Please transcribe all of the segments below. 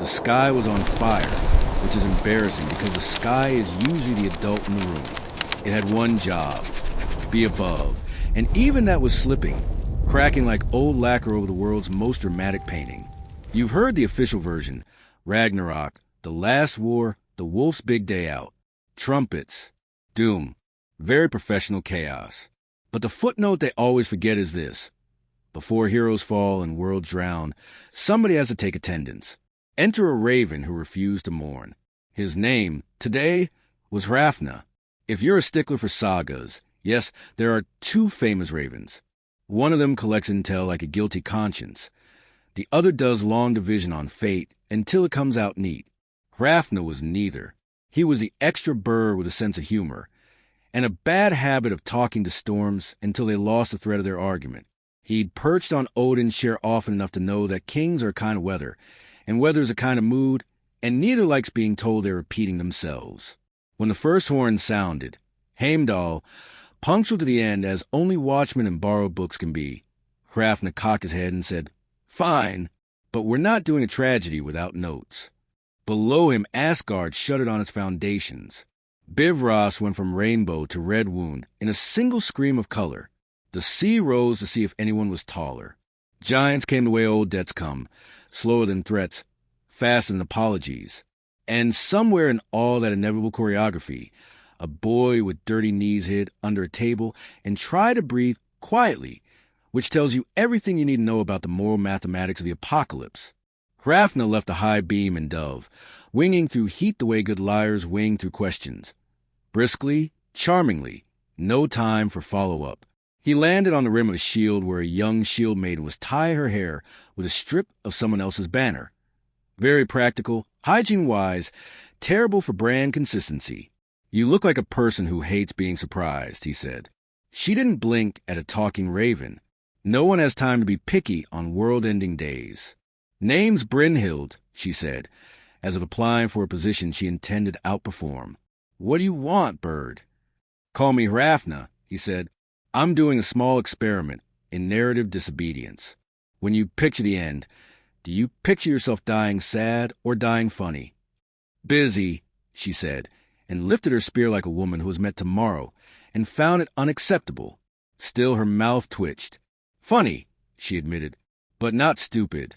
The sky was on fire, which is embarrassing because the sky is usually the adult in the room. It had one job: be above, and even that was slipping, cracking like old lacquer over the world's most dramatic painting. You've heard the official version: Ragnarok, the last war, the wolf's big day out, trumpets, doom, very professional chaos. But the footnote they always forget is this: before heroes fall and worlds drown, somebody has to take attendance. Enter a raven who refused to mourn. His name, today, was Hrafna. If you're a stickler for sagas, yes, there are two famous ravens. One of them collects intel like a guilty conscience. The other does long division on fate until it comes out neat. Hrafna was neither. He was the extra burr with a sense of humor, and a bad habit of talking to storms until they lost the thread of their argument. He'd perched on Odin's chair often enough to know that kings are a kind of weather, and weather's a kind of mood, and neither likes being told they're repeating themselves. When the first horn sounded, Heimdall, punctual to the end as only watchmen in borrowed books can be, Hrafna cocked his head and said, "Fine, but we're not doing a tragedy without notes." Below him, Asgard shuddered on its foundations. Bifrost went from rainbow to red wound in a single scream of color. The sea rose to see if anyone was taller. Giants came the way old debts come, slower than threats, faster than apologies. And somewhere in all that inevitable choreography, a boy with dirty knees hid under a table and tried to breathe quietly, which tells you everything you need to know about the moral mathematics of the apocalypse. Hrafna left a high beam in Dove, winging through heat the way good liars wing through questions. Briskly, charmingly, no time for follow-up. He landed on the rim of a shield where a young shield maiden was tying her hair with a strip of someone else's banner. Very practical, hygiene-wise, terrible for brand consistency. "You look like a person who hates being surprised," he said. She didn't blink at a talking raven. No one has time to be picky on world-ending days. "Name's Brynhild," she said, as if applying for a position she intended to outperform. "What do you want, bird?" "Call me Hrafna," he said. "I'm doing a small experiment in narrative disobedience. When you picture the end, do you picture yourself dying sad or dying funny?" "Busy," she said, and lifted her spear like a woman who has met tomorrow and found it unacceptable. Still her mouth twitched. "Funny," she admitted, "but not stupid."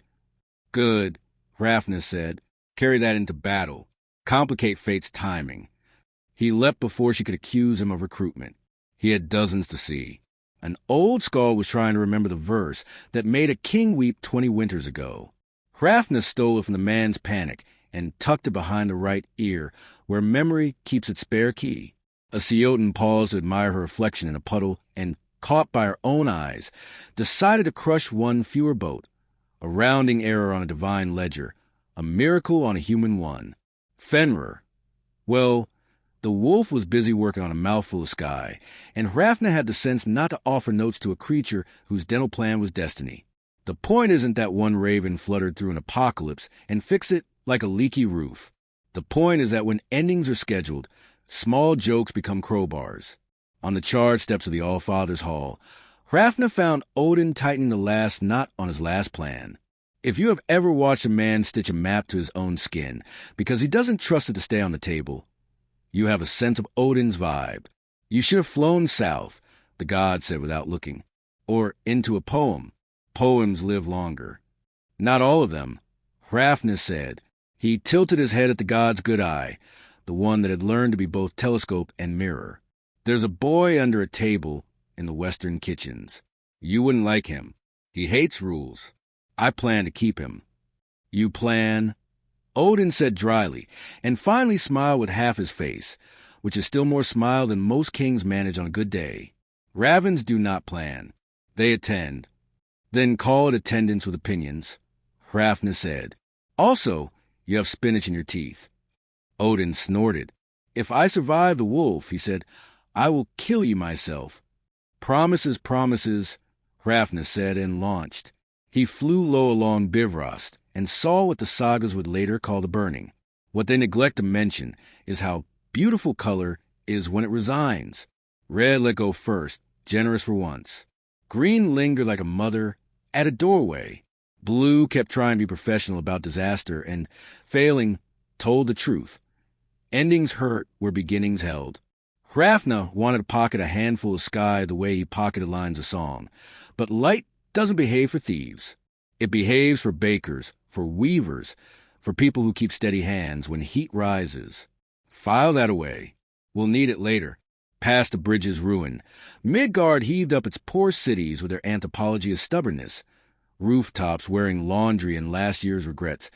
"Good," Hrafna said. "Carry that into battle. Complicate fate's timing." He leapt before she could accuse him of recruitment. He had dozens to see. An old skull was trying to remember the verse that made a king weep 20 winters ago. Hrafna stole it from the man's panic and tucked it behind the right ear, where memory keeps its spare key. A Siotan paused to admire her reflection in a puddle and, caught by her own eyes, decided to crush one fewer boat. A rounding error on a divine ledger, a miracle on a human one. Fenrir. Well, the wolf was busy working on a mouthful of sky, and Hrafna had the sense not to offer notes to a creature whose dental plan was destiny. The point isn't that one raven fluttered through an apocalypse and fixed it like a leaky roof. The point is that when endings are scheduled, small jokes become crowbars. On the charred steps of the All-Father's Hall, Hrafna found Odin tightening the last knot on his last plan. If you have ever watched a man stitch a map to his own skin because he doesn't trust it to stay on the table, you have a sense of Odin's vibe. You should have flown south, the god said without looking, or into a poem. Poems live longer. Not all of them, Hrafna said. He tilted his head at the god's good eye, the one that had learned to be both telescope and mirror. "There's a boy under a table in the western kitchens. You wouldn't like him. He hates rules. I plan to keep him." "You plan?" Odin said dryly, and finally smiled with half his face, which is still more smile than most kings manage on a good day. "Ravens do not plan. They attend." "Then call it attendance with opinions," Hrafna said. "Also, you have spinach in your teeth." Odin snorted. "If I survive the wolf," he said, "I will kill you myself." "Promises, promises," Hrafna said, and launched. He flew low along Bifrost and saw what the sagas would later call the burning. What they neglect to mention is how beautiful color is when it resigns. Red let go first, generous for once. Green lingered like a mother at a doorway. Blue kept trying to be professional about disaster and, failing, told the truth. Endings hurt where beginnings held. Hrafna wanted to pocket a handful of sky the way he pocketed lines of song. But light doesn't behave for thieves. It behaves for bakers, for weavers, for people who keep steady hands when heat rises. File that away. We'll need it later. Past the bridge's ruin, Midgard heaved up its poor cities with their anthropology of stubbornness. Rooftops wearing laundry and last year's regrets.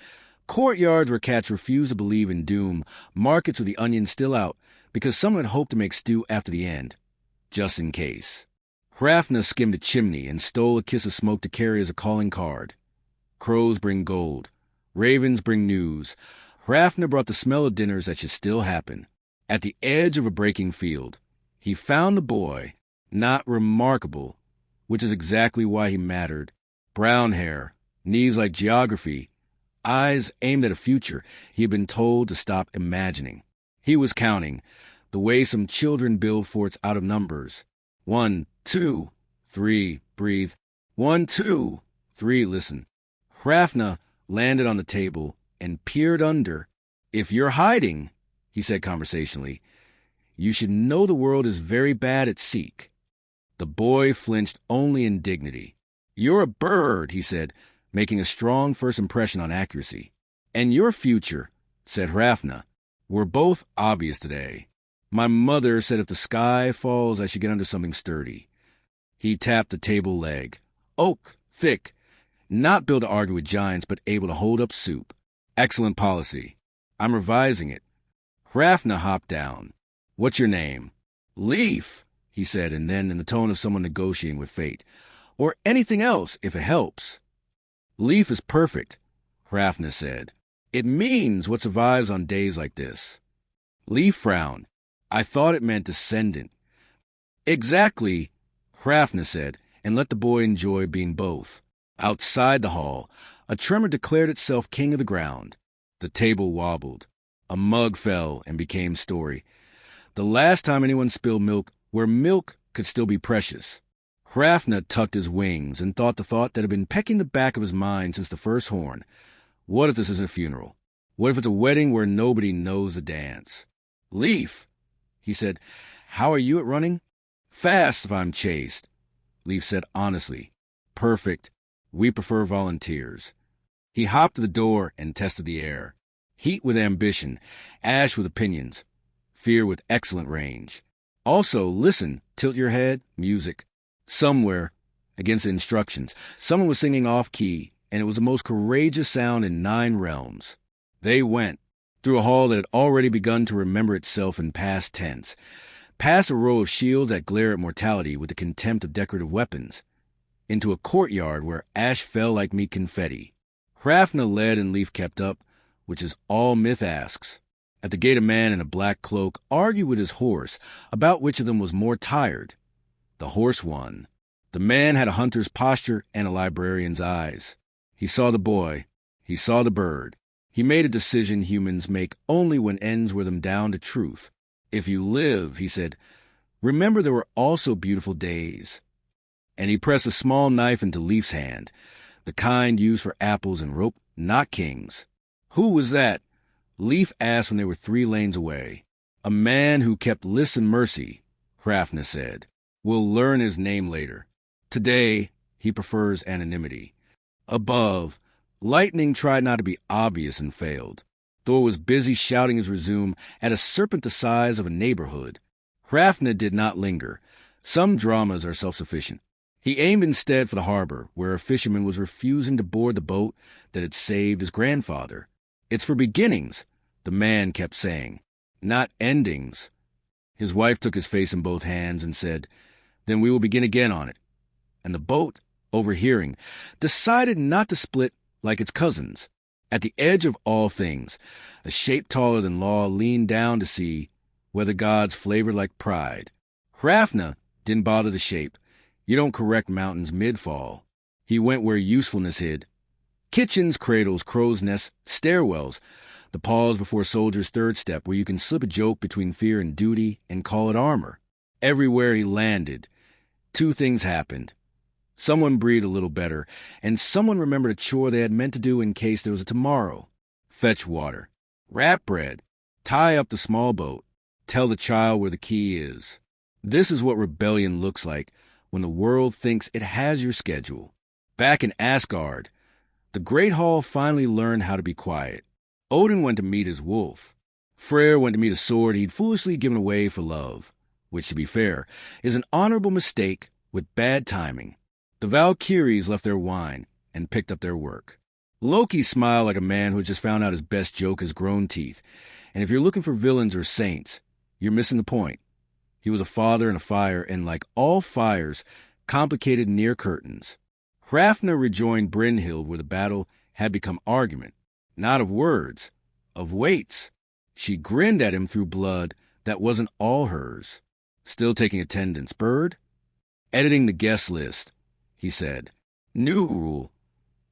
Courtyards where cats refuse to believe in doom. Markets with the onion still out because someone had hoped to make stew after the end. Just in case. Hrafna skimmed a chimney and stole a kiss of smoke to carry as a calling card. Crows bring gold. Ravens bring news. Hrafna brought the smell of dinners that should still happen. At the edge of a breaking field, he found the boy, not remarkable, which is exactly why he mattered. Brown hair, knees like geography, eyes aimed at a future he had been told to stop imagining. He was counting, the way some children build forts out of numbers. 1, 2, 3, breathe. 1, 2, 3, listen. Hrafna landed on the table and peered under. If you're hiding, he said conversationally, you should know the world is very bad at seek. The boy flinched only in dignity. You're a bird, he said, making a strong first impression on accuracy. And your future, said Hrafna, were both obvious today. My mother said if the sky falls, I should get under something sturdy. He tapped the table leg. Oak, thick, not built to argue with giants, but able to hold up soup. Excellent policy. I'm revising it. Hrafna hopped down. What's your name? Leaf, he said, and then in the tone of someone negotiating with fate. Or anything else, if it helps. Leaf is perfect, Hrafna said. It means what survives on days like this. Leaf frowned. I thought it meant descendant. Exactly, Hrafna said, and let the boy enjoy being both. Outside the hall, a tremor declared itself king of the ground. The table wobbled. A mug fell and became story. The last time anyone spilled milk where milk could still be precious. Hrafna tucked his wings and thought the thought that had been pecking the back of his mind since the first horn. What if this isn't a funeral? What if it's a wedding where nobody knows the dance? Leaf, he said, how are you at running? Fast if I'm chased. Leaf said honestly. Perfect. We prefer volunteers. He hopped to the door and tested the air. Heat with ambition, ash with opinions, fear with excellent range. Also, listen, tilt your head, music. Somewhere, against the instructions, someone was singing off-key, and it was the most courageous sound in 9 realms. They went, through a hall that had already begun to remember itself in past tense, past a row of shields that glare at mortality with the contempt of decorative weapons, into a courtyard where ash fell like meat confetti. Hrafna led and Leaf kept up, which is all myth asks. At the gate a man in a black cloak argued with his horse about which of them was more tired. The horse won. The man had a hunter's posture and a librarian's eyes. He saw the boy. He saw the bird. He made a decision humans make only when ends wear them down to truth. If you live, he said, remember there were also beautiful days. And he pressed a small knife into Leaf's hand, the kind used for apples and rope, not kings. Who was that? Leaf asked when they were 3 lanes away. A man who kept lists in mercy, Hrafna said. We'll learn his name later. Today, he prefers anonymity. Above, lightning tried not to be obvious and failed. Thor was busy shouting his resume at a serpent the size of a neighborhood. Hrafna did not linger. Some dramas are self-sufficient. He aimed instead for the harbor, where a fisherman was refusing to board the boat that had saved his grandfather. It's for beginnings, the man kept saying, not endings. His wife took his face in both hands and said, then we will begin again on it. And the boat, overhearing, decided not to split like its cousins. At the edge of all things, a shape taller than Law leaned down to see whether gods flavored like pride. Hrafna didn't bother the shape. You don't correct mountains mid-fall. He went where usefulness hid. Kitchens, cradles, crow's nests, stairwells, the pause before soldier's third step where you can slip a joke between fear and duty and call it armor. Everywhere he landed, 2 things happened. Someone breathed a little better, and someone remembered a chore they had meant to do in case there was a tomorrow. Fetch water. Wrap bread. Tie up the small boat. Tell the child where the key is. This is what rebellion looks like when the world thinks it has your schedule. Back in Asgard, the Great Hall finally learned how to be quiet. Odin went to meet his wolf. Freyr went to meet a sword he'd foolishly given away for love, which, to be fair, is an honorable mistake with bad timing. The Valkyries left their wine and picked up their work. Loki smiled like a man who had just found out his best joke has grown teeth, and if you're looking for villains or saints, you're missing the point. He was a father and a fire, and like all fires, complicated near curtains. Hrafna rejoined Brynhild where the battle had become argument, not of words, of weights. She grinned at him through blood that wasn't all hers. Still taking attendance, Bird? Editing the guest list, he said. New rule.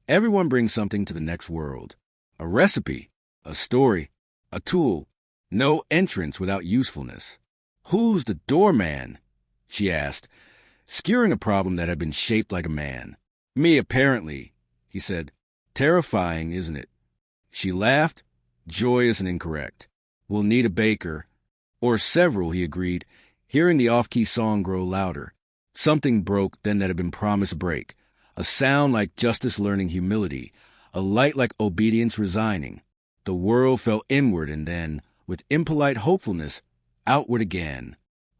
Everyone brings something to the next world. A recipe, a story, a tool. No entrance without usefulness. Who's the doorman? She asked, skewering a problem that had been shaped like a man. Me, apparently, he said. Terrifying, isn't it? She laughed, joyous and incorrect. We'll need a baker. Or several, he agreed, hearing the off-key song grow louder. Something broke then that had been promised a break. A sound like justice learning humility. A light like obedience resigning. The world fell inward and then, with impolite hopefulness, outward again.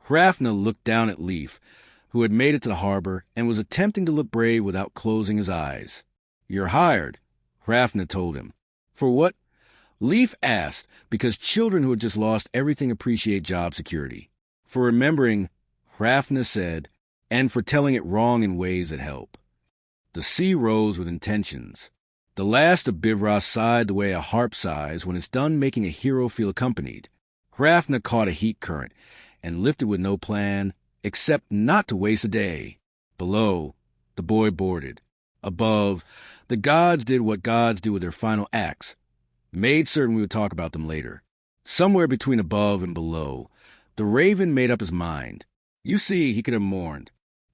Hrafna looked down at Leif, who had made it to the harbor and was attempting to look brave without closing his eyes. You're hired, Hrafna told him. For what? Leif asked, because children who had just lost everything appreciate job security. For remembering, Hrafna said, and for telling it wrong in ways that help. The sea rose with intentions. The last of Bivras sighed the way a harp sighs when it's done making a hero feel accompanied. Hrafna caught a heat current and lifted with no plan, except not to waste a day. Below, the boy boarded. Above, the gods did what gods do with their final acts. Made certain we would talk about them later. Somewhere between above and below, the raven made up his mind. You see, he could have mourned.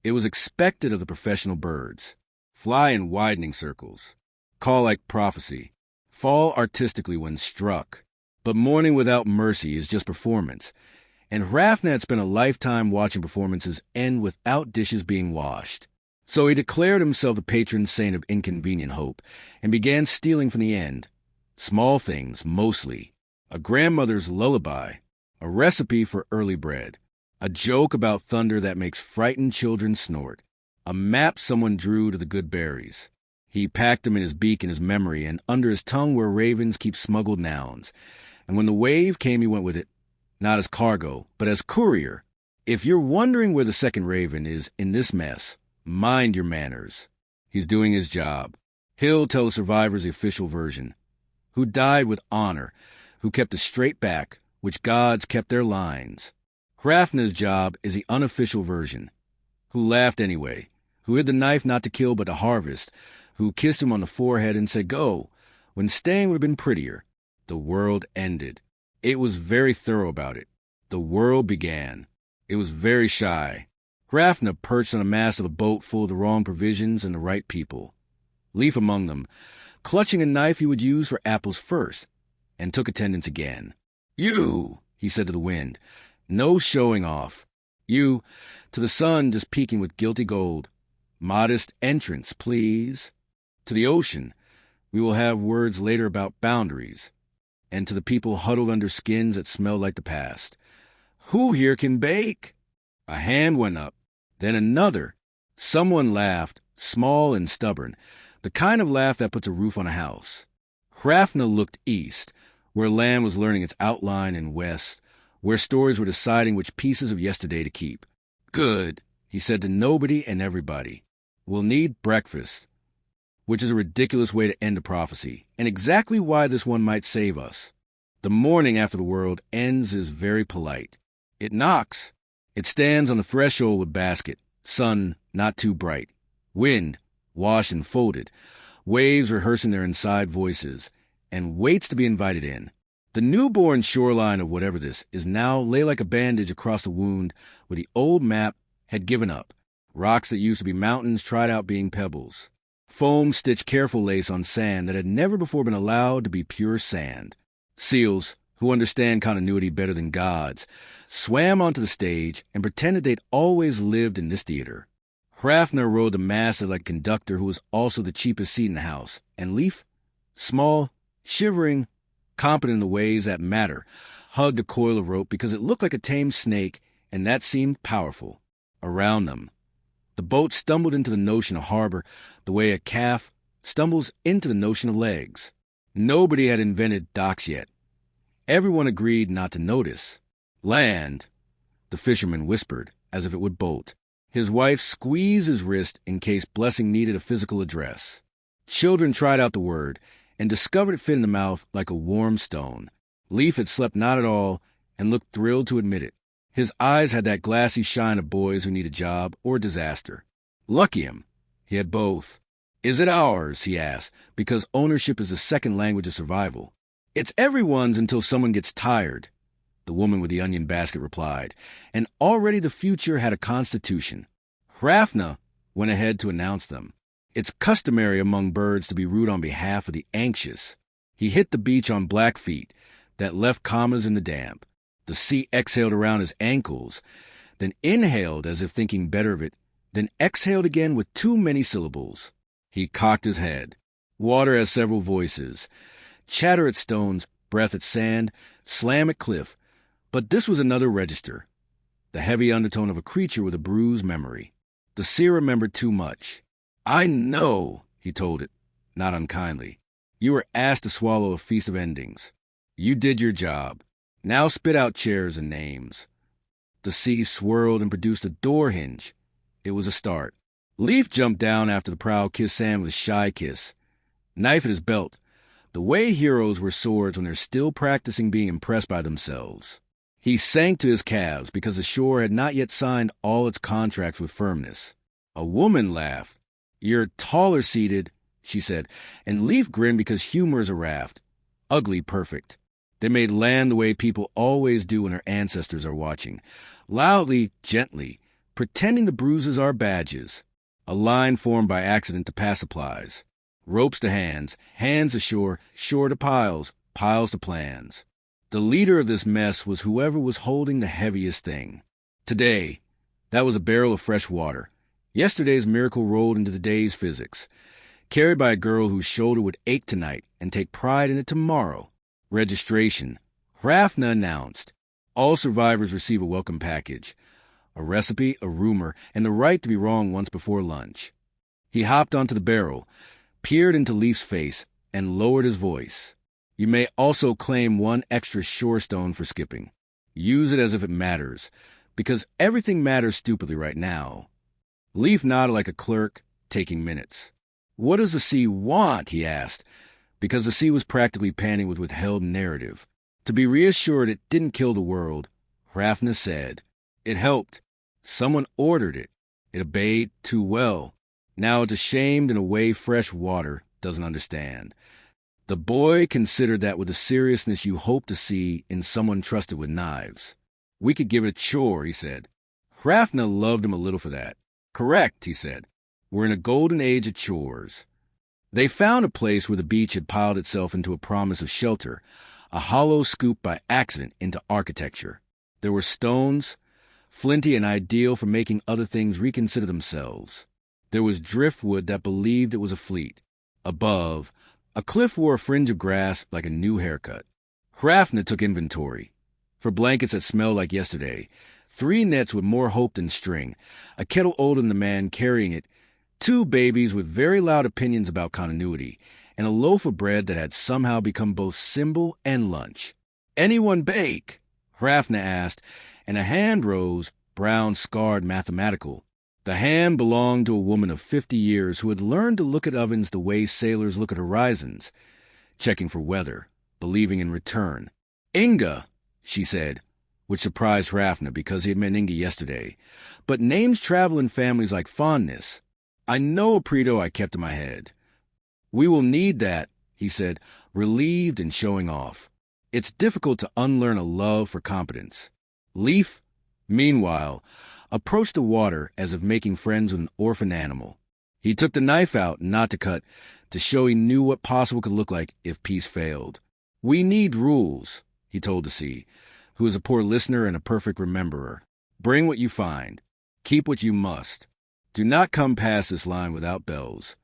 It was expected of the professional birds. Fly in widening circles. Call like prophecy. Fall artistically when struck. But mourning without mercy is just performance. And Hrafna had spent a lifetime watching performances end without dishes being washed. So he declared himself the patron saint of inconvenient hope, and began stealing from the end. Small things, mostly. A grandmother's lullaby. A recipe for early bread. A joke about thunder that makes frightened children snort. A map someone drew to the good berries. He packed them in his beak in his memory, and under his tongue where ravens keep smuggled nouns. And when the wave came, he went with it. Not as cargo, but as courier. If you're wondering where the second raven is in this mess, mind your manners. He's doing his job. He'll tell the survivors the official version. Who died with honor, who kept a straight back, which gods kept their lines. Hrafna's job is the unofficial version. Who laughed anyway, who hid the knife not to kill but to harvest, who kissed him on the forehead and said go, when staying would have been prettier. The world ended. It was very thorough about it. The world began. It was very shy. Hrafna perched on the mast of a boat full of the wrong provisions and the right people. Leif among them, clutching a knife he would use for apples first, and took attendance again. You, he said to the wind, no showing off. You, to the sun just peeking with guilty gold. Modest entrance, please. To the ocean, we will have words later about boundaries. And to the people huddled under skins that smelled like the past. Who here can bake? A hand went up, then another. Someone laughed, small and stubborn, the kind of laugh that puts a roof on a house. Hrafna looked east, where land was learning its outline, and west, where stories were deciding which pieces of yesterday to keep. Good, he said to nobody and everybody. We'll need breakfast. Which is a ridiculous way to end a prophecy, and exactly why this one might save us. The morning after the world ends is very polite. It knocks. It stands on the threshold with basket, sun not too bright, wind washed and folded, waves rehearsing their inside voices, and waits to be invited in. The newborn shoreline of whatever this is now lay like a bandage across the wound where the old map had given up, Rocks that used to be mountains tried out being pebbles. Foam stitched careful lace on sand that had never before been allowed to be pure sand. Seals, who understand continuity better than gods, swam onto the stage and pretended they'd always lived in this theater. Hrafna rode the master-like conductor who was also the cheapest seat in the house, and Leif, small, shivering, competent in the ways that matter, hugged a coil of rope because it looked like a tame snake, and that seemed powerful. Around them, the boat stumbled into the notion of harbor the way a calf stumbles into the notion of legs. Nobody had invented docks yet. Everyone agreed not to notice. Land, the fisherman whispered, as if it would bolt. His wife squeezed his wrist in case Blessing needed a physical address. Children tried out the word and discovered it fit in the mouth like a warm stone. Leif had slept not at all and looked thrilled to admit it. His eyes had that glassy shine of boys who need a job or disaster. Lucky him. He had both. Is it ours, he asked, because ownership is the second language of survival. It's everyone's until someone gets tired, the woman with the onion basket replied, and already the future had a constitution. Hrafna went ahead to announce them. It's customary among birds to be rude on behalf of the anxious. He hit the beach on black feet that left commas in the damp. The sea exhaled around his ankles, then inhaled as if thinking better of it, then exhaled again with too many syllables. He cocked his head. Water has several voices. Chatter at stones, breath at sand, slam at cliff. But this was another register. The heavy undertone of a creature with a bruised memory. The sea remembered too much. I know, he told it, not unkindly. You were asked to swallow a feast of endings. You did your job. Now spit out chairs and names. The sea swirled and produced a door hinge. It was a start. Leif jumped down after the prow kissed sand with a shy kiss. Knife at his belt. The way heroes wear swords when they're still practicing being impressed by themselves. He sank to his calves because the shore had not yet signed all its contracts with firmness. A woman laughed. You're taller seated, she said, and Leif grinned because humor is a raft. Ugly perfect. They made land the way people always do when their ancestors are watching. Loudly, gently, pretending the bruises are badges. A line formed by accident to pass supplies. Ropes to hands, hands ashore, shore to piles, piles to plans. The leader of this mess was whoever was holding the heaviest thing. Today, that was a barrel of fresh water. Yesterday's miracle rolled into today's physics. Carried by a girl whose shoulder would ache tonight and take pride in it tomorrow. Registration. Hrafna announced. All survivors receive a welcome package. A recipe, a rumor, and the right to be wrong once before lunch. He hopped onto the barrel, peered into Leif's face, and lowered his voice. You may also claim one extra shore stone for skipping. Use it as if it matters, because everything matters stupidly right now. Leif nodded like a clerk, taking minutes. What does the sea want, he asked, because the sea was practically panting with withheld narrative. To be reassured it didn't kill the world, Hrafna said. It helped. Someone ordered it. It obeyed too well. Now it's ashamed in a way fresh water doesn't understand. The boy considered that with the seriousness you hope to see in someone trusted with knives. We could give it a chore, he said. Hrafna loved him a little for that. Correct, he said. We're in a golden age of chores. They found a place where the beach had piled itself into a promise of shelter, a hollow scooped by accident into architecture. There were stones, flinty and ideal for making other things reconsider themselves. There was driftwood that believed it was a fleet. Above, a cliff wore a fringe of grass like a new haircut. Hrafna took inventory. For blankets that smelled like yesterday, 3 nets with more hope than string, a kettle older than the man carrying it, 2 babies with very loud opinions about continuity, and a loaf of bread that had somehow become both symbol and lunch. Anyone bake? Hrafna asked, and a hand rose, brown, scarred, mathematical. The hand belonged to a woman of 50 years who had learned to look at ovens the way sailors look at horizons, checking for weather, believing in return. Inga, she said, which surprised Hrafna because he had met Inga yesterday. But names travel in families like fondness. I know a Preto I kept in my head. We will need that, he said, relieved and showing off. It's difficult to unlearn a love for competence. Leif, meanwhile, approached the water as if making friends with an orphan animal. He took the knife out, not to cut, to show he knew what possible could look like if peace failed. "We need rules," he told the sea, who was a poor listener and a perfect rememberer. "Bring what you find. Keep what you must. Do not come past this line without bells."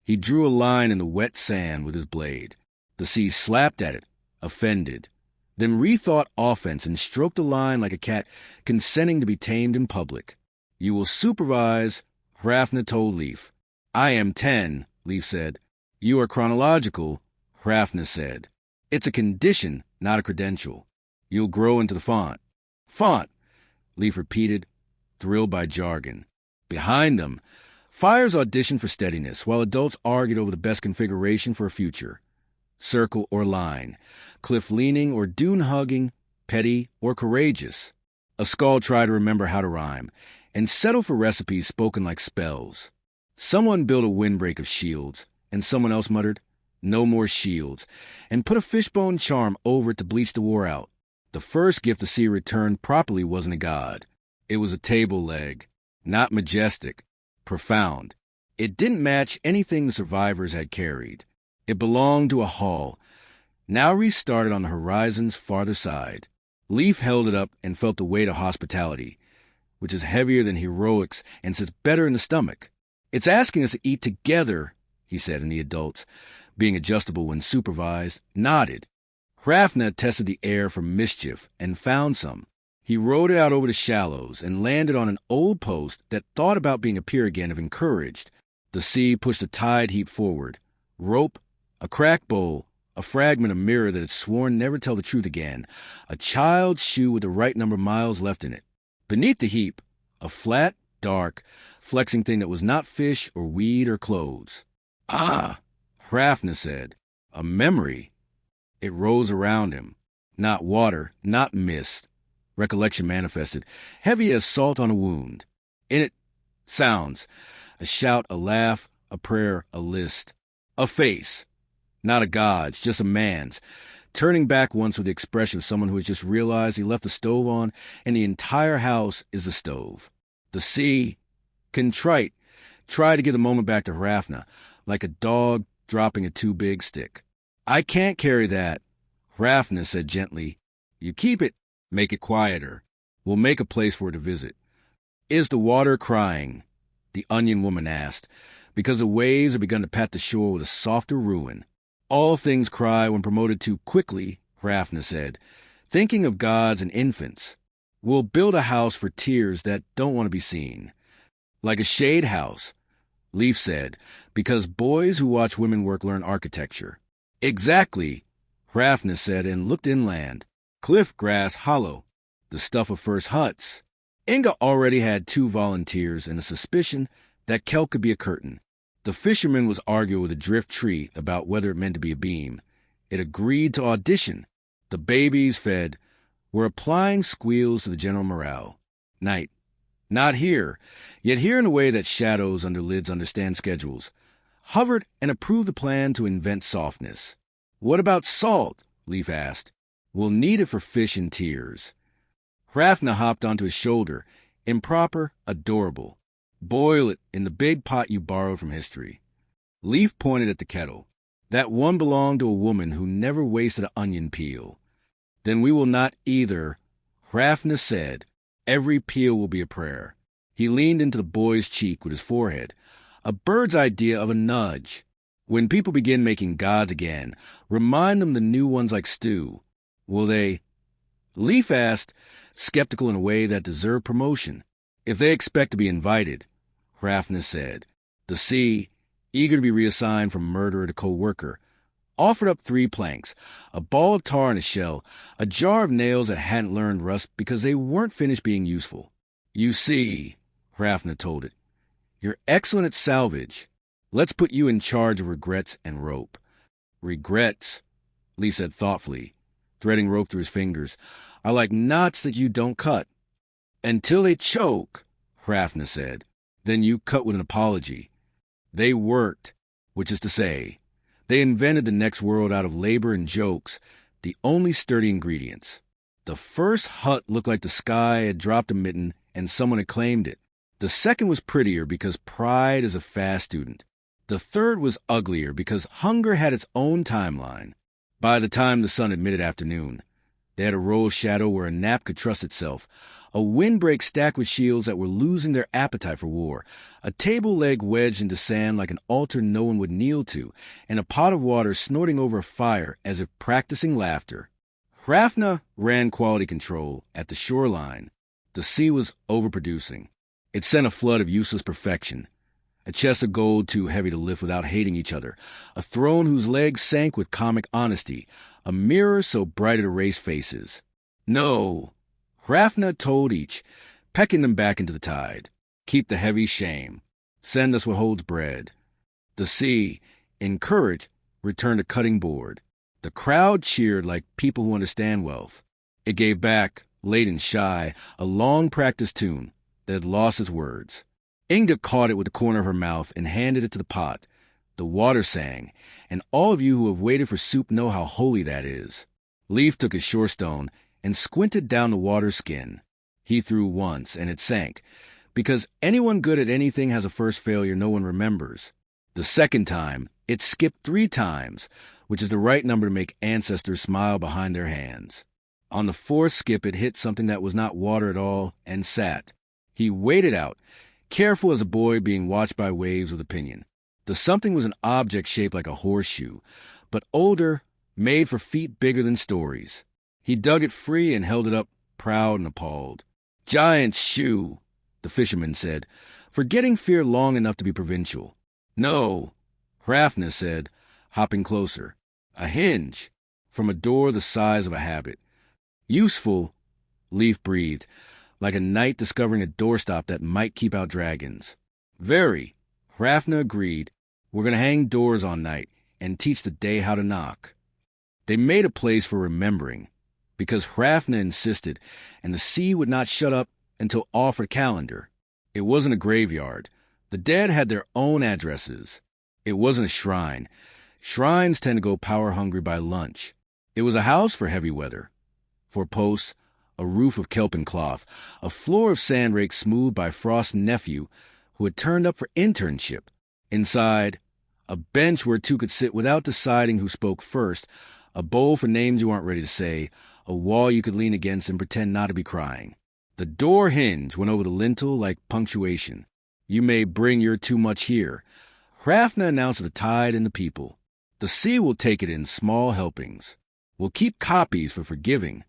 He drew a line in the wet sand with his blade. The sea slapped at it, offended, then rethought offense and stroked the line like a cat consenting to be tamed in public. "You will supervise," Hrafna told Leif. "I am 10, Leif said. "You are chronological," Hrafna said. "It's a condition, not a credential. You'll grow into the font." "Font," Leif repeated, thrilled by jargon. Behind them, fires auditioned for steadiness, while adults argued over the best configuration for a future. Circle or line, cliff-leaning or dune-hugging, petty or courageous. A skull tried to remember how to rhyme, and settle for recipes spoken like spells. Someone built a windbreak of shields, and someone else muttered, "No more shields," and put a fishbone charm over it to bleach the war out. The first gift the sea returned properly wasn't a god. It was a table leg, not majestic, profound. It didn't match anything the survivors had carried. It belonged to a hall, now restarted on the horizon's farther side. Leif held it up and felt the weight of hospitality, which is heavier than heroics and sits better in the stomach. "It's asking us to eat together," he said, and the adults, being adjustable when supervised, nodded. Hrafna tested the air for mischief and found some. He rode it out over the shallows and landed on an old post that thought about being a pier again if encouraged. The sea pushed the tide heap forward. Rope, a cracked bowl, a fragment of mirror that had sworn never tell the truth again, a child's shoe with the right number of miles left in it. Beneath the heap, a flat, dark, flexing thing that was not fish or weed or clothes. "Ah," Hrafna said, "a memory." It rose around him. Not water, not mist. Recollection manifested, heavy as salt on a wound. In it, sounds. A shout, a laugh, a prayer, a list. A face. Not a god's, just a man's. Turning back once with the expression of someone who has just realized he left the stove on and the entire house is a stove. The sea, contrite, tried to give the moment back to Hrafna, like a dog dropping a too big stick. "I can't carry that," Hrafna said gently. "You keep it. Make it quieter. We'll make a place for it to visit." "Is the water crying?" the onion woman asked, because the waves had begun to pat the shore with a softer ruin. "All things cry when promoted too quickly," Hrafna said, thinking of gods and infants. "We'll build a house for tears that don't want to be seen." "Like a shade house," Leif said, because boys who watch women work learn architecture. "Exactly," Hrafna said and looked inland. Cliff grass hollow, the stuff of first huts. Inga already had 2 volunteers and a suspicion that kelp could be a curtain. The fisherman was arguing with a drift tree about whether it meant to be a beam. It agreed to audition. The babies, fed, were applying squeals to the general morale. Night. Not here, yet here in a way that shadows under lids understand schedules. Hovered and approved the plan to invent softness. "What about salt?" Leif asked. "We'll need it for fish and tears." Hrafna hopped onto his shoulder, improper, adorable. "Boil it in the big pot you borrowed from history." Leif pointed at the kettle. That one belonged to a woman who never wasted an onion peel. "Then we will not either," Hrafna said. "Every peel will be a prayer." He leaned into the boy's cheek with his forehead. A bird's idea of a nudge. "When people begin making gods again, remind them the new ones like stew. Will they?" Leif asked, skeptical in a way that deserved promotion. "If they expect to be invited," Hrafna said. The sea, eager to be reassigned from murderer to co-worker, offered up 3 planks, a ball of tar in a shell, a jar of nails that hadn't learned rust because they weren't finished being useful. "You see," Hrafna told it, "you're excellent at salvage. Let's put you in charge of regrets and rope." "Regrets," Leif said thoughtfully, threading rope through his fingers, "are like knots that you don't cut." "Until they choke," Hrafna said. "Then you cut with an apology." They worked, which is to say, they invented the next world out of labor and jokes, the only sturdy ingredients. The first hut looked like the sky had dropped a mitten and someone had claimed it. The second was prettier because pride is a fast student. The third was uglier because hunger had its own timeline. By the time the sun had mid-afternoon, they had a row of shadow where a nap could trust itself, a windbreak stacked with shields that were losing their appetite for war, a table leg wedged into sand like an altar no one would kneel to, and a pot of water snorting over a fire as if practicing laughter. Hrafna ran quality control at the shoreline. The sea was overproducing. It sent a flood of useless perfection. A chest of gold too heavy to lift without hating each other, a throne whose legs sank with comic honesty, a mirror so bright it erased faces. No, Hrafna told each, pecking them back into the tide. Keep the heavy shame. Send us what holds bread. The sea, in courage, returned a cutting board. The crowd cheered like people who understand wealth. It gave back, late and shy, a long-practiced tune that had lost its words. Inga caught it with the corner of her mouth and handed it to the pot. The water sang, and all of you who have waited for soup know how holy that is. Leaf took his shore stone and squinted down the water skin. He threw once, and it sank, because anyone good at anything has a first failure no one remembers. The second time, it skipped 3 times, which is the right number to make ancestors smile behind their hands. On the 4th skip, it hit something that was not water at all and sat. He waited out, careful as a boy being watched by waves with opinion. The something was an object shaped like a horseshoe, but older, made for feet bigger than stories. He dug it free and held it up, proud and appalled. Giant's shoe, the fisherman said, forgetting fear long enough to be provincial. No, Hrafna said, hopping closer. A hinge, from a door the size of a habit. Useful, Leaf breathed, like a knight discovering a doorstop that might keep out dragons. Very, Hrafna agreed. We're going to hang doors all night and teach the day how to knock. They made a place for remembering, because Hrafna insisted, and the sea would not shut up until offered calendar. It wasn't a graveyard. The dead had their own addresses. It wasn't a shrine. Shrines tend to go power-hungry by lunch. It was a house for heavy weather. For posts, a roof of kelp and cloth, a floor of sand raked smooth by Frost's nephew, who had turned up for internship. Inside, a bench where 2 could sit without deciding who spoke first, a bowl for names you aren't ready to say, a wall you could lean against and pretend not to be crying. The door hinge went over the lintel like punctuation. You may bring your too much here. Hrafna announced the tide and the people. The sea will take it in small helpings. We'll keep copies for forgiving.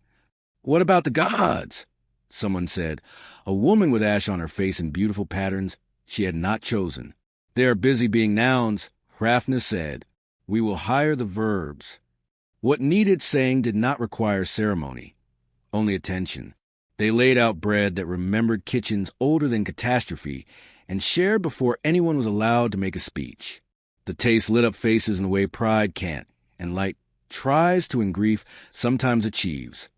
What about the gods? Someone said, a woman with ash on her face in beautiful patterns she had not chosen. They are busy being nouns, Hrafna said. We will hire the verbs. What needed saying did not require ceremony, only attention. They laid out bread that remembered kitchens older than catastrophe and shared before anyone was allowed to make a speech. The taste lit up faces in a way pride can't, and light tries to and grief sometimes achieves.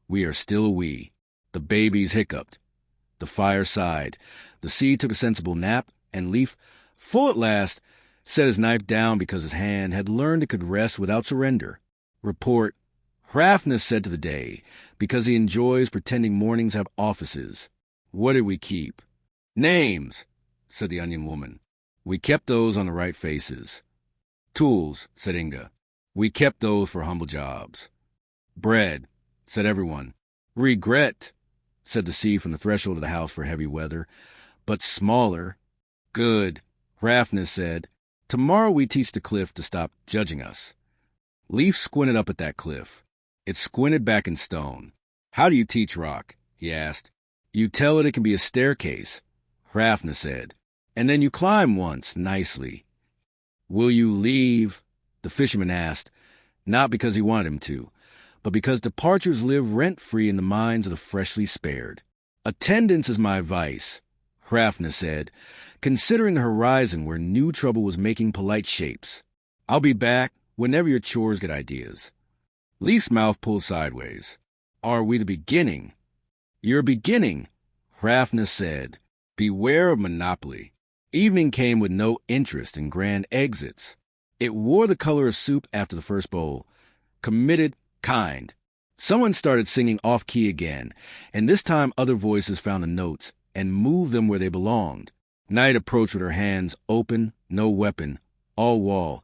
We are still a we. The babies hiccuped. The fire sighed. The sea took a sensible nap, and Leaf, full at last, set his knife down because his hand had learned it could rest without surrender. Report, Hrafna said to the day, because he enjoys pretending mornings have offices. What did we keep? Names, said the onion woman. We kept those on the right faces. Tools, said Inga. We kept those for humble jobs. Bread, said everyone. Regret, said the sea from the threshold of the house for heavy weather. But smaller. Good, Hrafna said. Tomorrow we teach the cliff to stop judging us. Leaf squinted up at that cliff. It squinted back in stone. How do you teach rock? He asked. You tell it can be a staircase, Hrafna said. And then you climb once, nicely. Will you leave? The fisherman asked, not because he wanted him to, but because departures live rent-free in the minds of the freshly spared. Attendance is my vice, Hrafna said, considering the horizon where new trouble was making polite shapes. I'll be back whenever your chores get ideas. Leaf's mouth pulled sideways. Are we the beginning? You're beginning, Hrafna said. Beware of monopoly. Evening came with no interest in grand exits. It wore the color of soup after the first bowl. Committed, kind. Someone started singing off-key again, and this time other voices found the notes and moved them where they belonged. Night approached with her hands open, no weapon, all wall,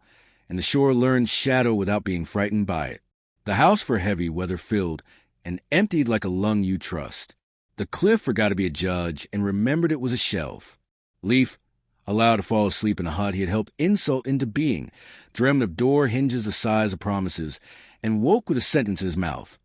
and the shore learned shadow without being frightened by it. The house for heavy, weather-filled, and emptied like a lung you trust. The cliff forgot to be a judge and remembered it was a shelf. Leaf, allowed to fall asleep in a hut he had helped insult into being, dreamed of door hinges the size of promises, and woke with a sentence in his mouth.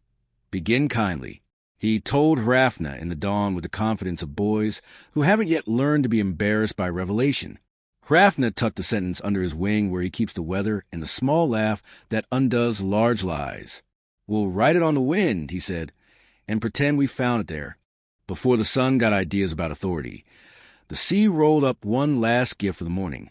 Begin kindly. He told Hrafna in the dawn with the confidence of boys who haven't yet learned to be embarrassed by revelation. Hrafna tucked the sentence under his wing where he keeps the weather and the small laugh that undoes large lies. We'll write it on the wind, he said, and pretend we found it there. Before the sun got ideas about authority, the sea rolled up one last gift for the morning,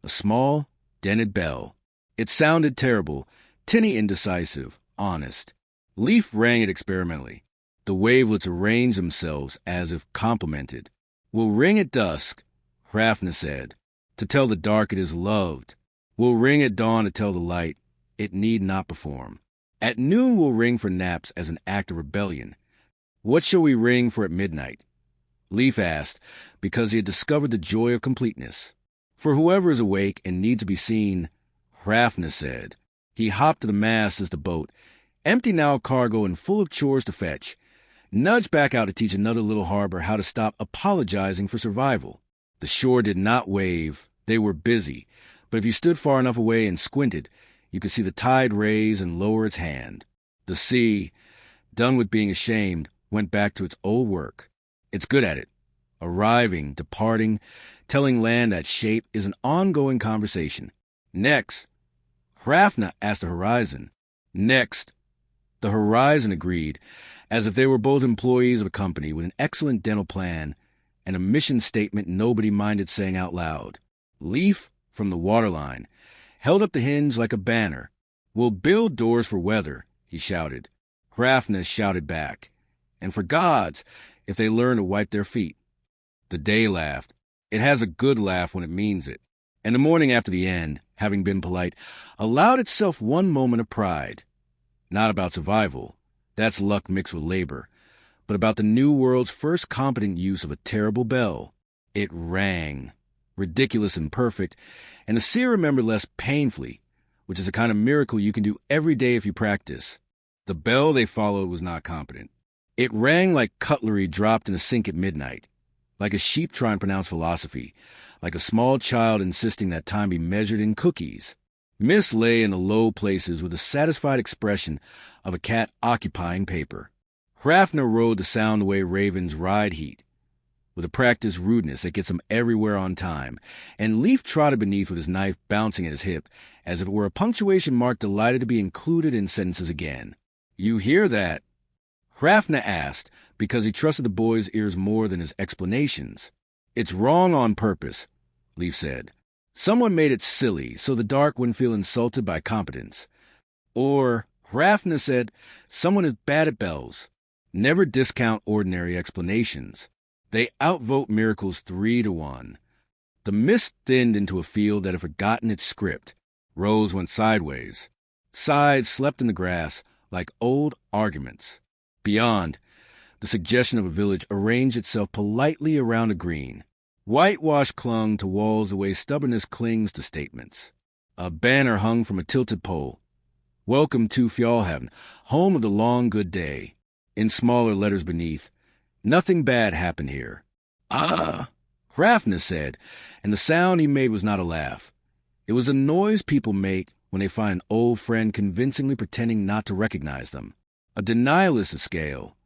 a small, dented bell. It sounded terrible, tinny indecisive, honest. Leaf rang it experimentally. The wavelets arranged themselves as if complimented. We'll ring at dusk, Hrafna said, to tell the dark it is loved. We'll ring at dawn to tell the light it need not perform. At noon we'll ring for naps as an act of rebellion. What shall we ring for at midnight? Leaf asked, because he had discovered the joy of completeness. For whoever is awake and needs to be seen, Hrafna said. He hopped to the mast as the boat, empty now of cargo and full of chores to fetch, nudged back out to teach another little harbor how to stop apologizing for survival. The shore did not wave. They were busy, but if you stood far enough away and squinted, you could see the tide raise and lower its hand. The sea, done with being ashamed, went back to its old work. It's good at it. Arriving, departing, telling land that shape is an ongoing conversation. Next, Hrafna asked the horizon. Next, the horizon agreed, as if they were both employees of a company with an excellent dental plan and a mission statement nobody minded saying out loud. Leaf, from the waterline, held up the hinge like a banner. We'll build doors for weather, he shouted. Hrafna shouted back. And for gods, if they learn to wipe their feet. The day laughed. It has a good laugh when it means it. And the morning after the end, having been polite, allowed itself one moment of pride. Not about survival. That's luck mixed with labor. But about the new world's first competent use of a terrible bell. It rang. Ridiculous and perfect, and the seer remembered less painfully, which is a kind of miracle you can do every day if you practice. The bell they followed was not competent. It rang like cutlery dropped in a sink at midnight, like a sheep trying to pronounce philosophy, like a small child insisting that time be measured in cookies. Miss lay in the low places with the satisfied expression of a cat occupying paper. Hrafna rode the sound the way ravens ride heat, with a practiced rudeness that gets them everywhere on time, and Leaf trotted beneath with his knife bouncing at his hip, as if it were a punctuation mark delighted to be included in sentences again. You hear that? Hrafna asked, because he trusted the boy's ears more than his explanations. It's wrong on purpose, Leaf said. Someone made it silly so the dark wouldn't feel insulted by competence. Or, Hrafna said, someone is bad at bells. Never discount ordinary explanations. They outvote miracles 3-1. The mist thinned into a field that had forgotten its script. Rows went sideways. Sides slept in the grass like old arguments. Beyond, the suggestion of a village arranged itself politely around a green. Whitewash clung to walls the way stubbornness clings to statements. A banner hung from a tilted pole. Welcome to Fjallhaven, home of the long good day. In smaller letters beneath, nothing bad happened here. Ah, Hrafna said, and the sound he made was not a laugh. It was a noise people make when they find an old friend convincingly pretending not to recognize them. A denialist scale.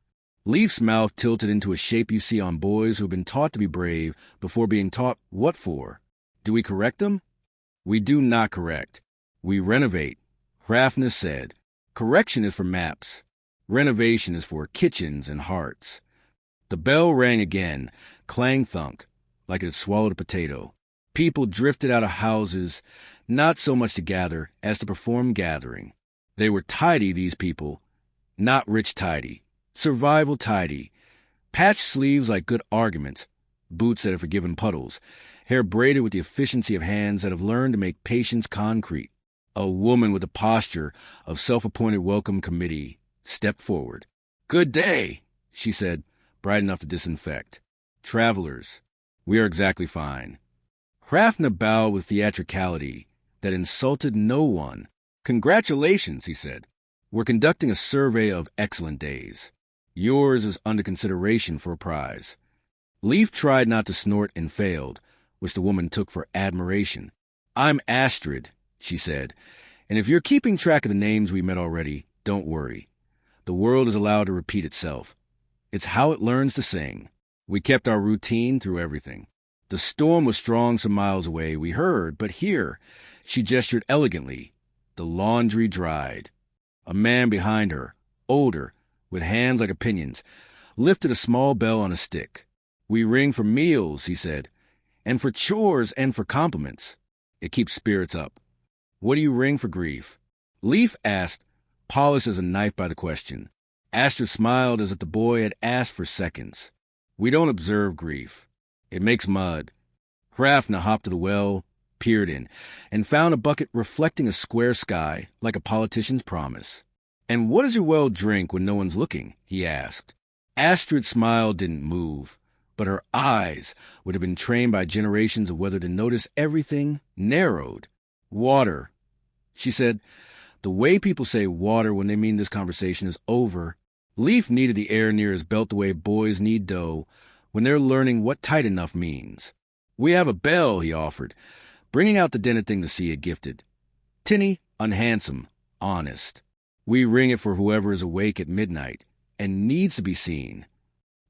Leaf's mouth tilted into a shape you see on boys who have been taught to be brave before being taught what for. Do we correct them? We do not correct. We renovate, Hrafna said. Correction is for maps. Renovation is for kitchens and hearts. The bell rang again, clang-thunk, like it had swallowed a potato. People drifted out of houses, not so much to gather as to perform gathering. They were tidy, these people. Not rich tidy. Survival tidy. Patched sleeves like good arguments. Boots that have forgiven puddles. Hair braided with the efficiency of hands that have learned to make patience concrete. A woman with the posture of self-appointed welcome committee. stepped forward. "Good day," she said, bright enough to disinfect. "Travelers, we are exactly fine." Hrafna bowed with theatricality that insulted no one. "Congratulations," he said. "We're conducting a survey of excellent days. Yours is under consideration for a prize." Leaf tried not to snort and failed, which the woman took for admiration. "I'm Astrid," she said, "and if you're keeping track of the names we met already, don't worry. The world is allowed to repeat itself. It's how it learns to sing. We kept our routine through everything. The storm was strong some miles away, we heard, but here," she gestured elegantly, "the laundry dried." A man behind her, older, with hands like opinions, lifted a small bell on a stick. "We ring for meals," he said, "and for chores and for compliments. It keeps spirits up." "What do you ring for grief?" Leaf asked, polished as a knife by the question. Astrid smiled as if the boy had asked for seconds. "We don't observe grief. It makes mud." Hrafna hopped to the well, peered in, and found a bucket reflecting a square sky, like a politician's promise. "And what does your well drink when no one's looking?" he asked. Astrid's smile didn't move, but her eyes, which had been trained by generations of weather to notice everything, narrowed. "Water," she said. "The way people say water when they mean this conversation is over." Leaf needed the air near his belt the way boys need dough when they're learning what tight enough means. "We have a bell," he offered, bringing out the dented thing the sea had gifted. Tinny, unhandsome, honest. "We ring it for whoever is awake at midnight and needs to be seen."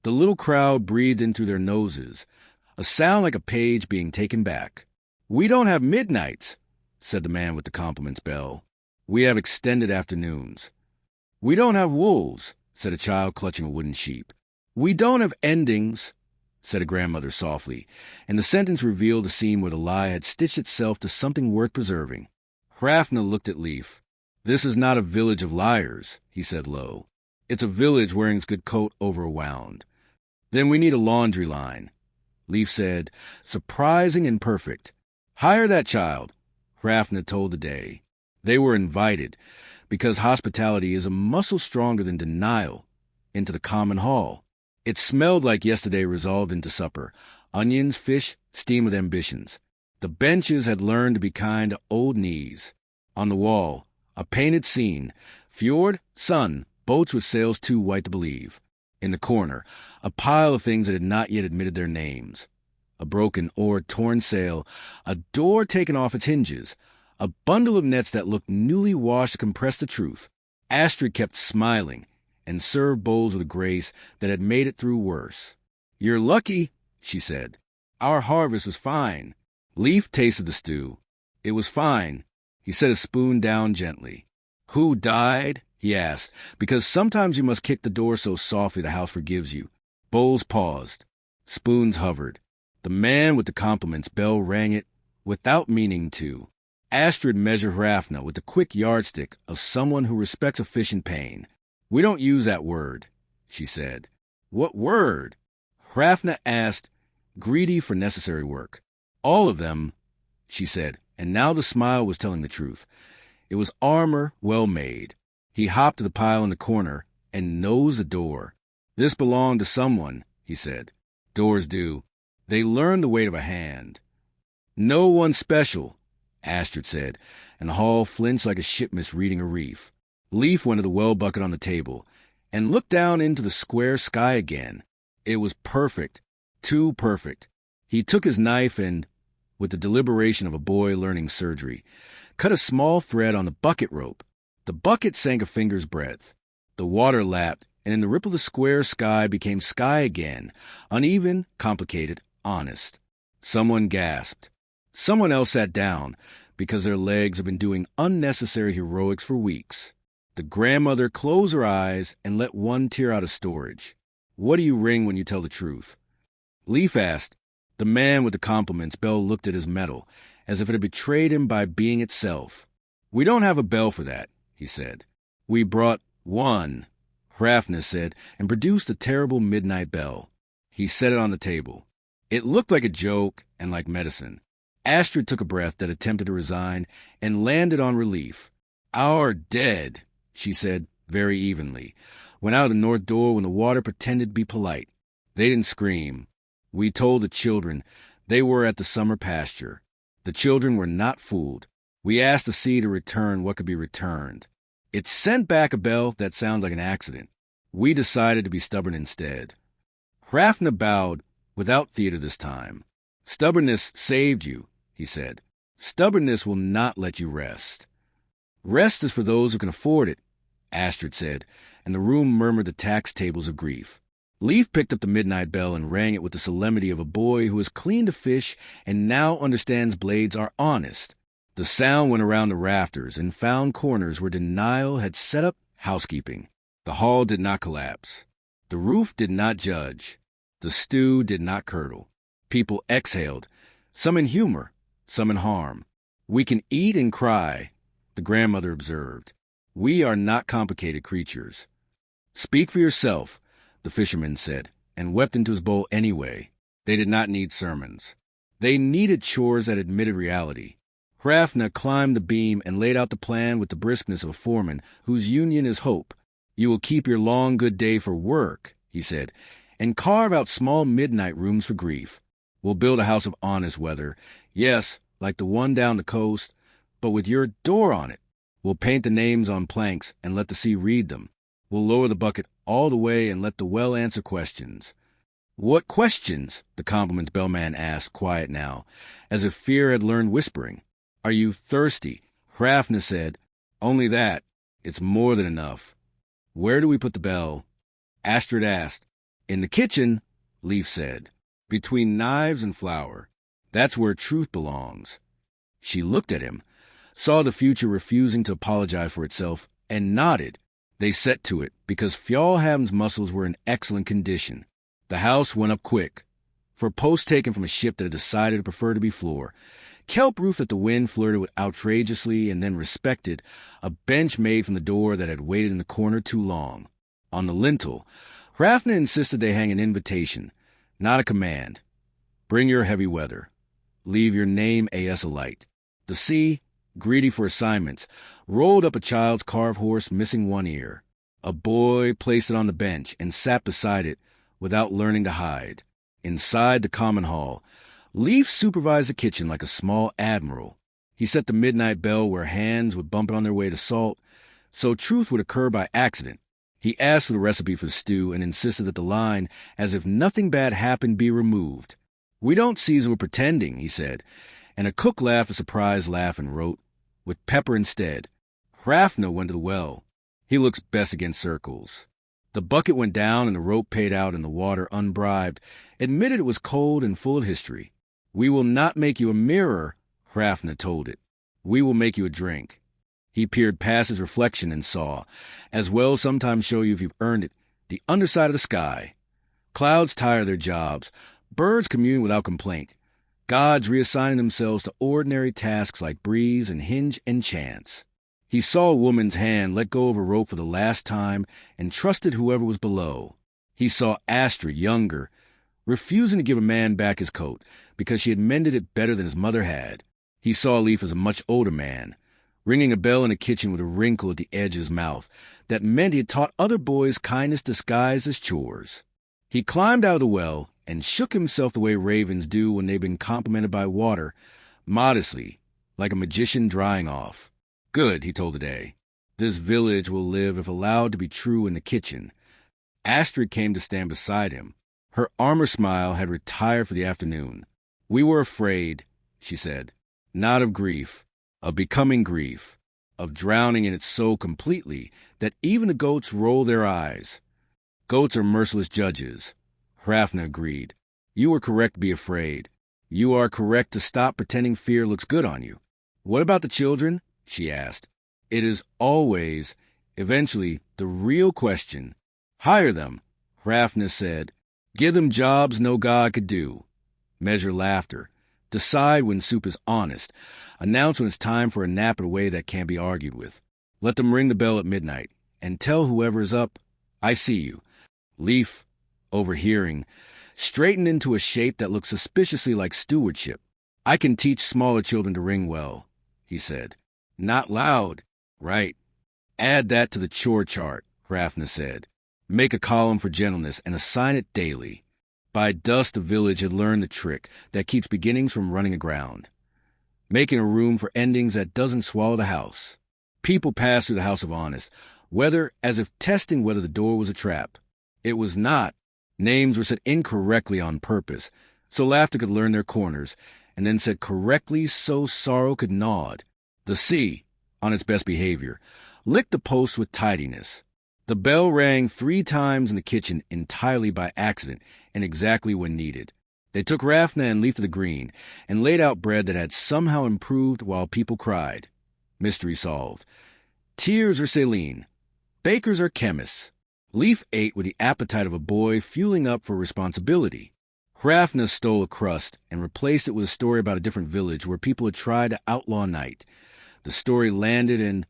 The little crowd breathed in through their noses, a sound like a page being taken back. "We don't have midnights," said the man with the compliments bell. "We have extended afternoons." "We don't have wolves," said a child clutching a wooden sheep. "We don't have endings," said a grandmother softly, and the sentence revealed a scene where the lie had stitched itself to something worth preserving. Hrafna looked at Leaf. "This is not a village of liars," he said low. "It's a village wearing its good coat overwound." "Then we need a laundry line," Leaf said, surprising and perfect. "Hire that child," Hrafna told the day. They were invited, because hospitality is a muscle stronger than denial, into the common hall. It smelled like yesterday resolved into supper, onions, fish, steam with ambitions. The benches had learned to be kind to old knees. On the wall, a painted scene, fjord, sun, boats with sails too white to believe. In the corner, a pile of things that had not yet admitted their names. A broken oar, torn sail, a door taken off its hinges, a bundle of nets that looked newly washed to compress the truth. Astrid kept smiling and served bowls with a grace that had made it through worse. "You're lucky," she said. "Our harvest was fine." Leaf tasted the stew. It was fine. He set his spoon down gently. "Who died?" he asked, because sometimes you must kick the door so softly the house forgives you. Bowls paused. Spoons hovered. The man with the compliments bell rang it without meaning to. Astrid measured Hrafna with the quick yardstick of someone who respects a fish in pain. "We don't use that word," she said. "What word?" Hrafna asked, greedy for necessary work. "All of them," she said, and now the smile was telling the truth. It was armor well made. He hopped to the pile in the corner and nosed the door. "This belonged to someone," he said. "Doors do. They learn the weight of a hand." "No one special," Astrid said, and the hall flinched like a ship misreading a reef. Leaf went to the well bucket on the table and looked down into the square sky again. It was perfect, too perfect. He took his knife and, with the deliberation of a boy learning surgery, cut a small thread on the bucket rope. The bucket sank a finger's breadth. The water lapped, and in the ripple the square sky became sky again, uneven, complicated, honest. Someone gasped. Someone else sat down, because their legs had been doing unnecessary heroics for weeks. The grandmother closed her eyes and let one tear out of storage. "What do you ring when you tell the truth?" Leaf asked. The man with the compliments bell looked at his metal, as if it had betrayed him by being itself. "We don't have a bell for that," he said. "We brought one," Hrafna said, and produced a terrible midnight bell. He set it on the table. It looked like a joke and like medicine. Astrid took a breath that attempted to resign and landed on relief. "Our dead," she said, very evenly. Went out the north door when the water pretended to be polite. They didn't scream. We told the children they were at the summer pasture. The children were not fooled. We asked the sea to return what could be returned. It sent back a bell that sounded like an accident. We decided to be stubborn instead. Hrafna bowed without theater this time. Stubbornness saved you, he said. Stubbornness will not let you rest. Rest is for those who can afford it, Astrid said, and the room murmured the tax tables of grief. Leif picked up the midnight bell and rang it with the solemnity of a boy who has cleaned a fish and now understands blades are honest. The sound went around the rafters and found corners where denial had set up housekeeping. The hall did not collapse. The roof did not judge. The stew did not curdle. People exhaled, some in humor, some in harm. We can eat and cry, the grandmother observed. We are not complicated creatures. Speak for yourself, the fisherman said, and wept into his bowl anyway. They did not need sermons. They needed chores that admitted reality. Hrafna climbed the beam and laid out the plan with the briskness of a foreman whose union is hope. You will keep your long good day for work, he said, and carve out small midnight rooms for grief. We'll build a house of honest weather. Yes, like the one down the coast, but with your door on it. We'll paint the names on planks and let the sea read them. We'll lower the bucket all the way and let the well answer questions. What questions? The compliments bellman asked, quiet now, as if fear had learned whispering. Are you thirsty? Hrafna said. Only that. It's more than enough. Where do we put the bell? Astrid asked. In the kitchen, Leif said. Between knives and flour. That's where truth belongs. She looked at him, saw the future refusing to apologize for itself, and nodded. They set to it, because Fjallham's muscles were in excellent condition. The house went up quick. For posts taken from a ship that had decided to prefer to be floor, kelp roof that the wind flirted with outrageously and then respected, a bench made from the door that had waited in the corner too long. On the lintel, Hrafna insisted they hang an invitation, not a command. Bring your heavy weather. Leave your name a.s. alight. The sea, greedy for assignments, rolled up a child's carved horse missing one ear. A boy placed it on the bench and sat beside it without learning to hide. Inside the common hall, Leif supervised the kitchen like a small admiral. He set the midnight bell where hands would bump it on their way to salt, so truth would occur by accident. He asked for the recipe for the stew and insisted that the line, as if nothing bad happened, be removed. We don't season, we're pretending, he said, and a cook laughed a surprised laugh and wrote, with pepper instead. Hrafna went to the well. He looks best against circles. The bucket went down and the rope paid out in the water unbribed, admitted it was cold and full of history. We will not make you a mirror, Hrafna told it. We will make you a drink. He peered past his reflection and saw, as well sometimes show you if you've earned it, the underside of the sky. Clouds tire their jobs. Birds commune without complaint. Gods reassigning themselves to ordinary tasks like breeze and hinge and chance. He saw a woman's hand let go of a rope for the last time and trusted whoever was below. He saw Astrid, younger, refusing to give a man back his coat because she had mended it better than his mother had. He saw Leif as a much older man, ringing a bell in the kitchen with a wrinkle at the edge of his mouth that meant he had taught other boys kindness disguised as chores. He climbed out of the well and shook himself the way ravens do when they've been complimented by water, modestly, like a magician drying off. Good, he told the day. This village will live if allowed to be true in the kitchen. Astrid came to stand beside him. Her armor smile had retired for the afternoon. We were afraid, she said, not of grief, of becoming grief, of drowning in it so completely that even the goats roll their eyes. Goats are merciless judges. Hrafna agreed. You were correct to be afraid. You are correct to stop pretending fear looks good on you. What about the children? She asked. It is always, eventually, the real question. Hire them, Hrafna said. Give them jobs no God could do. Measure laughter. Decide when soup is honest. Announce when it's time for a nap in a way that can't be argued with. Let them ring the bell at midnight, and tell whoever is up, I see you. Leif, overhearing, straightened into a shape that looked suspiciously like stewardship. I can teach smaller children to ring well, he said. Not loud. Right. Add that to the chore chart, Hrafna said. Make a column for gentleness and assign it daily. By dusk, the village had learned the trick that keeps beginnings from running aground. Making a room for endings that doesn't swallow the house. People passed through the House of Honest, as if testing whether the door was a trap. It was not. Names were said incorrectly on purpose, so laughter could learn their corners, and then said correctly so sorrow could nod. The sea, on its best behavior, licked the post with tidiness. The bell rang 3 times in the kitchen entirely by accident and exactly when needed. They took Hrafna and Leaf to the green and laid out bread that had somehow improved while people cried. Mystery solved. Tears are saline. Bakers are chemists. Leaf ate with the appetite of a boy fueling up for responsibility. Hrafna stole a crust and replaced it with a story about a different village where people had tried to outlaw night. The story landed and,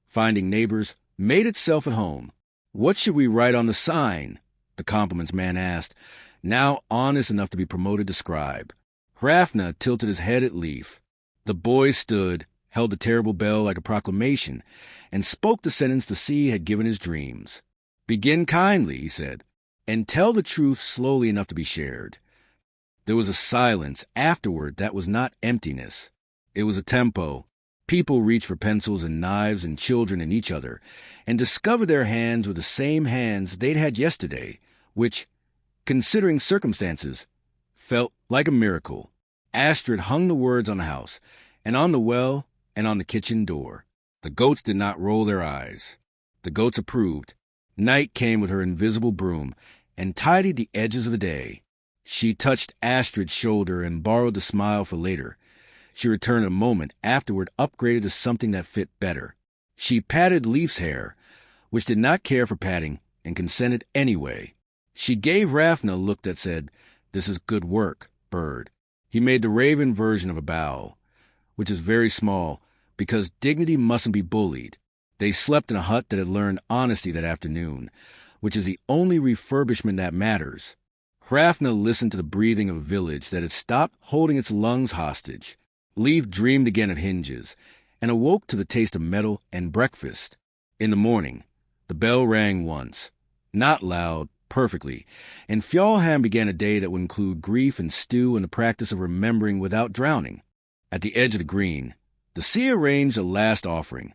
finding neighbors, made itself at home. "What should we write on the sign?" the compliments man asked, now honest enough to be promoted to scribe. Hrafna tilted his head at Leaf. The boy stood, held the terrible bell like a proclamation, and spoke the sentence the sea had given his dreams. "Begin kindly," he said, "and tell the truth slowly enough to be shared." There was a silence afterward that was not emptiness. It was a tempo. People reached for pencils and knives and children and each other, and discovered their hands were the same hands they'd had yesterday, which, considering circumstances, felt like a miracle. Astrid hung the words on the house, and on the well, and on the kitchen door. The goats did not roll their eyes. The goats approved. Night came with her invisible broom, and tidied the edges of the day. She touched Astrid's shoulder and borrowed the smile for later. She returned a moment afterward upgraded to something that fit better. She patted Leaf's hair, which did not care for patting, and consented anyway. She gave Hrafna a look that said, "This is good work, bird." He made the raven version of a bow, which is very small, because dignity mustn't be bullied. They slept in a hut that had learned honesty that afternoon, which is the only refurbishment that matters. Hrafna listened to the breathing of a village that had stopped holding its lungs hostage. Leaf dreamed again of hinges, and awoke to the taste of metal and breakfast. In the morning, the bell rang once, not loud, perfectly, and Fjallham began a day that would include grief and stew and the practice of remembering without drowning. At the edge of the green, the sea arranged a last offering,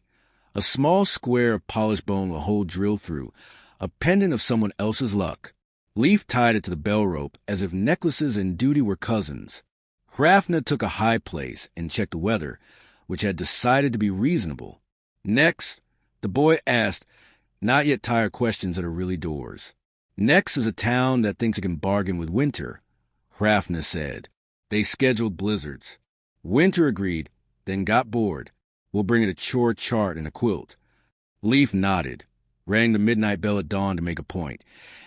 a small square of polished bone with a hole drilled through, a pendant of someone else's luck. Leaf tied it to the bell rope as if necklaces and duty were cousins. Hrafna took a high place and checked the weather, which had decided to be reasonable. Next, the boy asked not yet tired questions that are really doors. Next is a town that thinks it can bargain with winter, Hrafna said. They scheduled blizzards. Winter agreed, then got bored. "We'll bring it a chore chart and a quilt." Leaf nodded, rang the midnight bell at dawn to make a point,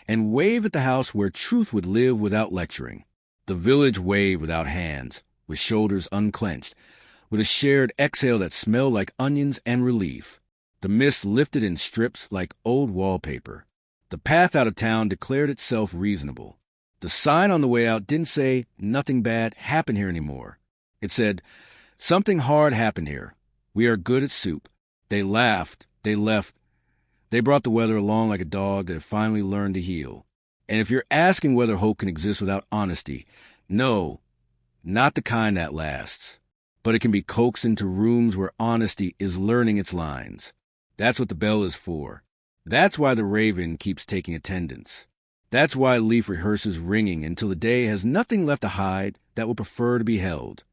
and waved at the house where truth would live without lecturing. The village waved without hands, with shoulders unclenched, with a shared exhale that smelled like onions and relief. The mist lifted in strips like old wallpaper. The path out of town declared itself reasonable. The sign on the way out didn't say, "Nothing bad happened here anymore." It said, "Something hard happened here. We are good at soup." They laughed. They left. They brought the weather along like a dog that had finally learned to heel. And if you're asking whether hope can exist without honesty, no, not the kind that lasts. But it can be coaxed into rooms where honesty is learning its lines. That's what the bell is for. That's why the raven keeps taking attendance. That's why Leaf rehearses ringing until the day has nothing left to hide that would prefer to be held.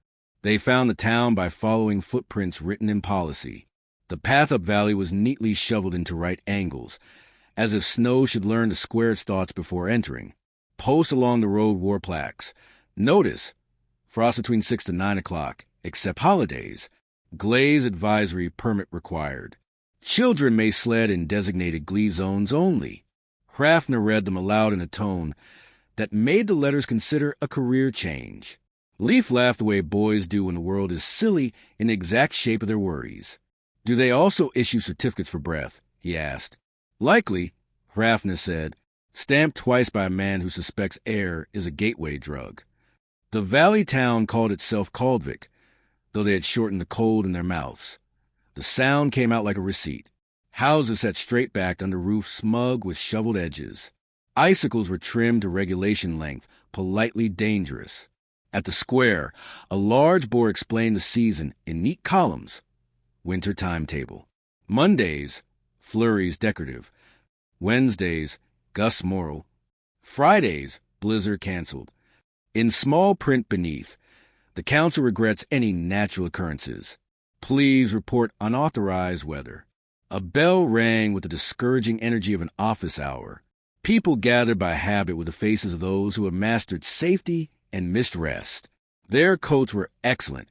They found the town by following footprints written in policy. The path up valley was neatly shoveled into right angles, as if snow should learn to square its thoughts before entering. Posts along the road wore plaques. Notice, frost between 6 to 9 o'clock, except holidays. Glaze advisory permit required. Children may sled in designated glee zones only. Hrafna read them aloud in a tone that made the letters consider a career change. Leaf laughed the way boys do when the world is silly in the exact shape of their worries. "Do they also issue certificates for breath?" he asked. "Likely," Hrafna said, stamped twice by a man who suspects air is a gateway drug. The valley town called itself Kaldvik, though they had shortened the cold in their mouths. The sound came out like a receipt. Houses sat straight-backed under roofs smug with shoveled edges. Icicles were trimmed to regulation length, politely dangerous. At the square, a large board explained the season in neat columns. Winter timetable. Mondays, flurries decorative. Wednesdays, gusts moral. Fridays, blizzard canceled. In small print beneath, the council regrets any natural occurrences. Please report unauthorized weather. A bell rang with the discouraging energy of an office hour. People gathered by habit with the faces of those who had mastered safety and missed rest. Their coats were excellent,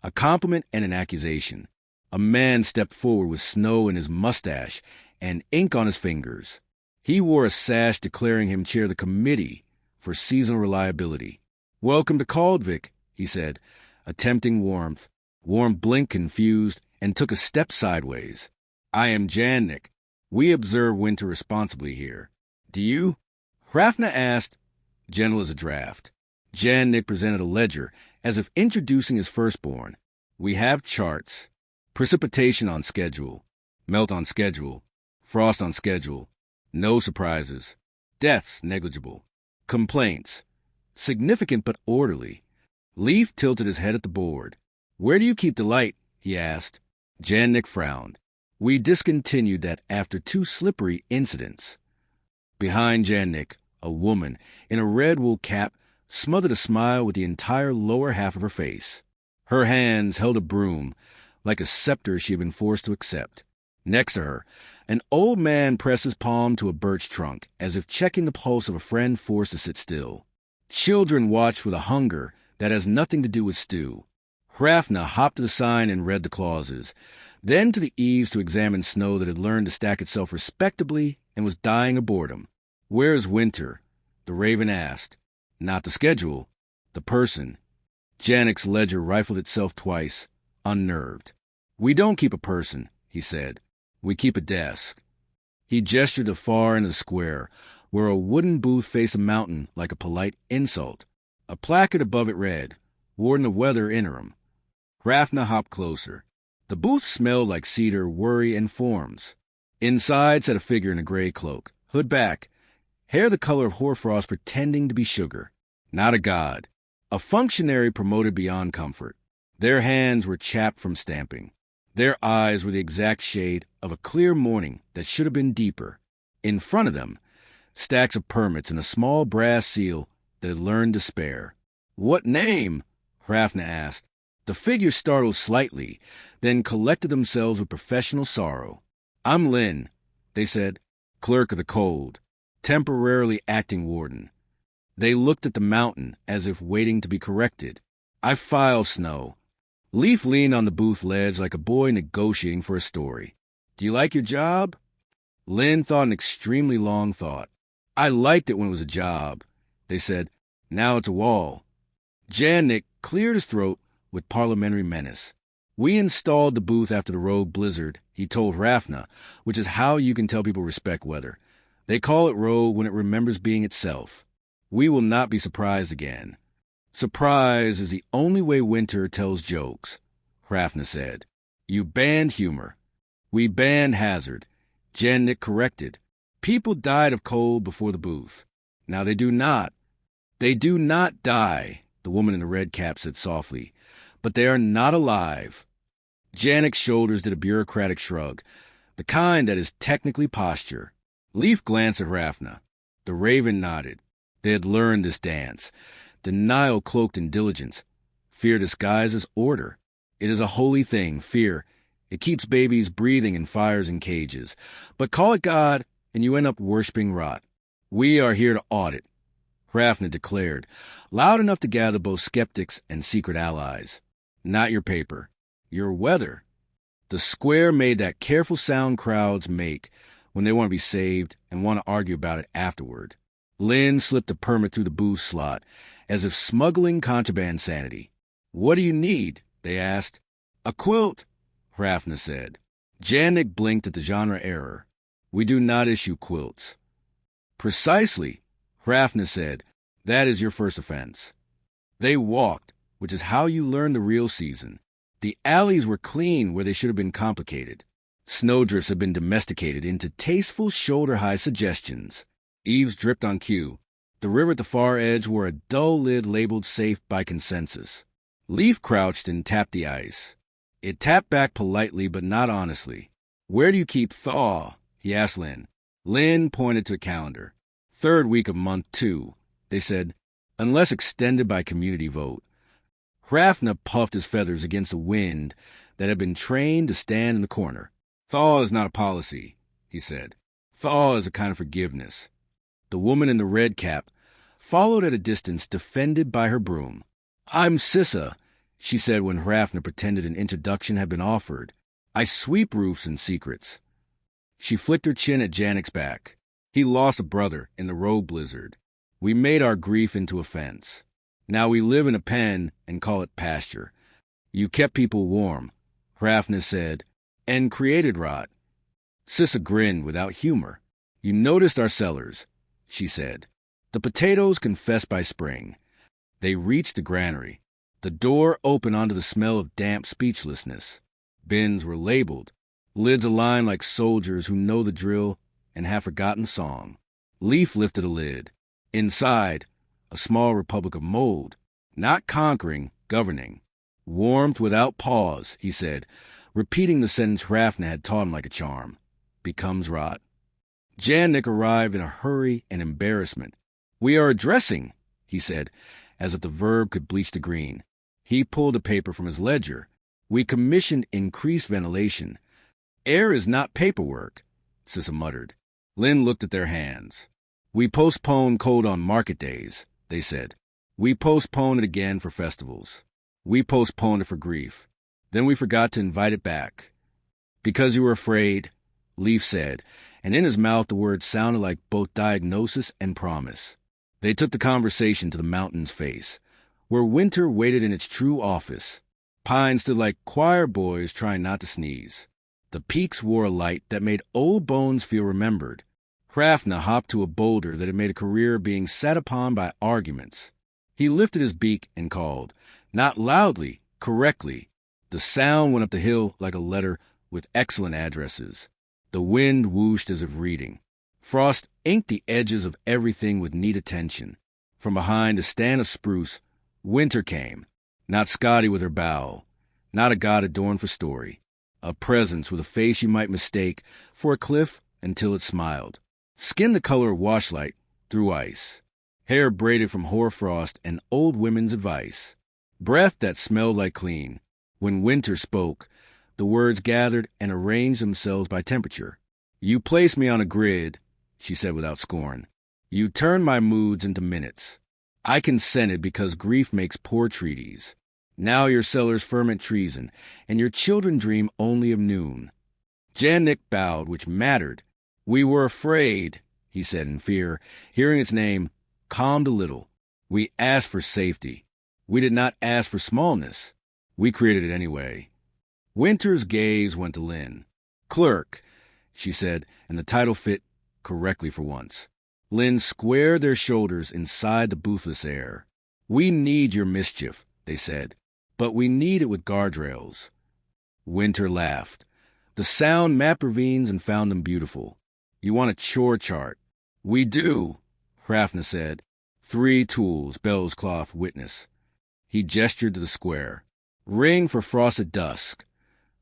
a compliment and an accusation. A man stepped forward with snow in his mustache and ink on his fingers. He wore a sash declaring him chair of the committee for seasonal reliability. "Welcome to Caldvic," he said, attempting warmth. Warm blinked confused and took a step sideways. "I am Jannik. We observe winter responsibly here. Do you?" Hrafna asked, gentle as a draft. Jannik presented a ledger, as if introducing his firstborn. "We have charts. Precipitation on schedule. Melt on schedule. Frost on schedule. No surprises. Deaths negligible. Complaints. Significant but orderly." Leaf tilted his head at the board. "Where do you keep the light?" he asked. Jannik frowned. "We discontinued that after 2 slippery incidents." Behind Jannik, a woman, in a red wool cap, smothered a smile with the entire lower half of her face. Her hands held a broom, like a scepter she had been forced to accept. Next to her, an old man pressed his palm to a birch trunk, as if checking the pulse of a friend forced to sit still. Children watched with a hunger that has nothing to do with stew. Hrafna hopped to the sign and read the clauses, then to the eaves to examine snow that had learned to stack itself respectably and was dying of boredom. "Where's Winter?" the raven asked. "Not the schedule, the person." Jannik's ledger rifled itself twice, unnerved. "We don't keep a person," he said. "We keep a desk." He gestured to far into the square, where a wooden booth faced a mountain like a polite insult. A placard above it read, "Warden of Weather Interim." Hrafna hopped closer. The booth smelled like cedar, worry, and forms. Inside sat a figure in a gray cloak, hood back, hair the color of hoarfrost pretending to be sugar. Not a god. A functionary promoted beyond comfort. Their hands were chapped from stamping. Their eyes were the exact shade of a clear morning that should have been deeper. In front of them, stacks of permits and a small brass seal that had learned despair. "What name?" Hrafna asked. The figures startled slightly, then collected themselves with professional sorrow. "I'm Lynn," they said, "clerk of the cold, temporarily acting warden." They looked at the mountain as if waiting to be corrected. "I file snow." Leaf leaned on the booth ledge like a boy negotiating for a story. "Do you like your job?" Lynn thought an extremely long thought. "I liked it when it was a job." They said, "Now it's a wall." Jannik cleared his throat with parliamentary menace. "We installed the booth after the rogue blizzard," he told Hrafna, which is how you can tell people respect weather. They call it rogue when it remembers being itself. We will not be surprised again. "Surprise is the only way winter tells jokes," Hrafna said. "You banned humor. We banned hazard." Jannik corrected. "People died of cold before the booth. Now they do not. They do not die," the woman in the red cap said softly. "But they are not alive." Jannik's shoulders did a bureaucratic shrug, the kind that is technically posture. Leaf glanced at Hrafna. The raven nodded. They had learned this dance. Denial cloaked in diligence. Fear disguised as order. It is a holy thing, fear. It keeps babies breathing in fires and cages. But call it God, and you end up worshipping rot. "We are here to audit," Hrafna declared, loud enough to gather both skeptics and secret allies. "Not your paper. Your weather." The square made that careful sound crowds make when they want to be saved and want to argue about it afterward. Lynn slipped a permit through the booth slot, as if smuggling contraband sanity. "What do you need?" they asked. "A quilt," Hrafna said. Jannik blinked at the genre error. "We do not issue quilts." "Precisely," Hrafna said. "That is your first offense." They walked, which is how you learn the real season. The alleys were clean where they should have been complicated. Snowdrifts had been domesticated into tasteful shoulder-high suggestions. Eaves dripped on cue. The river at the far edge wore a dull lid labeled safe by consensus. Leaf crouched and tapped the ice. It tapped back politely but not honestly. "Where do you keep Thaw?" he asked Lynn. Lynn pointed to a calendar. "Third week of month 2, they said, unless extended by community vote. Hrafna puffed his feathers against a wind that had been trained to stand in the corner. "Thaw is not a policy," he said. "Thaw is a kind of forgiveness." The woman in the red cap followed at a distance, defended by her broom. "I'm Sissa," she said when Hrafna pretended an introduction had been offered. "I sweep roofs and secrets." She flicked her chin at Janek's back. "He lost a brother in the road blizzard. We made our grief into a fence. Now we live in a pen and call it pasture. You kept people warm," Hrafna said, "and created rot." Sissa grinned without humor. "You noticed our cellars," she said. "The potatoes confessed by spring." They reached the granary. The door opened onto the smell of damp speechlessness. Bins were labeled, lids aligned like soldiers who know the drill and have forgotten the song. Leaf lifted a lid. Inside, a small republic of mold, not conquering, governing. "Warmth without pause," he said, repeating the sentence Hrafna had taught him like a charm. "Becomes rot." Janek arrived in a hurry and embarrassment. "We are addressing," he said, as if the verb could bleach the green. He pulled a paper from his ledger. "We commissioned increased ventilation." "Air is not paperwork," Sissa muttered. Lynn looked at their hands. "We postpone cold on market days," they said. "We postpone it again for festivals. We postponed it for grief. Then we forgot to invite it back." "Because you were afraid," Leaf said, and in his mouth the words sounded like both diagnosis and promise. They took the conversation to the mountain's face, where winter waited in its true office. Pines stood like choir boys trying not to sneeze. The peaks wore a light that made old bones feel remembered. Hrafna hopped to a boulder that had made a career being sat upon by arguments. He lifted his beak and called, not loudly, correctly. The sound went up the hill like a letter with excellent addresses. The wind whooshed as if reading. Frost inked the edges of everything with neat attention. From behind a stand of spruce, winter came. Not Scotty with her bow, not a god adorned for story. A presence with a face you might mistake for a cliff until it smiled. Skin the color of washlight through ice. Hair braided from hoarfrost and old women's advice. Breath that smelled like clean. When winter spoke, the words gathered and arranged themselves by temperature. "You place me on a grid," she said without scorn. "You turn my moods into minutes. I consented because grief makes poor treaties. Now your cellars ferment treason, and your children dream only of noon." Janek bowed, which mattered. "We were afraid," he said in fear. Hearing its name calmed a little. "We asked for safety. We did not ask for smallness. We created it anyway." Winter's gaze went to Lynn. "Clerk," she said, and the title fit correctly for once. Lynn squared their shoulders inside the boothless air. "We need your mischief," they said, "but we need it with guardrails." Winter laughed. "The sound mapped ravines and found them beautiful. You want a chore chart?" "We do," Hrafna said. 3 tools, bellows cloth, witness. He gestured to the square. "Ring for frosted dusk.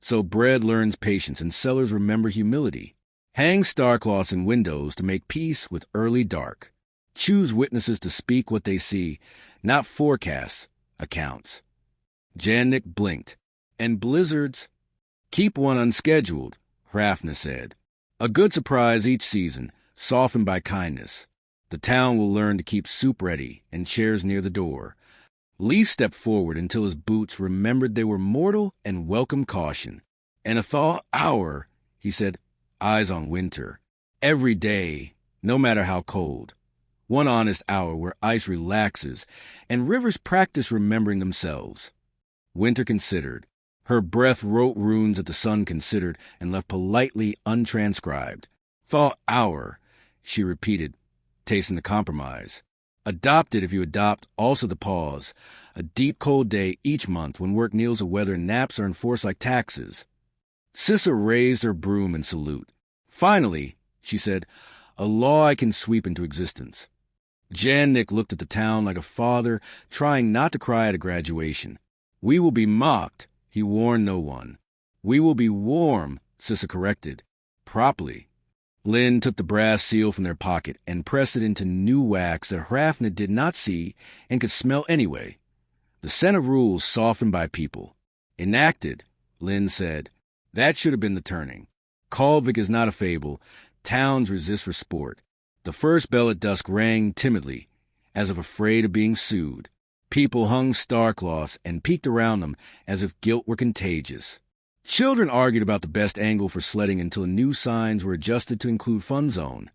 So bread learns patience and cellars remember humility. Hang starcloths in windows to make peace with early dark. Choose witnesses to speak what they see, not forecasts, accounts." Janek blinked. "And blizzards?" "Keep one unscheduled," Hrafna said. "A good surprise each season, softened by kindness. The town will learn to keep soup ready and chairs near the door." Leaf stepped forward until his boots remembered they were mortal and welcomed caution. "And a thaw hour," he said, eyes on winter. "Every day, no matter how cold. One honest hour where ice relaxes and rivers practice remembering themselves." Winter considered. Her breath wrote runes that the sun considered and left politely untranscribed. "Thaw hour," she repeated, tasting the compromise. "Adopt it if you adopt also the pause. A deep cold day each month when work kneels of weather and naps are enforced like taxes." Sissa raised her broom in salute. Finally, she said, a law I can sweep into existence. Jan Nick looked at the town like a father trying not to cry at a graduation. We will be mocked, he warned no one. We will be warm, Sissa corrected. Properly. Lynn took the brass seal from their pocket and pressed it into new wax that Hrafna did not see and could smell anyway. The scent of rules softened by people. Enacted, Lynn said. That should have been the turning. Kalvik is not a fable. Towns resist for sport. The first bell at dusk rang timidly, as if afraid of being sued. People hung star-cloths and peeked around them as if guilt were contagious. Children argued about the best angle for sledding until new signs were adjusted to include fun zone.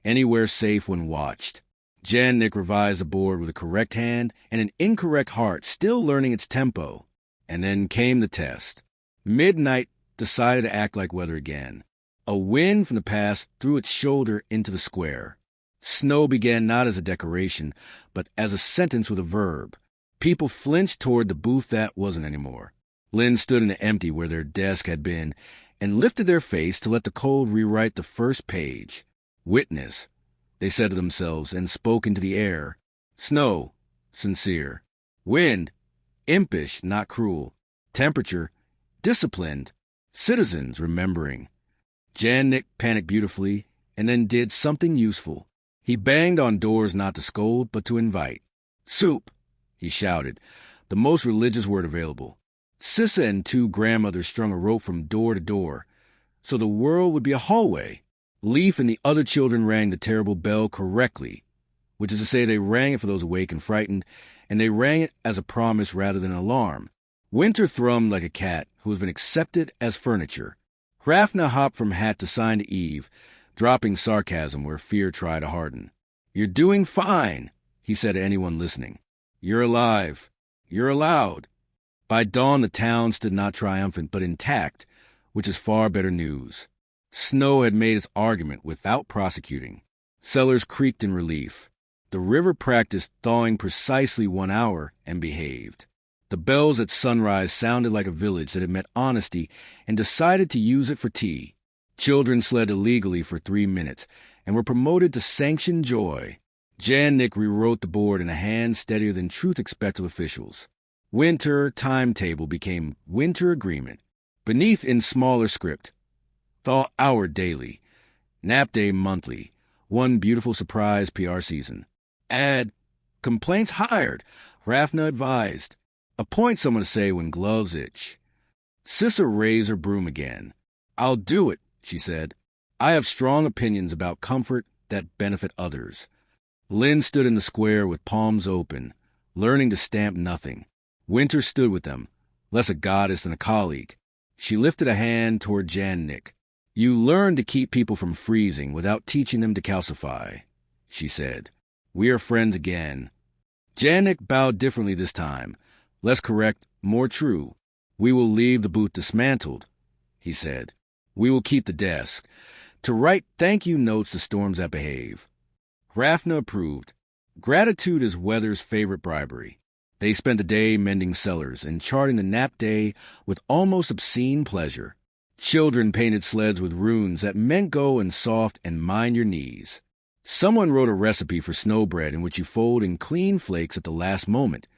Anywhere safe when watched. Jan Nick revised the board with a correct hand and an incorrect heart, still learning its tempo. And then came the test. Midnight decided to act like weather again. A wind from the past threw its shoulder into the square. Snow began not as a decoration, but as a sentence with a verb. People flinched toward the booth that wasn't anymore. Lynn stood in the empty where their desk had been and lifted their face to let the cold rewrite the first page. Witness, they said to themselves and spoke into the air. Snow, sincere. Wind, impish, not cruel. Temperature, disciplined. Citizens, remembering. Jan Nick panicked beautifully and then did something useful. He banged on doors not to scold, but to invite. Soup, he shouted, the most religious word available. Sissa and two grandmothers strung a rope from door to door, so the world would be a hallway. Leaf and the other children rang the terrible bell correctly, which is to say they rang it for those awake and frightened, and they rang it as a promise rather than an alarm. Winter thrummed like a cat who has been accepted as furniture. Hrafna hopped from hat to sign to Eve, dropping sarcasm where fear tried to harden. You're doing fine, he said to anyone listening. You're alive. You're allowed. By dawn, the town stood not triumphant, but intact, which is far better news. Snow had made its argument without prosecuting. Cellars creaked in relief. The river practiced thawing precisely 1 hour and behaved. The bells at sunrise sounded like a village that had met honesty and decided to use it for tea. Children sled illegally for 3 minutes and were promoted to sanctioned joy. Jan Nick rewrote the board in a hand steadier than truth expects of officials. Winter timetable became winter agreement. Beneath in smaller script, thaw hour daily, nap day monthly, one beautiful surprise PR season. Add, complaints hired, Hrafna advised. Appoint someone to say when gloves itch. Sissa raised her broom again. I'll do it, she said. I have strong opinions about comfort that benefit others. Lynn stood in the square with palms open, learning to stamp nothing. Winter stood with them, less a goddess than a colleague. She lifted a hand toward Jan Nick. You learn to keep people from freezing without teaching them to calcify, she said. We are friends again. Jan Nick bowed differently this time. Less correct, more true. We will leave the booth dismantled, he said. We will keep the desk. To write thank you notes to storms that behave. Hrafna approved. Gratitude is weather's favorite bribery. They spent the day mending cellars and charting the nap day with almost obscene pleasure. Children painted sleds with runes that meant go and soft and mind your knees. Someone wrote a recipe for snow bread in which you fold in clean flakes at the last moment.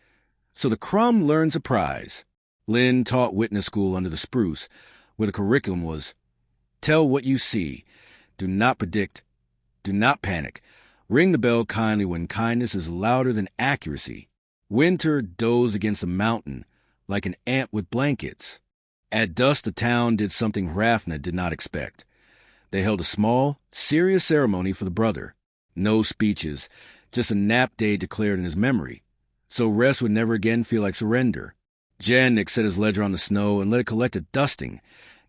So the crumb learns a prize. Lynn taught witness school under the spruce, where the curriculum was, tell what you see. Do not predict. Do not panic. Ring the bell kindly when kindness is louder than accuracy. Winter dozed against a mountain like an ant with blankets. At dusk, the town did something Hrafna did not expect. They held a small, serious ceremony for the brother. No speeches, just a nap day declared in his memory, so rest would never again feel like surrender. Jan Nick set his ledger on the snow and let it collect a dusting,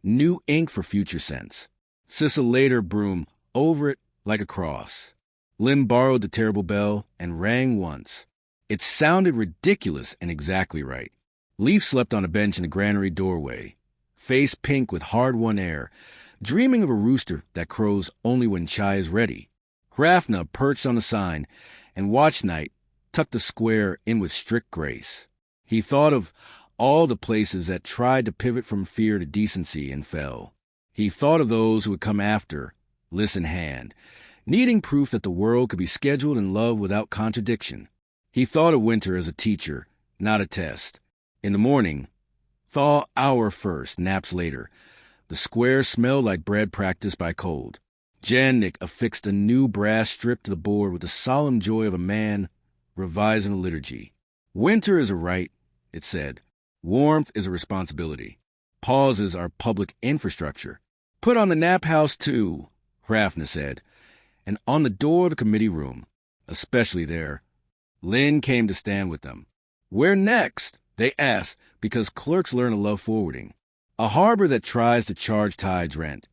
new ink for future sense. Sissa laid her broom over it like a cross. Lynn borrowed the terrible bell and rang once. It sounded ridiculous and exactly right. Leaf slept on a bench in the granary doorway, face pink with hard-won air, dreaming of a rooster that crows only when chai is ready. Hrafna perched on the sign, and Watch Night tucked the square in with strict grace. He thought of all the places that tried to pivot from fear to decency and fell. He thought of those who would come after, list in hand, needing proof that the world could be scheduled and loved without contradiction. He thought of winter as a teacher, not a test. In the morning, thaw hour first, naps later. The square smelled like bread practiced by cold. Janik affixed a new brass strip to the board with the solemn joy of a man revising a liturgy. Winter is a right, it said. Warmth is a responsibility. Pauses are public infrastructure. Put on the nap house, too, Hrafna said. And on the door of the committee room, especially there, Lynn came to stand with them. Where next? They asked, because clerks learn to love forwarding. A harbor that tries to charge tides rent,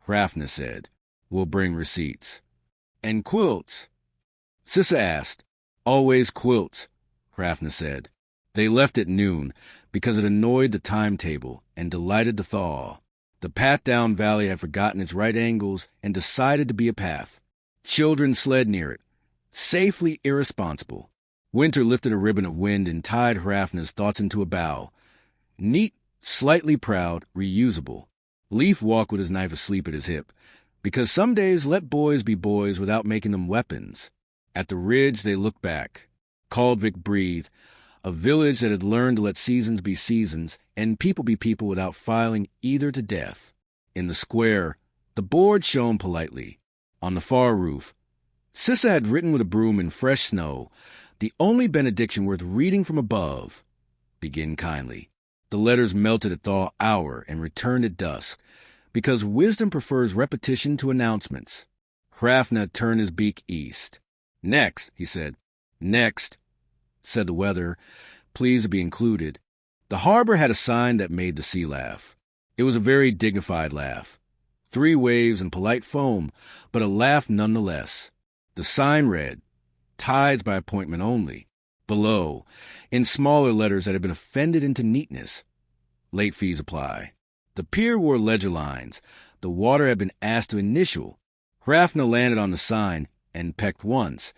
Hrafna said. Will bring receipts. And quilts? Sissa asked. Always quilts, Hrafna said. They left at noon because it annoyed the timetable and delighted the thaw. The path down valley had forgotten its right angles and decided to be a path. Children sled near it, safely irresponsible. Winter lifted a ribbon of wind and tied Hrafna's thoughts into a bow. Neat, slightly proud, reusable. Leaf walked with his knife asleep at his hip, because some days let boys be boys without making them weapons. At the ridge they looked back. Kaldvik breathed, a village that had learned to let seasons be seasons and people be people without filing either to death. In the square, the board shone politely. On the far roof, Sissa had written with a broom in fresh snow, the only benediction worth reading from above. Begin kindly. The letters melted at thaw hour and returned at dusk, because wisdom prefers repetition to announcements. Hrafna turned his beak east. Next, he said. Next, said the weather, pleased to be included. The harbor had a sign that made the sea laugh. It was a very dignified laugh. 3 waves and polite foam, but a laugh nonetheless. The sign read, Tides by appointment only. Below, in smaller letters that had been offended into neatness, late fees apply. The pier wore ledger lines. The water had been asked to initial. Hrafna landed on the sign and pecked once,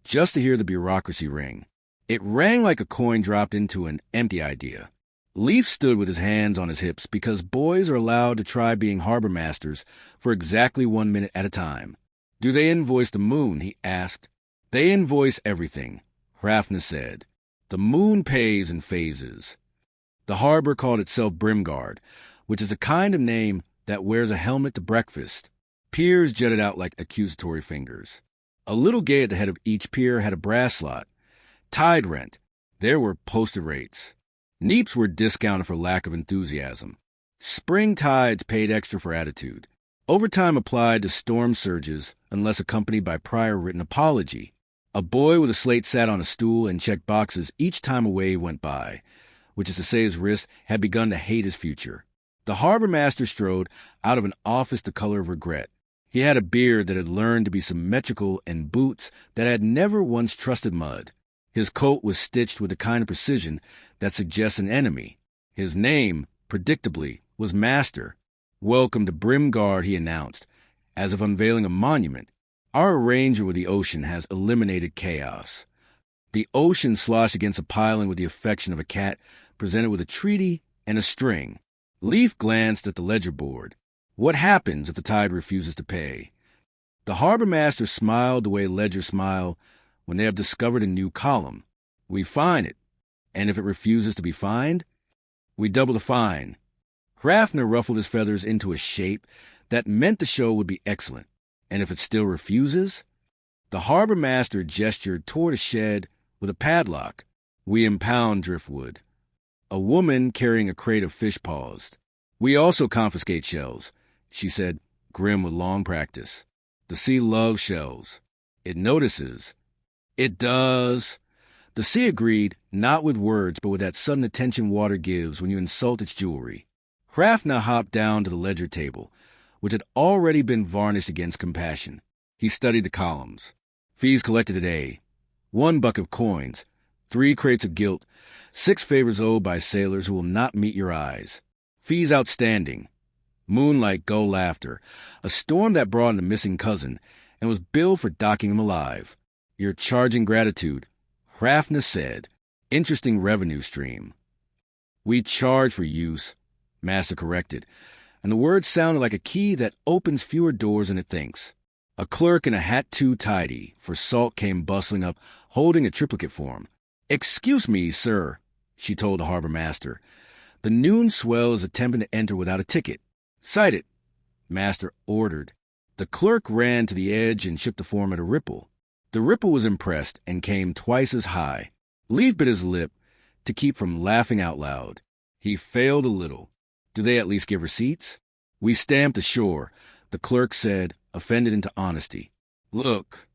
just to hear the bureaucracy ring. It rang like a coin dropped into an empty idea. Leaf stood with his hands on his hips because boys are allowed to try being harbor masters for exactly 1 minute at a time. Do they invoice the moon? He asked. They invoice everything, Hrafna said. The moon pays in phases. The harbor called itself Brimgard, which is a kind of name that wears a helmet to breakfast. Piers jutted out like accusatory fingers. A little gate at the head of each pier had a brass slot. Tide rent. There were posted rates. Neeps were discounted for lack of enthusiasm. Spring tides paid extra for attitude. Overtime applied to storm surges unless accompanied by prior written apology. A boy with a slate sat on a stool and checked boxes each time a wave went by, which is to say his wrist had begun to hate his future. The harbor master strode out of an office the color of regret. He had a beard that had learned to be symmetrical and boots that had never once trusted mud. His coat was stitched with the kind of precision that suggests an enemy. His name, predictably, was Master. Welcome to Brimgard, he announced, as if unveiling a monument. Our arranger with the ocean has eliminated chaos. The ocean sloshed against a piling with the affection of a cat presented with a treaty and a string. Leaf glanced at the ledger board. What happens if the tide refuses to pay? The harbor master smiled the way ledgers smile when they have discovered a new column. We fine it, and if it refuses to be fined, we double the fine. Hrafna ruffled his feathers into a shape that meant the show would be excellent, and if it still refuses? The harbor master gestured toward a shed with a padlock. We impound driftwood. A woman carrying a crate of fish paused. We also confiscate shells, she said, grim with long practice. The sea loves shells. It notices. It does. The sea agreed, not with words, but with that sudden attention water gives when you insult its jewelry. Hrafna hopped down to the ledger table, which had already been varnished against compassion. He studied the columns. Fees collected today. 1 bucket of coins. 3 crates of gilt. 6 favors owed by sailors who will not meet your eyes. Fees outstanding. Moonlight gull laughter. A storm that brought in a missing cousin and was billed for docking him alive. You're charging gratitude, Hrafna said. Interesting revenue stream. We charge for use, Master corrected, and the word sounded like a key that opens fewer doors than it thinks. A clerk in a hat too tidy for salt came bustling up, holding a triplicate form. "Excuse me, sir," she told the harbor master. "The noon swell is attempting to enter without a ticket." "Cite it," Master ordered. The clerk ran to the edge and shook the form at a ripple. The ripple was impressed and came twice as high. Leaf bit his lip to keep from laughing out loud. He failed a little. "Do they at least give receipts?" "We stamped ashore," the clerk said, offended into honesty. "Look.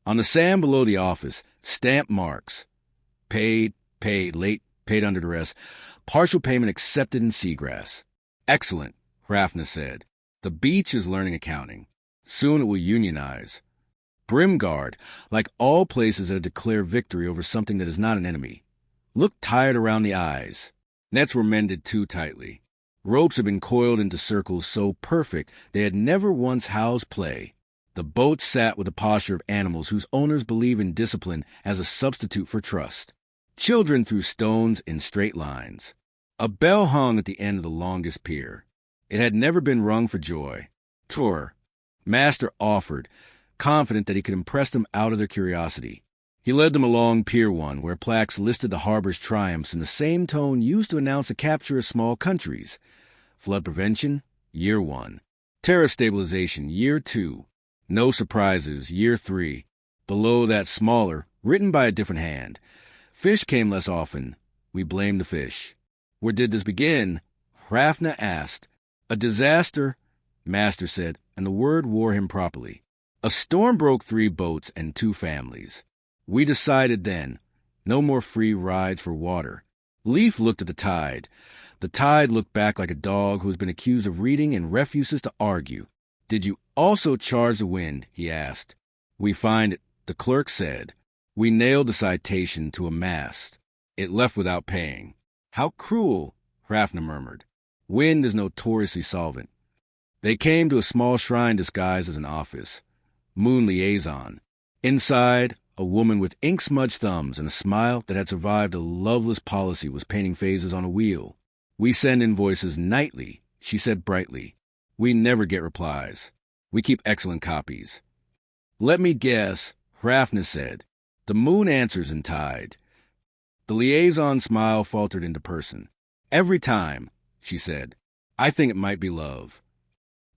On the sand below the office, stamp marks. Paid, late, paid under duress. Partial payment accepted in seagrass." "Excellent," Hrafna said. "The beach is learning accounting. Soon it will unionize. Brimguard, like all places that declare victory over something that is not an enemy, looked tired around the eyes. Nets were mended too tightly. Ropes had been coiled into circles so perfect they had never once housed play. The boat sat with the posture of animals whose owners believe in discipline as a substitute for trust. Children threw stones in straight lines. A bell hung at the end of the longest pier. It had never been rung for joy. "Tour," Master offered, confident that he could impress them out of their curiosity. He led them along Pier 1, where plaques listed the harbor's triumphs in the same tone used to announce the capture of small countries. Flood prevention, Year 1. Tariff stabilization, Year 2. No surprises, Year 3. Below that, smaller, written by a different hand. Fish came less often. We blamed the fish. "Where did this begin?" Hrafna asked. "A disaster," Master said, and the word wore him properly. "A storm broke 3 boats and 2 families. We decided then, no more free rides for water." Leaf looked at the tide. The tide looked back like a dog who has been accused of reading and refuses to argue. "Did you also charge the wind?" he asked. "We find it," the clerk said. "We nailed the citation to a mast. It left without paying." "How cruel," Hrafna murmured. "Wind is notoriously solvent." They came to a small shrine disguised as an office. Moon liaison. Inside, a woman with ink-smudged thumbs and a smile that had survived a loveless policy was painting phases on a wheel. "We send invoices nightly," she said brightly. "We never get replies. We keep excellent copies." "Let me guess," Hrafna said. "The moon answers in tide." The liaison smile faltered into person. "Every time," she said. "I think it might be love."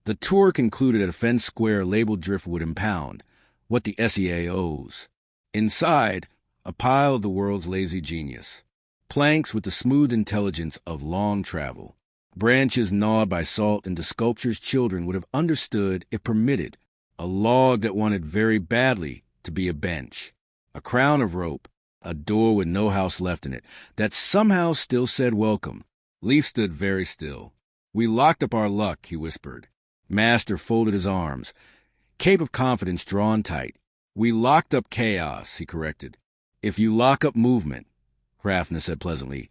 The tour concluded at a fenced square labeled driftwood and pound, what the SEA owes. Inside, a pile of the world's lazy genius. Planks with the smooth intelligence of long travel. Branches gnawed by salt into sculptures children would have understood if permitted. A log that wanted very badly to be a bench. A crown of rope. A door with no house left in it, that somehow still said welcome. Leaf stood very still. "We locked up our luck," he whispered. Master folded his arms. Cape of confidence drawn tight. "We locked up chaos," he corrected. "If you lock up movement," Hrafna said pleasantly,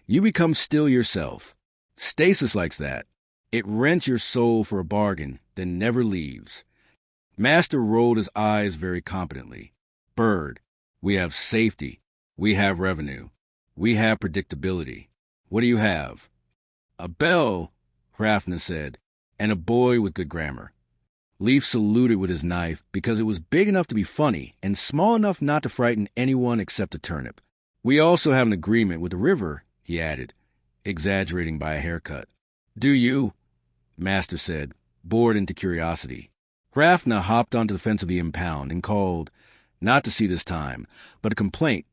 "you become still yourself. Stasis likes that. It rents your soul for a bargain, then never leaves." Master rolled his eyes very competently. "Bird, we have safety. We have revenue. We have predictability. What do you have?" "A bell," Hrafna said, "and a boy with good grammar." Leaf saluted with his knife because it was big enough to be funny and small enough not to frighten anyone except a turnip. "We also have an agreement with the river," he added, exaggerating by a haircut. "Do you?" Master said, bored into curiosity. Hrafna hopped onto the fence of the impound and called, not to see this time, but a complaint,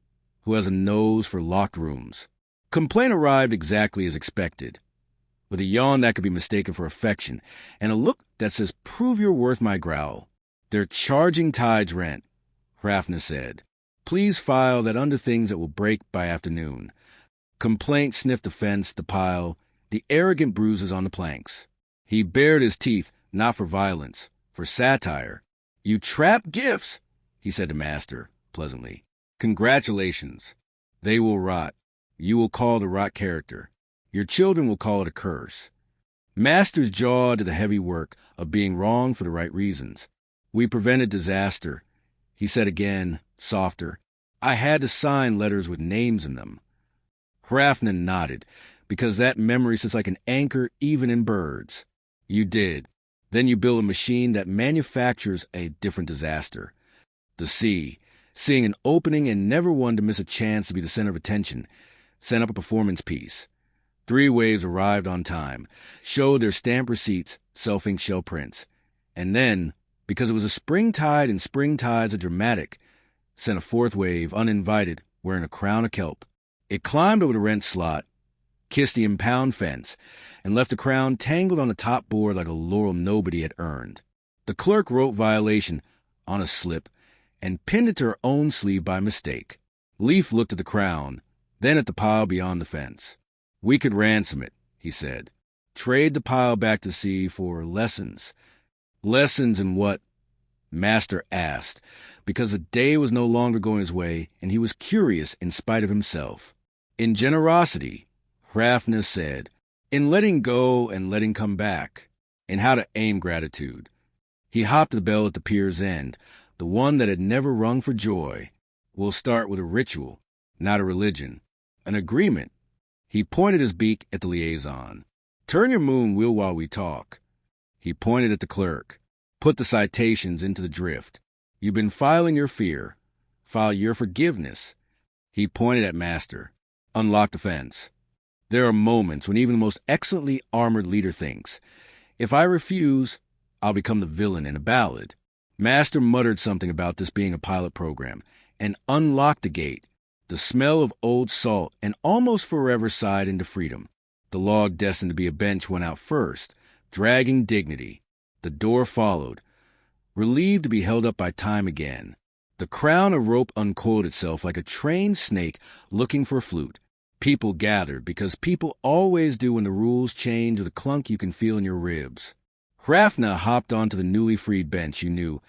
who has a nose for locked rooms. Complaint arrived exactly as expected, with a yawn that could be mistaken for affection, and a look that says, "Prove your worth, my growl." "They're charging tide's rent," Hrafna said. "Please file that under things that will break by afternoon." Complaint sniffed the fence, the pile, the arrogant bruises on the planks. He bared his teeth, not for violence, for satire. "You trap gifts," he said to Master, pleasantly. "Congratulations. They will rot. You will call the rot character. Your children will call it a curse." Master's jaw did the heavy work of being wrong for the right reasons. "We prevented disaster," he said again, softer. "I had to sign letters with names in them." Hrafna nodded, because that memory sits like an anchor even in birds. You did. Then you build a machine that manufactures a different disaster. The sea, seeing an opening and never one to miss a chance to be the center of attention, sent up a performance piece. 3 waves arrived on time, showed their stamp receipts, self-ink shell prints. And then, because it was a spring tide and spring tides are dramatic, sent a 4th wave, uninvited, wearing a crown of kelp. It climbed over the rent slot, kissed the impound fence, and left the crown tangled on the top board like a laurel nobody had earned. The clerk wrote violation on a slip and pinned it to her own sleeve by mistake. Leaf looked at the crown, then at the pile beyond the fence. We could ransom it, he said. Trade the pile back to sea for lessons. Lessons in what? Master asked, because the day was no longer going his way, and he was curious in spite of himself. In generosity, Hrafna said, in letting go and letting come back, in how to aim gratitude. He hopped the bell at the pier's end, the one that had never rung for joy. We'll start with a ritual, not a religion. An agreement. He pointed his beak at the liaison. Turn your moon wheel while we talk. He pointed at the clerk. Put the citations into the drift. You've been filing your fear. File your forgiveness. He pointed at Master. Unlock the fence. There are moments when even the most excellently armored leader thinks, if I refuse, I'll become the villain in a ballad. Master muttered something about this being a pilot program, and unlocked the gate. The smell of old salt and almost forever sighed into freedom. The log destined to be a bench went out first, dragging dignity. The door followed, relieved to be held up by time again. The crown of rope uncoiled itself like a trained snake looking for a flute. People gathered, because people always do when the rules change or the clunk you can feel in your ribs. Hrafna hopped onto the newly freed bench, you knew,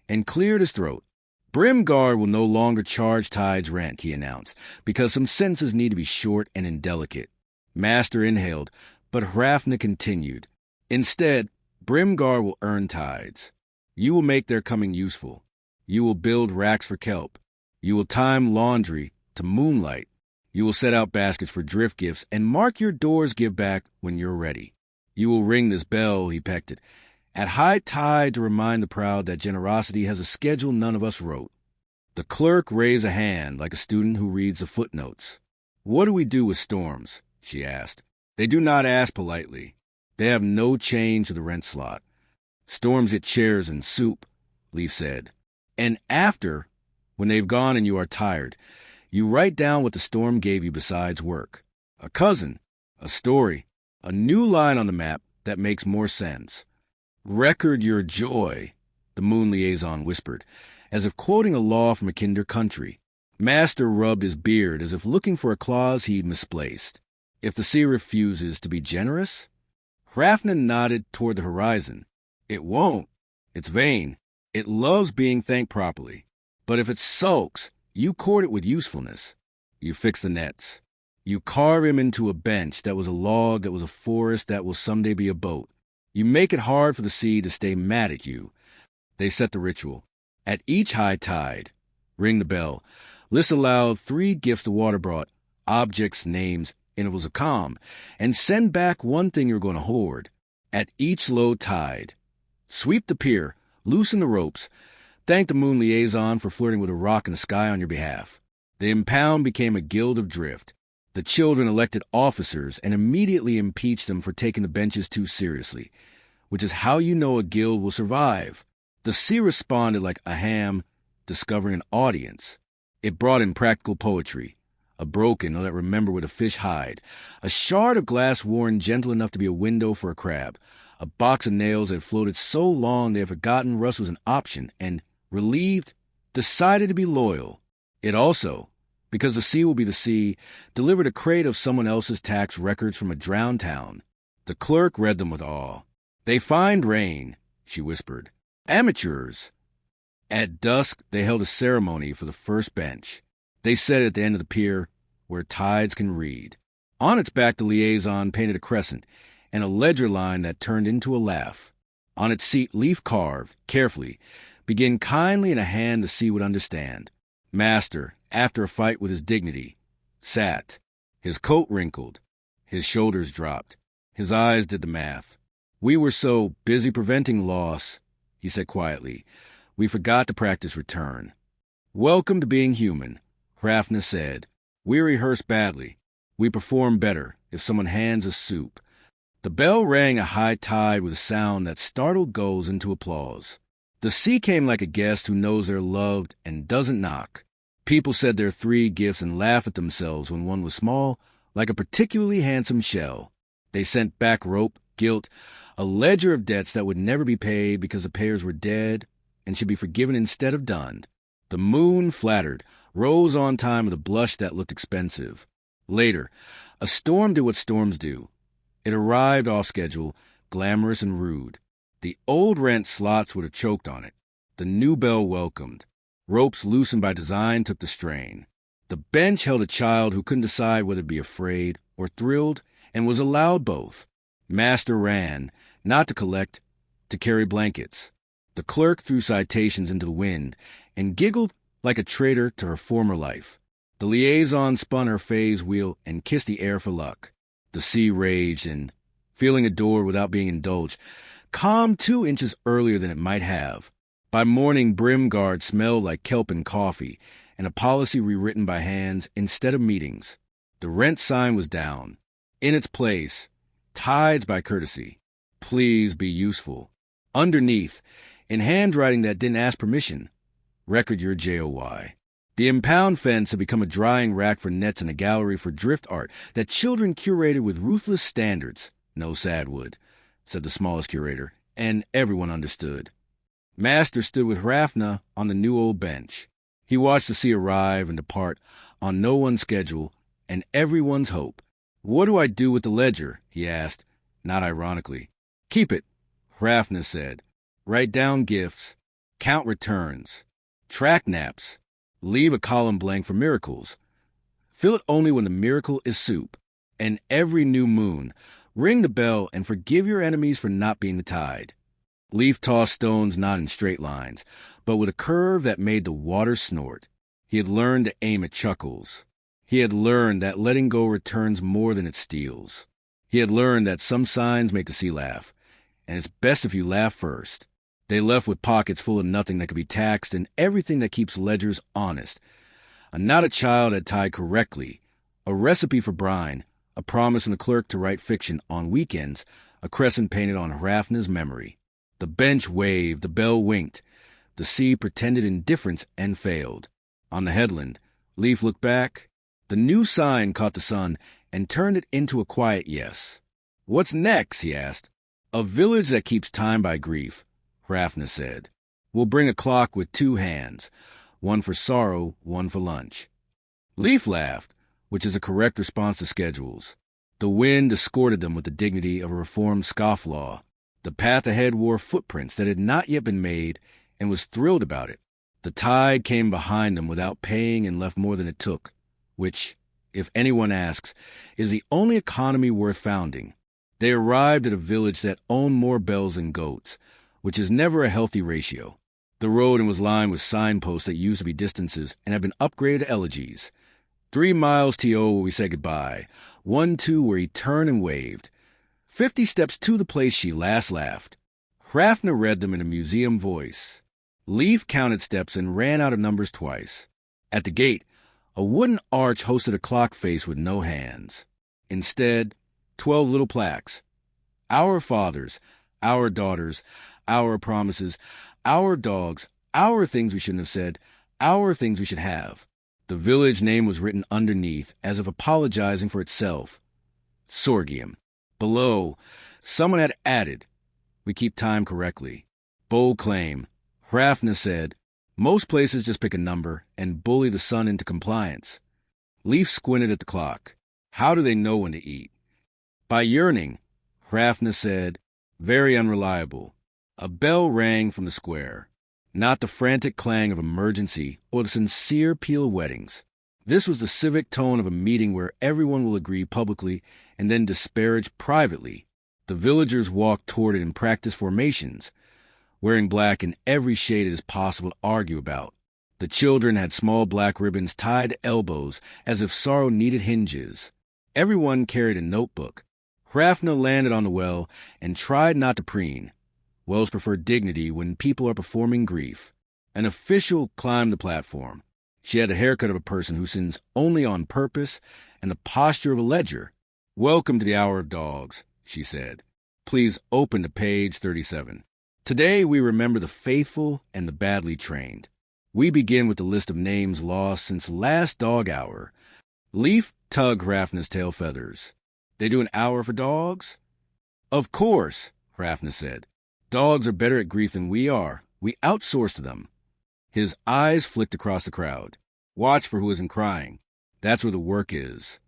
and cleared his throat. Brimguard will no longer charge Tide's rent, he announced, because some sentences need to be short and indelicate. Master inhaled, but Hrafna continued. Instead, Brimguard will earn Tides. You will make their coming useful. You will build racks for kelp. You will time laundry to moonlight. You will set out baskets for drift gifts and mark your doors give back when you're ready. You will ring this bell, he pecked it, at high tide to remind the proud that generosity has a schedule none of us wrote. The clerk raised a hand like a student who reads the footnotes. What do we do with storms? She asked. They do not ask politely. They have no change to the rent slot. Storms get chairs and soup, Leaf said. And after, when they've gone and you are tired, you write down what the storm gave you besides work. A cousin, a story, a new line on the map that makes more sense. Record your joy, the moon liaison whispered, as if quoting a law from a kinder country. Master rubbed his beard as if looking for a clause he'd misplaced. If the sea refuses to be generous? Hrafna nodded toward the horizon. It won't. It's vain. It loves being thanked properly. But if it sulks, you court it with usefulness. You fix the nets. You carve him into a bench that was a log, that was a forest, that will someday be a boat. You make it hard for the sea to stay mad at you. They set the ritual. At each high tide, ring the bell. List aloud 3 gifts the water brought, objects, names, intervals of calm, and send back 1 thing you're going to hoard. At each low tide, sweep the pier, loosen the ropes, thank the moon liaison for flirting with a rock in the sky on your behalf. The impound became a guild of drift. The children elected officers and immediately impeached them for taking the benches too seriously, which is how you know a guild will survive. The sea responded like a ham discovering an audience. It brought in practical poetry, a broken that remember where the fish hide, a shard of glass worn gentle enough to be a window for a crab, a box of nails that had floated so long they had forgotten rust was an option, and, relieved, decided to be loyal. It also, because the sea will be the sea, delivered a crate of someone else's tax records from a drowned town. The clerk read them with awe. They find rain, she whispered. Amateurs. At dusk, they held a ceremony for the first bench. They set it at the end of the pier, where tides can read. On its back, the liaison painted a crescent and a ledger line that turned into a laugh. On its seat, Leaf carved, carefully, begin kindly in a hand the sea would understand. Master, after a fight with his dignity, sat. His coat wrinkled. His shoulders dropped. His eyes did the math. "We were so busy preventing loss," he said quietly, "we forgot to practice return." "Welcome to being human," Hrafna said. "We rehearse badly. We perform better if someone hands us soup." The bell rang a high tide with a sound that startled gulls into applause. The sea came like a guest who knows they're loved and doesn't knock. People said their 3 gifts and laughed at themselves when one was small, like a particularly handsome shell. They sent back rope, guilt, a ledger of debts that would never be paid because the payers were dead and should be forgiven instead of dunned. The moon flattered, rose on time with a blush that looked expensive. Later, a storm did what storms do. It arrived off schedule, glamorous and rude. The old rent slots would have choked on it. The new bell welcomed. Ropes loosened by design took the strain. The bench held a child who couldn't decide whether to be afraid or thrilled, and was allowed both. Master ran, not to collect, to carry blankets. The clerk threw citations into the wind and giggled like a traitor to her former life. The liaison spun her phase wheel and kissed the air for luck. The sea raged and, feeling adored without being indulged, calmed 2 inches earlier than it might have. By morning, Brimguard smelled like kelp and coffee, and a policy rewritten by hands instead of meetings. The rent sign was down. In its place, tides by courtesy. Please be useful. Underneath, in handwriting that didn't ask permission, record your JOY. The impound fence had become a drying rack for nets and a gallery for drift art that children curated with ruthless standards. No sadwood, said the smallest curator, and everyone understood. Master stood with Hrafna on the new old bench. He watched the sea arrive and depart on no one's schedule and everyone's hope. "What do I do with the ledger?" he asked, not ironically. "Keep it," Hrafna said. "Write down gifts, count returns, track naps, leave a column blank for miracles. Fill it only when the miracle is soup. And every new moon, ring the bell and forgive your enemies for not being the tide." Leaf tossed stones not in straight lines, but with a curve that made the water snort. He had learned to aim at chuckles. He had learned that letting go returns more than it steals. He had learned that some signs make the sea laugh, and it's best if you laugh first. They left with pockets full of nothing that could be taxed and everything that keeps ledgers honest. A not a child had tied correctly, a recipe for brine, a promise from the clerk to write fiction on weekends, a crescent painted on Hrafna's memory. The bench waved, the bell winked. The sea pretended indifference and failed. On the headland, Leaf looked back. The new sign caught the sun and turned it into a quiet yes. "What's next?" he asked. "A village that keeps time by grief," Hrafna said. "We'll bring a clock with 2 hands, one for sorrow, one for lunch." Leaf laughed, which is a correct response to schedules. The wind escorted them with the dignity of a reformed scofflaw. The path ahead wore footprints that had not yet been made and was thrilled about it. The tide came behind them without paying and left more than it took, which, if anyone asks, is the only economy worth founding. They arrived at a village that owned more bells than goats, which is never a healthy ratio. The road was lined with signposts that used to be distances and have been upgraded to elegies. 3 miles to where we said goodbye, 1-2 where he turned and waved. 50 steps to the place she last laughed. Hrafna read them in a museum voice. Leaf counted steps and ran out of numbers twice. At the gate, a wooden arch hosted a clock face with no hands. Instead, 12 little plaques. Our fathers, our daughters, our promises, our dogs, our things we shouldn't have said, our things we should have. The village name was written underneath, as if apologizing for itself. Sorgium. Below, someone had added, "We keep time correctly." Bold claim. Hrafna said, "Most places just pick a number and bully the sun into compliance." Leaf squinted at the clock. How do they know when to eat? By yearning, Hrafna said, very unreliable. A bell rang from the square. Not the frantic clang of emergency or the sincere peal of weddings. This was the civic tone of a meeting where everyone will agree publicly and then disparage privately. The villagers walked toward it in practice formations, wearing black in every shade it is possible to argue about. The children had small black ribbons tied to elbows as if sorrow needed hinges. Everyone carried a notebook. Hrafna landed on the well and tried not to preen. Wells prefer dignity when people are performing grief. An official climbed the platform. She had the haircut of a person who sins only on purpose and the posture of a ledger. "Welcome to the Hour of Dogs," she said. "Please open to page 37. Today we remember the faithful and the badly trained. We begin with the list of names lost since last dog hour." Leaf tugged Hrafna's tail feathers. "They do an hour for dogs?" "Of course," Hrafna said. "Dogs are better at grief than we are. We outsource to them." His eyes flicked across the crowd. "Watch for who isn't crying. That's where the work is."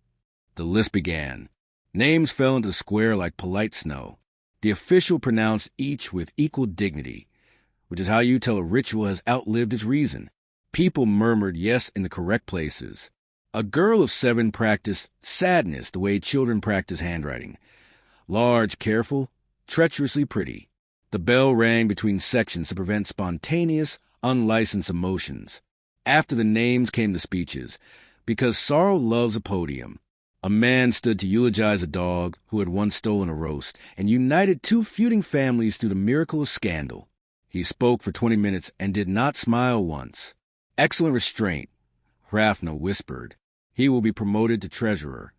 The list began. Names fell into the square like polite snow. The official pronounced each with equal dignity, which is how you tell a ritual has outlived its reason. People murmured yes in the correct places. A girl of 7 practiced sadness the way children practice handwriting. Large, careful, treacherously pretty. The bell rang between sections to prevent spontaneous, unlicensed emotions. After the names came the speeches, because sorrow loves a podium. A man stood to eulogize a dog who had once stolen a roast and united 2 feuding families through the miracle of scandal. He spoke for 20 minutes and did not smile once. "Excellent restraint," Hrafna whispered. "He will be promoted to treasurer."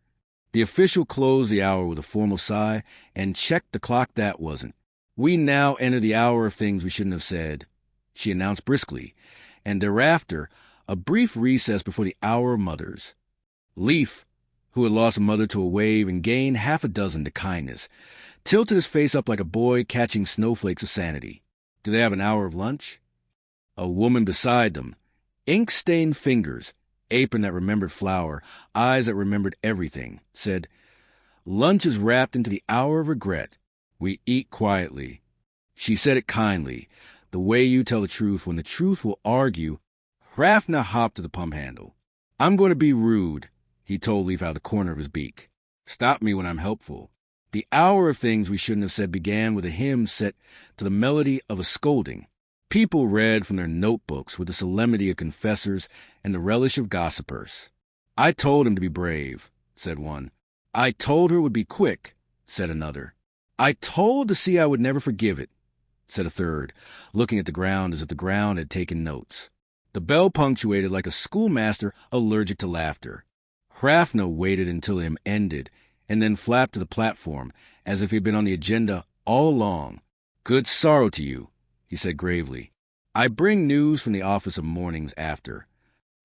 The official closed the hour with a formal sigh and checked the clock that wasn't. "We now enter the hour of things we shouldn't have said," she announced briskly, and thereafter a brief recess before the hour of mothers. Leaf, who had lost a mother to a wave and gained 6 to kindness, tilted his face up like a boy catching snowflakes of sanity. "Do they have an hour of lunch?" A woman beside them, ink-stained fingers, apron that remembered flour, eyes that remembered everything, said, "Lunch is wrapped into the hour of regret. We eat quietly." She said it kindly, the way you tell the truth when the truth will argue. Hrafna hopped to the pump handle. "I'm going to be rude," he told Leaf out of the corner of his beak. "Stop me when I'm helpful." The hour of things we shouldn't have said began with a hymn set to the melody of a scolding. People read from their notebooks with the solemnity of confessors and the relish of gossipers. "I told him to be brave," said one. "I told her it would be quick," said another. "I told the sea I would never forgive it," said a third, looking at the ground as if the ground had taken notes. The bell punctuated like a schoolmaster allergic to laughter. Hrafna waited until the hymn ended, and then flapped to the platform, as if he had been on the agenda all along. "Good sorrow to you," he said gravely. "I bring news from the office of mournings after."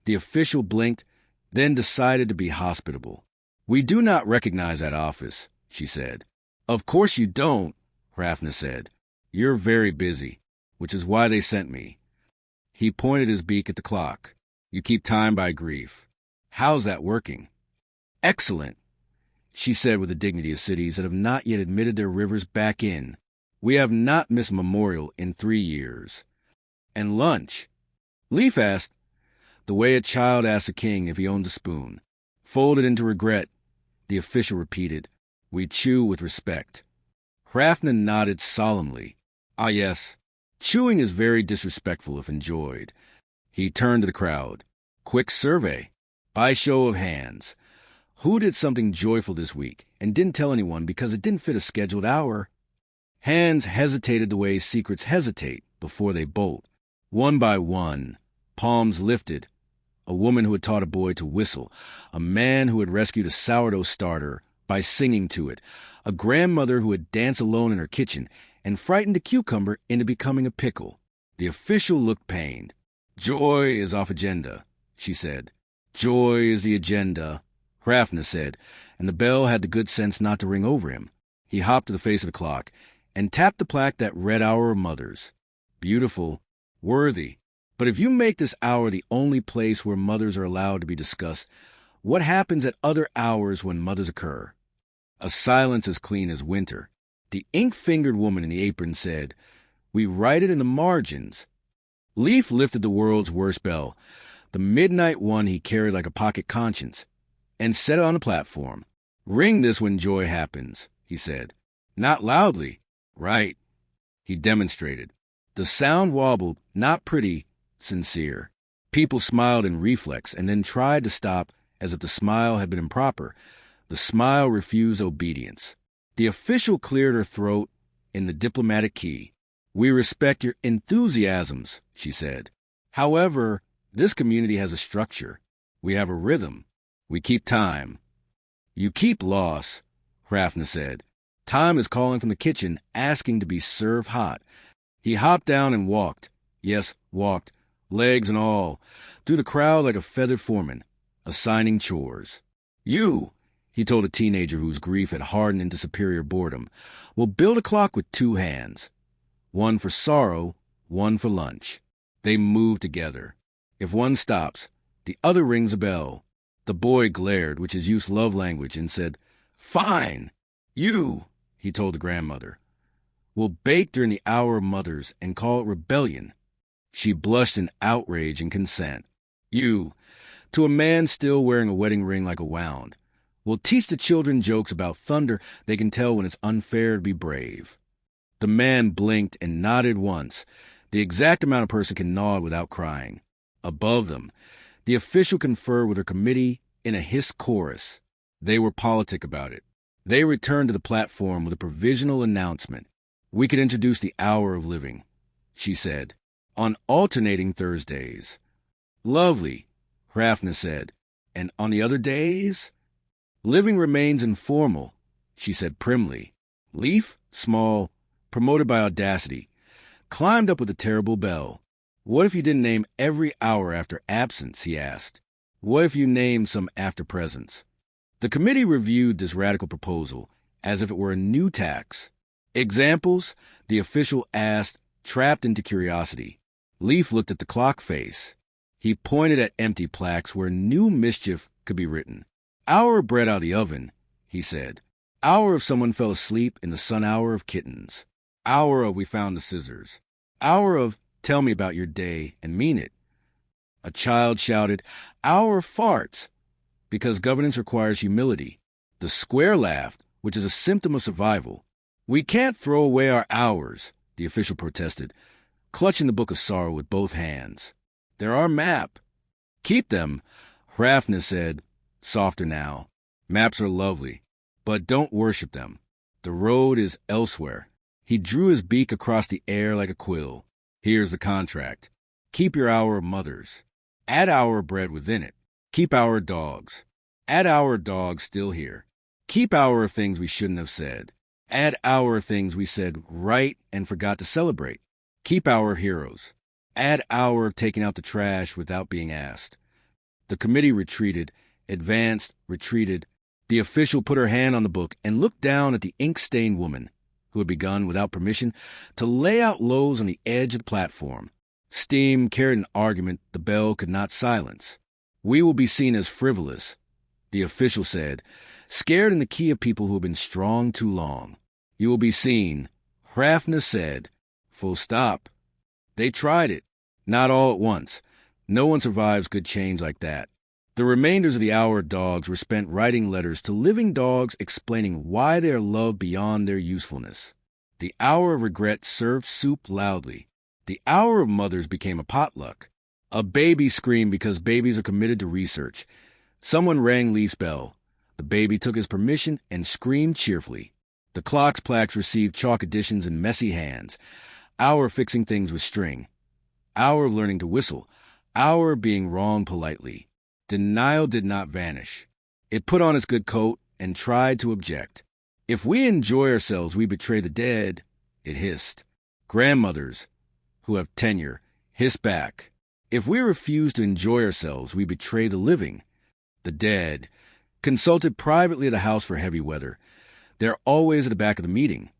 The official blinked, then decided to be hospitable. "We do not recognize that office," she said. "Of course you don't," Hrafna said. "You're very busy, which is why they sent me." He pointed his beak at the clock. "You keep time by grief. How's that working?" "Excellent," she said with the dignity of cities that have not yet admitted their rivers back in. "We have not missed a memorial in 3 years." "And lunch?" Leaf asked, the way a child asks a king if he owns a spoon. Folded into regret, the official repeated, "We chew with respect." Hrafna nodded solemnly. "Ah, yes. Chewing is very disrespectful if enjoyed." He turned to the crowd. "Quick survey. By show of hands. Who did something joyful this week and didn't tell anyone because it didn't fit a scheduled hour?" Hands hesitated the way secrets hesitate before they bolt. One by one, palms lifted. A woman who had taught a boy to whistle. A man who had rescued a sourdough starter by singing to it. A grandmother who had danced alone in her kitchen and frightened a cucumber into becoming a pickle. The official looked pained. "Joy is off agenda," she said. "Joy is the agenda," Hrafna said, and the bell had the good sense not to ring over him. He hopped to the face of the clock and tapped the plaque that read Hour of Mothers. "Beautiful, worthy. But if you make this hour the only place where mothers are allowed to be discussed, what happens at other hours when mothers occur?" A silence as clean as winter. The ink-fingered woman in the apron said, "We write it in the margins." Leaf lifted the world's worst bell, the midnight one he carried like a pocket conscience, and set it on the platform. "Ring this when joy happens," he said. "Not loudly." "Right." He demonstrated. The sound wobbled, not pretty, sincere. People smiled in reflex and then tried to stop as if the smile had been improper, The smile refused obedience. The official cleared her throat in the diplomatic key. "We respect your enthusiasms," she said. "However, this community has a structure. We have a rhythm. We keep time." "You keep loss," Hrafna said. "Time is calling from the kitchen, asking to be served hot." He hopped down and walked. Yes, walked, legs and all, through the crowd like a feathered foreman, assigning chores. "You," he told a teenager whose grief had hardened into superior boredom, "will build a clock with 2 hands. One for sorrow, one for lunch." They moved together. If one stops, the other rings a bell. The boy glared, which is youth's love language, and said, "Fine." "You," he told the grandmother, "will bake during the hour of mothers and call it rebellion." She blushed in outrage and consent. "You," to a man still wearing a wedding ring like a wound, "will teach the children jokes about thunder they can tell when it's unfair to be brave." The man blinked and nodded once, the exact amount a person can nod without crying. Above them, the official conferred with her committee in a hiss chorus. They were politic about it. They returned to the platform with a provisional announcement. "We could introduce the hour of living," she said, "on alternating Thursdays." "Lovely," Hrafna said. "And on the other days?" "Living remains informal," she said primly. Leaf, small, promoted by audacity, climbed up with a terrible bell. "What if you didn't name every hour after absence?" he asked. "What if you named some after presence?" The committee reviewed this radical proposal as if it were a new tax. "Examples?" the official asked, trapped into curiosity. Leaf looked at the clock face. He pointed at empty plaques where new mischief could be written. "Hour of bread out of the oven," he said. "Hour of someone fell asleep in the sun hour of kittens. Hour of we found the scissors. Hour of tell me about your day and mean it." A child shouted, "Hour of farts," because governance requires humility. The square laughed, which is a symptom of survival. "We can't throw away our hours," the official protested, clutching the book of sorrow with both hands. "They're our map." "Keep them," Hrafna said, softer now. "Maps are lovely, but don't worship them. The road is elsewhere." He drew his beak across the air like a quill. "Here's the contract. Keep your hour of mothers. Add hour of bread within it. Keep hour of dogs. Add hour of dogs still here. Keep hour of things we shouldn't have said. Add hour of things we said right and forgot to celebrate. Keep hour of heroes. Add hour of taking out the trash without being asked." The committee retreated, advanced, retreated. The official put her hand on the book and looked down at the ink-stained woman, who had begun, without permission, to lay out loaves on the edge of the platform. Steam carried an argument the bell could not silence. "We will be seen as frivolous," the official said, scared in the key of people who have been strong too long. "You will be seen," Hrafna said, full stop. They tried it. Not all at once. No one survives good change like that. The remainders of the hour of dogs were spent writing letters to living dogs explaining why they are loved beyond their usefulness. The hour of regret served soup loudly. The hour of mothers became a potluck. A baby screamed because babies are committed to research. Someone rang Leaf's bell. The baby took his permission and screamed cheerfully. The clock's plaques received chalk additions in messy hands. Hour of fixing things with string. Hour of learning to whistle. Hour of being wrong politely. Denial did not vanish. It put on its good coat and tried to object. "If we enjoy ourselves, we betray the dead," it hissed. Grandmothers, who have tenure, hissed back. "If we refuse to enjoy ourselves, we betray the living." The dead consulted privately at the house for heavy weather. They're always at the back of the meeting.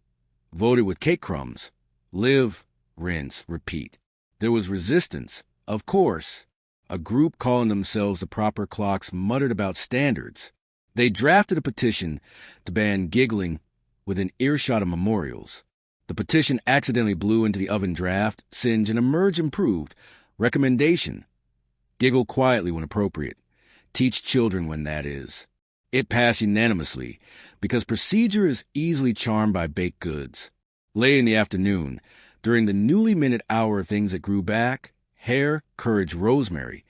Voted with cake crumbs. Live, rinse, repeat. There was resistance, of course. A group calling themselves the proper clocks muttered about standards. They drafted a petition to ban giggling within earshot of memorials. The petition accidentally blew into the oven draft, singe, and emerged improved. Recommendation: giggle quietly when appropriate. Teach children when that is. It passed unanimously, because procedure is easily charmed by baked goods. Late in the afternoon, during the newly minted hour of things that grew back, hair, courage, rosemary,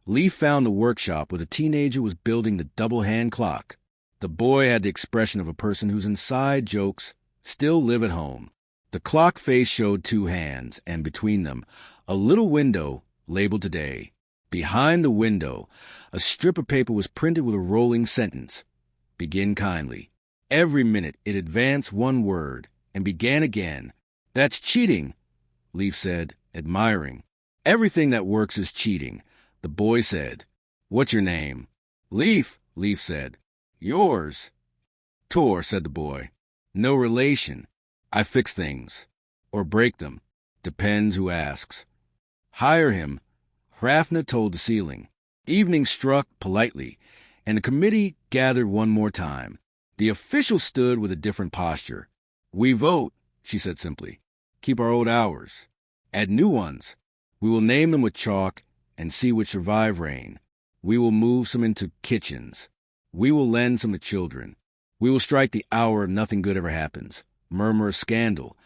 Leaf found the workshop where the teenager was building the double-hand clock. The boy had the expression of a person whose inside jokes still live at home. The clock face showed two hands, and between them, a little window labeled today. Behind the window, a strip of paper was printed with a rolling sentence. Begin kindly. Every minute it advanced one word and began again. That's cheating, Leaf said, admiring. Everything that works is cheating, the boy said. What's your name? Leaf, Leaf said. Yours? Tor, said the boy. No relation. I fix things. Or break them. Depends who asks. Hire him, Hrafna told the ceiling. Evening struck politely, and the committee gathered one more time. The official stood with a different posture. We vote, she said simply. Keep our old hours. Add new ones. We will name them with chalk and see which survive rain. We will move some into kitchens. We will lend some to children. We will strike the hour if nothing good ever happens. Murmur a scandal.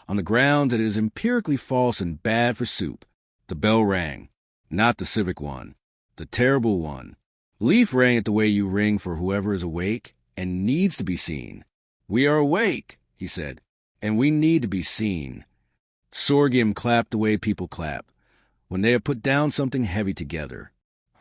On the grounds that it is empirically false and bad for soup. The bell rang. Not the civic one. The terrible one. Leaf rang it the way you ring for whoever is awake and needs to be seen. We are awake, he said, and we need to be seen. Sorghum clapped the way people clap, when they have put down something heavy together.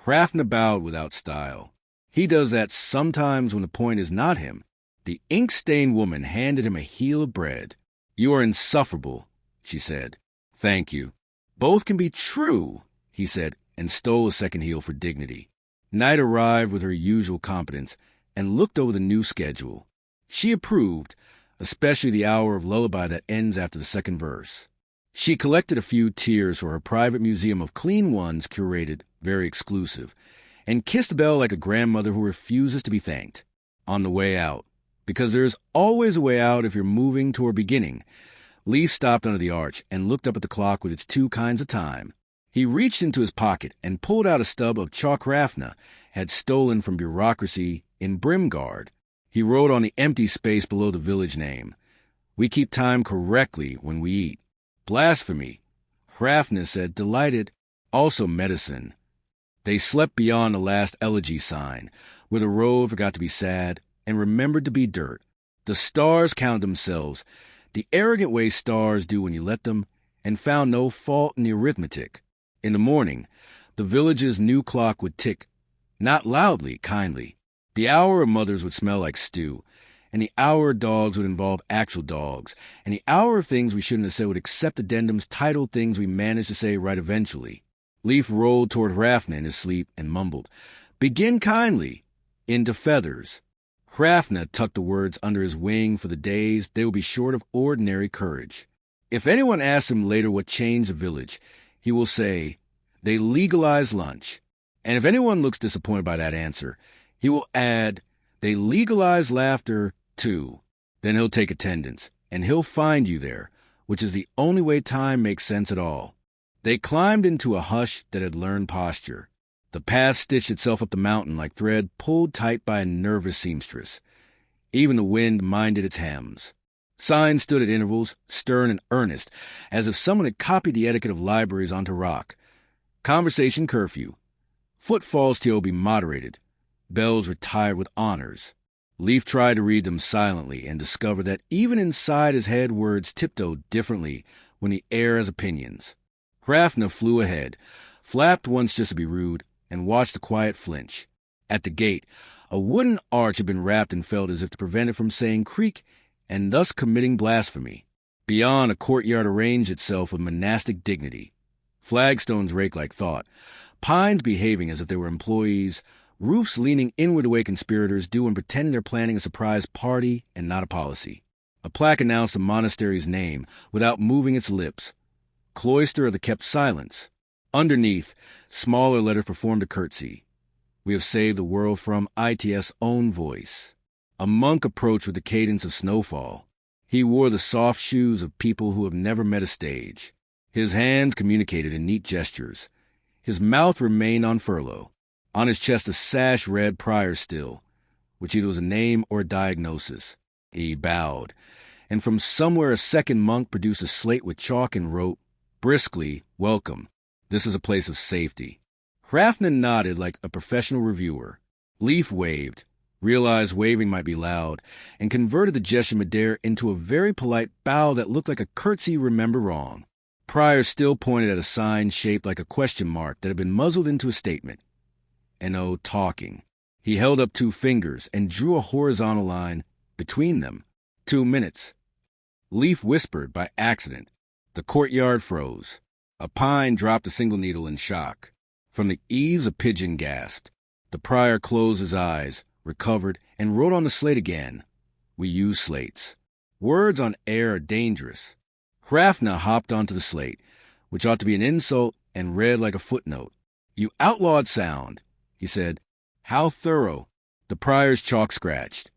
Hrafna bowed without style. He does that sometimes when the point is not him. The ink-stained woman handed him a heel of bread. You are insufferable, she said. Thank you. Both can be true, he said, and stole a second heel for dignity. Night arrived with her usual competence and looked over the new schedule. She approved, especially the hour of lullaby that ends after the second verse. She collected a few tears for her private museum of clean ones curated, very exclusive, and kissed the bell like a grandmother who refuses to be thanked. On the way out, because there is always a way out if you're moving toward beginning, Leaf stopped under the arch and looked up at the clock with its two kinds of time. He reached into his pocket and pulled out a stub of chalk Hrafna had stolen from bureaucracy in Brimgard. He wrote on the empty space below the village name. We keep time correctly when we eat. Blasphemy, Hrafna said, delighted. Also medicine. They slept beyond the last elegy sign, where the road forgot to be sad and remembered to be dirt. The stars counted themselves, the arrogant way stars do when you let them, and found no fault in the arithmetic. In the morning, the village's new clock would tick, not loudly, kindly. The hour of mothers would smell like stew, and the hour of dogs would involve actual dogs, and the hour of things we shouldn't have said would accept addendums titled things we managed to say right eventually. Leaf rolled toward Hrafna in his sleep and mumbled, Begin kindly, into feathers. Hrafna tucked the words under his wing for the days they would be short of ordinary courage. If anyone asks him later what changed the village, he will say, they legalized lunch. And if anyone looks disappointed by that answer, he will add, they legalized laughter, too. Then he'll take attendance, and he'll find you there, which is the only way time makes sense at all. They climbed into a hush that had learned posture. The path stitched itself up the mountain like thread pulled tight by a nervous seamstress. Even the wind minded its hems. Signs stood at intervals, stern and earnest, as if someone had copied the etiquette of libraries onto rock. Conversation curfew. Footfalls till be moderated. Bells retired with honors. Leaf tried to read them silently and discovered that even inside his head words tiptoed differently when the air has opinions. Hrafna flew ahead, flapped once just to be rude, and watched the quiet flinch. At the gate, a wooden arch had been wrapped and felt as if to prevent it from saying creak and thus committing blasphemy. Beyond, a courtyard arranged itself with monastic dignity. Flagstones raked like thought, pines behaving as if they were employees, roofs leaning inward the way conspirators do and pretending they're planning a surprise party and not a policy. A plaque announced the monastery's name without moving its lips. Cloister of the Kept Silence. Underneath, smaller letters performed a curtsy. We have saved the world from ITS' own voice. A monk approached with the cadence of snowfall. He wore the soft shoes of people who have never met a stage. His hands communicated in neat gestures. His mouth remained on furlough. On his chest a sash read Prior Still, which either was a name or a diagnosis. He bowed, and from somewhere a second monk produced a slate with chalk and wrote, briskly, Welcome. This is a place of safety. Hrafna nodded like a professional reviewer. Leaf waved. realized waving might be loud, and converted the gesture midair into a very polite bow that looked like a curtsy remember wrong. Pryor still pointed at a sign shaped like a question mark that had been muzzled into a statement. N.O. talking. He held up 2 fingers and drew a horizontal line between them. 2 minutes. Leaf whispered by accident. The courtyard froze. A pine dropped a single needle in shock. From the eaves a pigeon gasped. The prior closed his eyes, recovered, and wrote on the slate again. We use slates. Words on air are dangerous. Hrafna hopped onto the slate, which ought to be an insult, and read like a footnote. You outlawed sound, he said. How thorough. The prior's chalk scratched.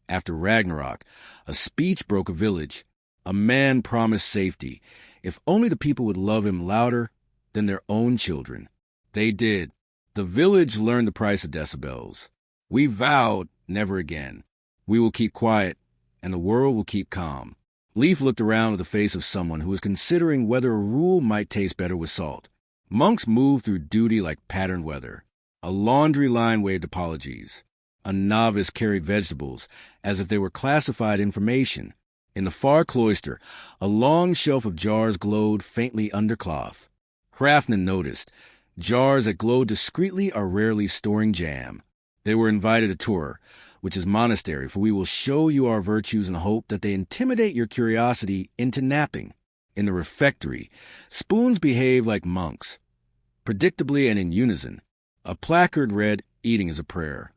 After Ragnarok, a speech broke a village. A man promised safety, if only the people would love him louder than their own children. They did. The village learned the price of decibels. We vowed never again. We will keep quiet, and the world will keep calm. Leaf looked around with the face of someone who was considering whether a rule might taste better with salt. Monks moved through duty like patterned weather. A laundry line waved apologies. A novice carried vegetables, as if they were classified information. In the far cloister, a long shelf of jars glowed faintly under cloth. Hrafna noticed. Jars that glow discreetly are rarely storing jam. They were invited a tour, which is monastery, for we will show you our virtues in the hope that they intimidate your curiosity into napping. In the refectory, spoons behave like monks, predictably and in unison. A placard read, "Eating is a prayer.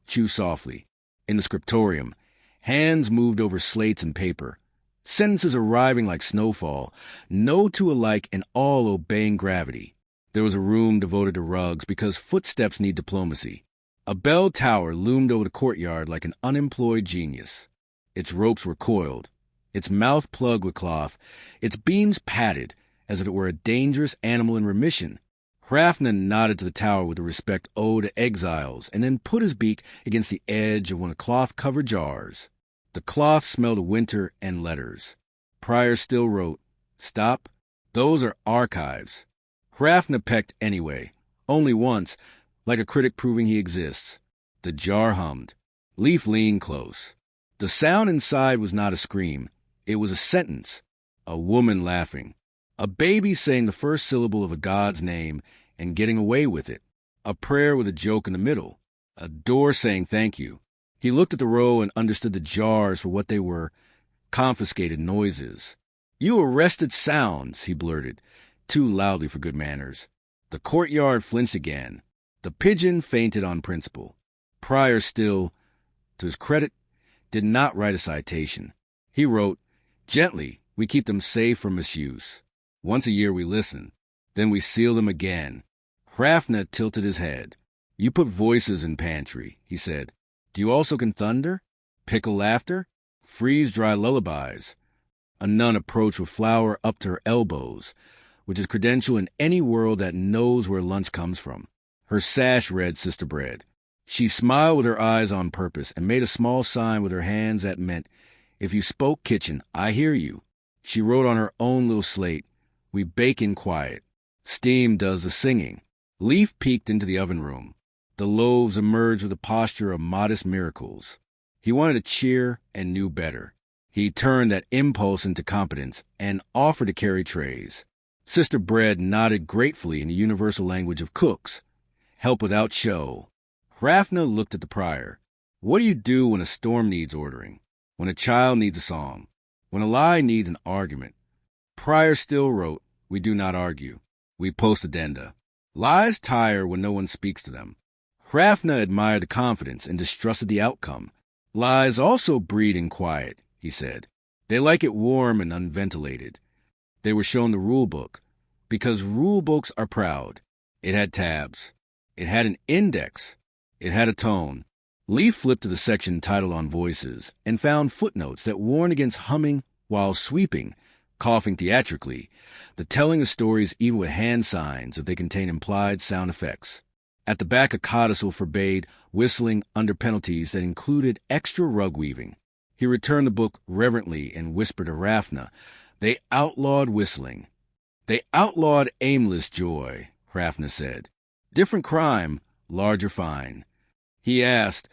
Chew softly." In the scriptorium, hands moved over slates and paper. Sentences arriving like snowfall, no two alike and all obeying gravity. There was a room devoted to rugs because footsteps need diplomacy. A bell tower loomed over the courtyard like an unemployed genius. Its ropes were coiled, its mouth plugged with cloth, its beams padded as if it were a dangerous animal in remission. Hrafna nodded to the tower with the respect owed to exiles and then put his beak against the edge of one of the cloth-covered jars. The cloth smelled of winter and letters. Pryor still wrote, "Stop. Those are archives." Hrafna pecked anyway, only once, like a critic proving he exists. The jar hummed. Leaf leaned close. The sound inside was not a scream. It was a sentence. A woman laughing. A baby saying the first syllable of a god's name and getting away with it. A prayer with a joke in the middle. A door saying thank you. He looked at the row and understood the jars for what they were. Confiscated noises. You arrested sounds, he blurted, too loudly for good manners. The courtyard flinched again. The pigeon fainted on principle. Pryor still, to his credit, did not write a citation. He wrote, "Gently, we keep them safe from misuse. Once a year we listen. Then we seal them again." Hrafna tilted his head. "You put voices in pantry," he said. "Do you also can thunder? Pickle laughter? Freeze-dry lullabies?" A nun approached with flour up to her elbows, which is credential in any world that knows where lunch comes from. Her sash read Sister Bread. She smiled with her eyes on purpose and made a small sign with her hands that meant, "If you spoke kitchen, I hear you." She wrote on her own little slate, "We bake in quiet. Steam does the singing." Leaf peeked into the oven room. The loaves emerged with a posture of modest miracles. He wanted to cheer and knew better. He turned that impulse into competence and offered to carry trays. Sister Bread nodded gratefully in the universal language of cooks. Help without show. Hrafna looked at the prior. What do you do when a storm needs ordering? When a child needs a song? When a lie needs an argument? Pryor still wrote, "We do not argue. We post addenda." Lies tire when no one speaks to them. Hrafna admired the confidence and distrusted the outcome. Lies also breed in quiet, he said. They like it warm and unventilated. They were shown the rule book, because rule books are proud. It had tabs. It had an index. It had a tone. Leaf flipped to the section titled On Voices and found footnotes that warned against humming while sweeping, coughing theatrically, the telling of stories even with hand signs if they contain implied sound effects. At the back, a codicil forbade whistling under penalties that included extra rug weaving. He returned the book reverently and whispered to Hrafna, "They outlawed whistling." "They outlawed aimless joy," Hrafna said. "Different crime, larger fine." He asked,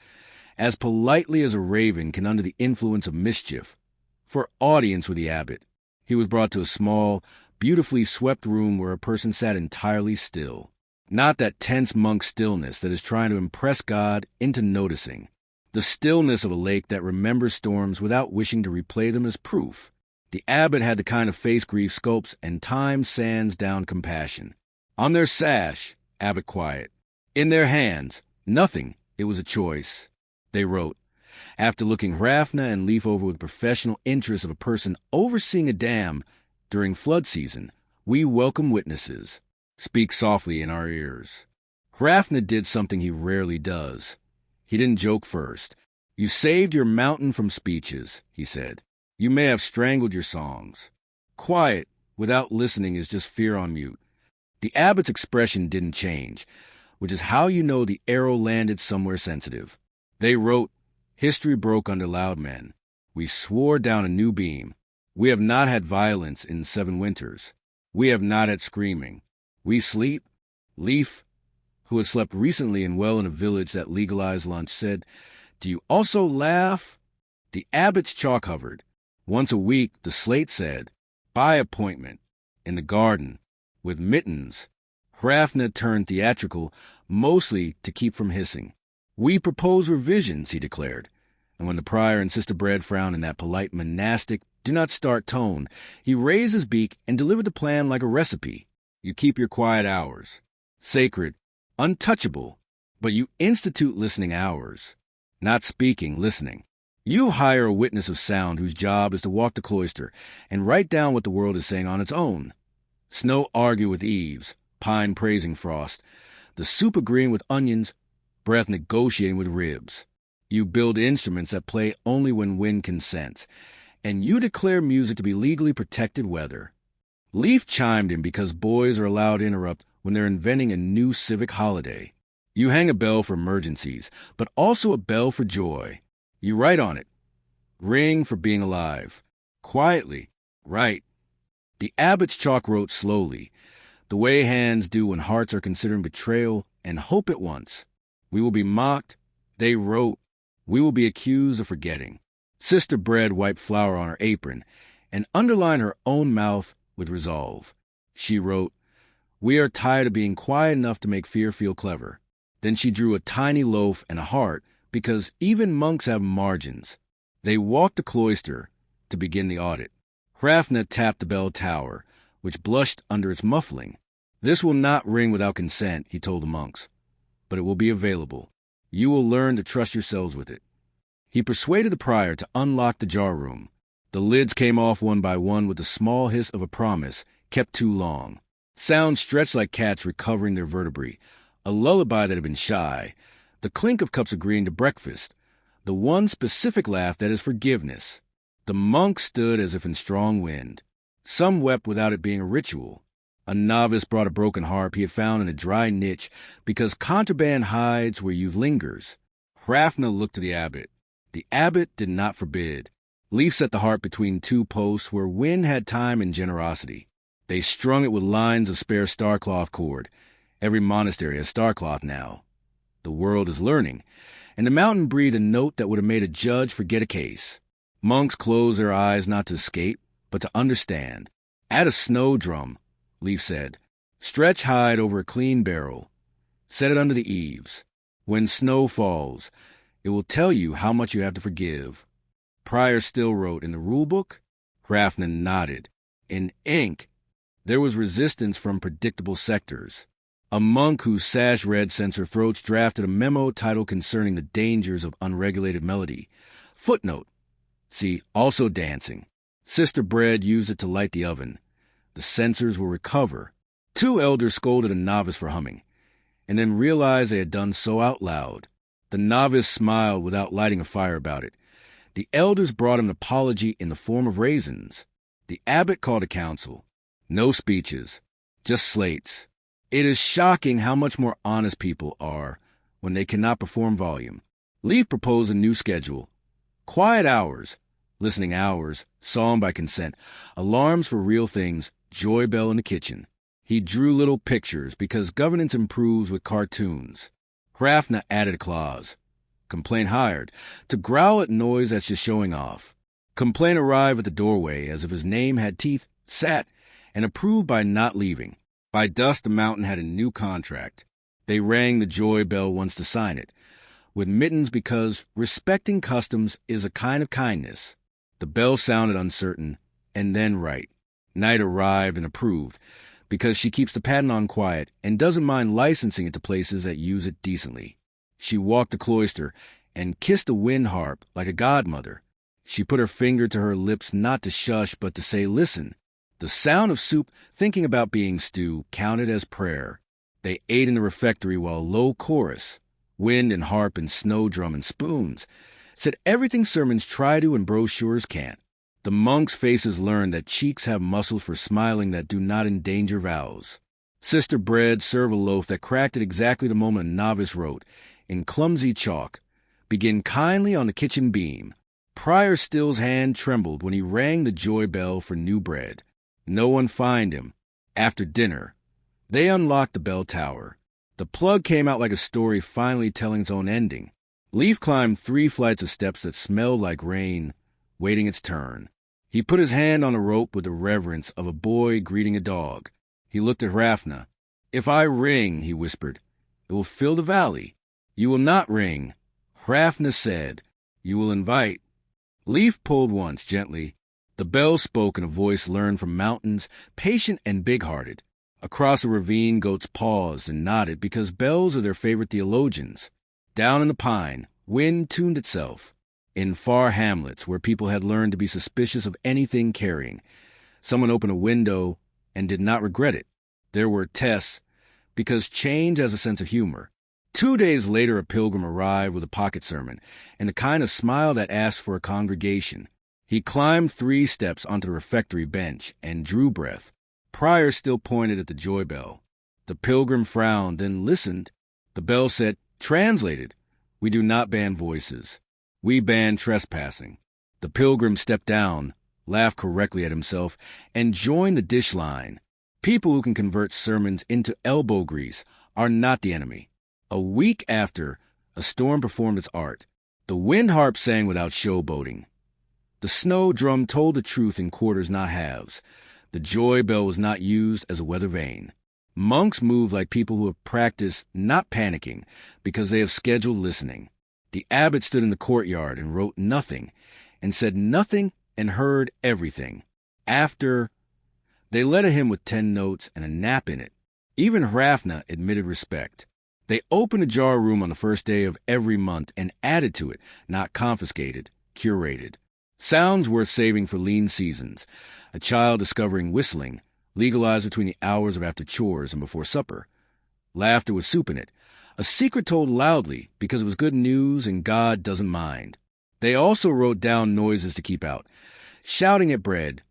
as politely as a raven can under the influence of mischief, for audience with the abbot. He was brought to a small, beautifully swept room where a person sat entirely still. Not that tense monk stillness that is trying to impress God into noticing. The stillness of a lake that remembers storms without wishing to replay them as proof. The abbot had the kind of face grief sculpts and time sands down compassion. On their sash, abbot quiet. In their hands, nothing. It was a choice. They wrote, after looking Hrafna and Leaf over with professional interest of a person overseeing a dam during flood season, we welcome witnesses. Speak softly in our ears. Hrafna did something he rarely does. He didn't joke first. You saved your mountain from speeches, he said. You may have strangled your songs. Quiet, without listening, is just fear on mute. The abbot's expression didn't change, which is how you know the arrow landed somewhere sensitive. They wrote, history broke under loud men. We swore down a new beam. We have not had violence in 7 winters. We have not had screaming. We sleep. Leaf, who had slept recently and well in a village that legalized lunch, said, do you also laugh? The abbot's chalk hovered. Once a week, the slate said, by appointment, in the garden, with mittens. Hrafna turned theatrical, mostly to keep from hissing. We propose revisions, he declared. And when the prior and Sister Bread frowned in that polite monastic, do-not-start tone, he raised his beak and delivered the plan like a recipe. You keep your quiet hours. Sacred, untouchable, but you institute listening hours. Not speaking, listening. You hire a witness of sound whose job is to walk the cloister and write down what the world is saying on its own. Snow argue with eaves, pine praising frost, the soup agreeing with onions, breath negotiating with ribs. You build instruments that play only when wind consents, and you declare music to be legally protected weather. Leaf chimed in because boys are allowed to interrupt when they're inventing a new civic holiday. You hang a bell for emergencies, but also a bell for joy. You write on it. Ring for being alive. Quietly. Write. The abbot's chalk wrote slowly, the way hands do when hearts are considering betrayal and hope at once. We will be mocked. They wrote. We will be accused of forgetting. Sister Bread wiped flour on her apron and underlined her own mouth with resolve. She wrote, we are tired of being quiet enough to make fear feel clever. Then she drew a tiny loaf and a heart, because even monks have margins. They walked the cloister to begin the audit. Hrafna tapped the bell tower, which blushed under its muffling. This will not ring without consent, he told the monks, but it will be available. You will learn to trust yourselves with it. He persuaded the prior to unlock the jar room. The lids came off one by one with the small hiss of a promise kept too long. Sounds stretched like cats recovering their vertebrae, a lullaby that had been shy, the clink of cups agreeing to breakfast, the one specific laugh that is forgiveness. The monks stood as if in strong wind. Some wept without it being a ritual. A novice brought a broken harp he had found in a dry niche because contraband hides where youth lingers. Hrafna looked to the abbot. The abbot did not forbid. Leaf set the harp between 2 posts where wind had time and generosity. They strung it with lines of spare starcloth cord. Every monastery has starcloth now. The world is learning, and the mountain breathed a note that would have made a judge forget a case. Monks closed their eyes not to escape, but to understand. Add a snow drum, Leaf said. Stretch hide over a clean barrel. Set it under the eaves. When snow falls, it will tell you how much you have to forgive. Prior still wrote in the rule book. Hrafna nodded. In ink, there was resistance from predictable sectors. A monk whose sash read censor throats drafted a memo titled concerning the dangers of unregulated melody. Footnote. See, also dancing. Sister Bread used it to light the oven. The censors will recover. 2 elders scolded a novice for humming, and then realized they had done so out loud. The novice smiled without lighting a fire about it. The elders brought him an apology in the form of raisins. The abbot called a council. No speeches, just slates. It is shocking how much more honest people are when they cannot perform volume. Leaf proposed a new schedule. Quiet hours, listening hours, psalm by consent, alarms for real things, joy bell in the kitchen. He drew little pictures because governance improves with cartoons. Hrafna added a clause. Complaint hired, to growl at noise that's just showing off. Complaint arrived at the doorway as if his name had teeth, sat, and approved by not leaving. By dusk, the mountain had a new contract. They rang the joy bell once to sign it, with mittens because respecting customs is a kind of kindness. The bell sounded uncertain, and then right. Night arrived and approved, because she keeps the patent on quiet and doesn't mind licensing it to places that use it decently. She walked the cloister and kissed a wind harp like a godmother. She put her finger to her lips not to shush but to say, listen. The sound of soup thinking about being stew counted as prayer. They ate in the refectory while a low chorus, wind and harp and snow drum and spoons, said everything sermons try to and brochures can't. The monks' faces learned that cheeks have muscles for smiling that do not endanger vows. Sister Bread served a loaf that cracked at exactly the moment a novice wrote, in clumsy chalk, begin kindly on the kitchen beam. Prior Still's hand trembled when he rang the joy bell for new bread. No one fined him. After dinner, they unlocked the bell tower. The plug came out like a story finally telling its own ending. Leaf climbed 3 flights of steps that smelled like rain, waiting its turn. He put his hand on the rope with the reverence of a boy greeting a dog. He looked at Hrafna. If I ring, he whispered, it will fill the valley. You will not ring. Hrafna said, you will invite. Leaf pulled once, gently. The bell spoke in a voice learned from mountains, patient and big-hearted. Across a ravine, goats paused and nodded because bells are their favorite theologians. Down in the pine, wind tuned itself. In far hamlets, where people had learned to be suspicious of anything carrying, someone opened a window and did not regret it. There were tests, because change has a sense of humor. 2 days later, a pilgrim arrived with a pocket sermon and a kind of smile that asked for a congregation. He climbed 3 steps onto the refectory bench and drew breath. Prior still pointed at the joy bell. The pilgrim frowned, then listened. The bell said, translated, we do not ban voices. We ban trespassing. The pilgrim stepped down, laughed correctly at himself, and joined the dish line. People who can convert sermons into elbow grease are not the enemy. A week after, a storm performed its art. The wind harp sang without showboating. The snow drum told the truth in quarters, not halves. The joy bell was not used as a weather vane. Monks moved like people who have practiced not panicking because they have scheduled listening. The abbot stood in the courtyard and wrote nothing, and said nothing and heard everything. After, they led a hymn with 10 notes and a nap in it. Even Hrafna admitted respect. They opened a jar room on the first day of every month and added to it, not confiscated, curated. Sounds worth saving for lean seasons. A child discovering whistling, legalized between the hours of after chores and before supper. Laughter with soup in it. A secret told loudly because it was good news and God doesn't mind. They also wrote down noises to keep out. Shouting at bread.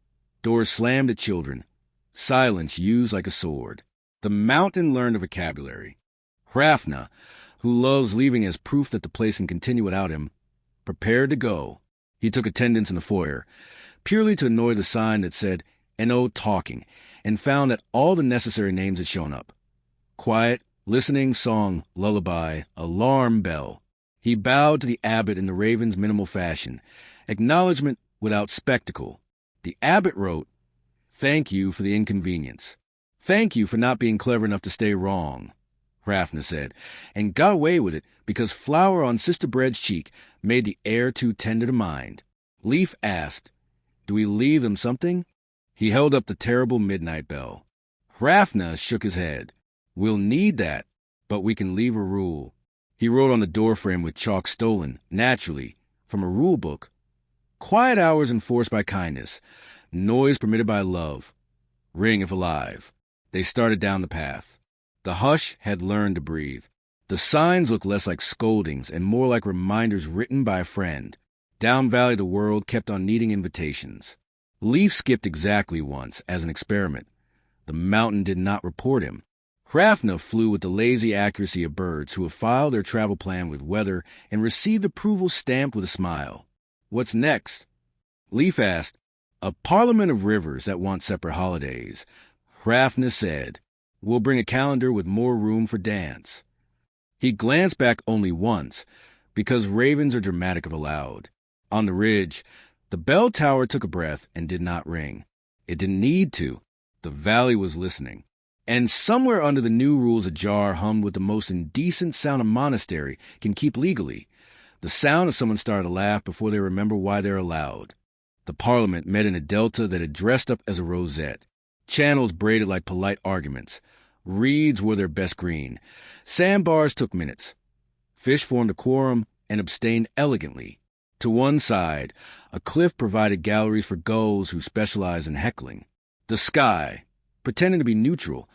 Doors slammed at children. Silence used like a sword. The mountain learned a vocabulary. Hrafna, who loves leaving as proof that the place can continue without him, prepared to go. He took attendance in the foyer, purely to annoy the sign that said, "No talking," and found that all the necessary names had shown up. Quiet, listening, song, lullaby, alarm bell. He bowed to the abbot in the raven's minimal fashion, acknowledgement without spectacle. The abbot wrote, "Thank you for the inconvenience. Thank you for not being clever enough to stay wrong," Hrafna said, and got away with it because flour on Sister Bread's cheek made the air too tender to mind. Leaf asked, "Do we leave them something?" He held up the terrible midnight bell. Hrafna shook his head. "We'll need that, but we can leave a rule." He wrote on the doorframe with chalk stolen, naturally, from a rule book. Quiet hours enforced by kindness. Noise permitted by love. Ring if alive. They started down the path. The hush had learned to breathe. The signs looked less like scoldings and more like reminders written by a friend. Down valley the world kept on needing invitations. Leaf skipped exactly once, as an experiment. The mountain did not report him. Hrafna flew with the lazy accuracy of birds who have filed their travel plan with weather and received approval stamped with a smile. "What's next?" Leaf asked. "A parliament of rivers that want separate holidays." Hrafna said, "We'll bring a calendar with more room for dance." He glanced back only once, Because ravens are dramatic of a loud. On the ridge, the bell tower took a breath and did not ring. It didn't need to. The valley was listening. And somewhere under the new rules a jar hummed with the most indecent sound a monastery can keep legally. The sound of someone starting to laugh before they remember why they're allowed. The parliament met in a delta that had dressed up as a rosette. Channels braided like polite arguments. Reeds were their best green. Sandbars took minutes. Fish formed a quorum and abstained elegantly. To one side, a cliff provided galleries for gulls who specialize in heckling. The sky, pretending to be neutral,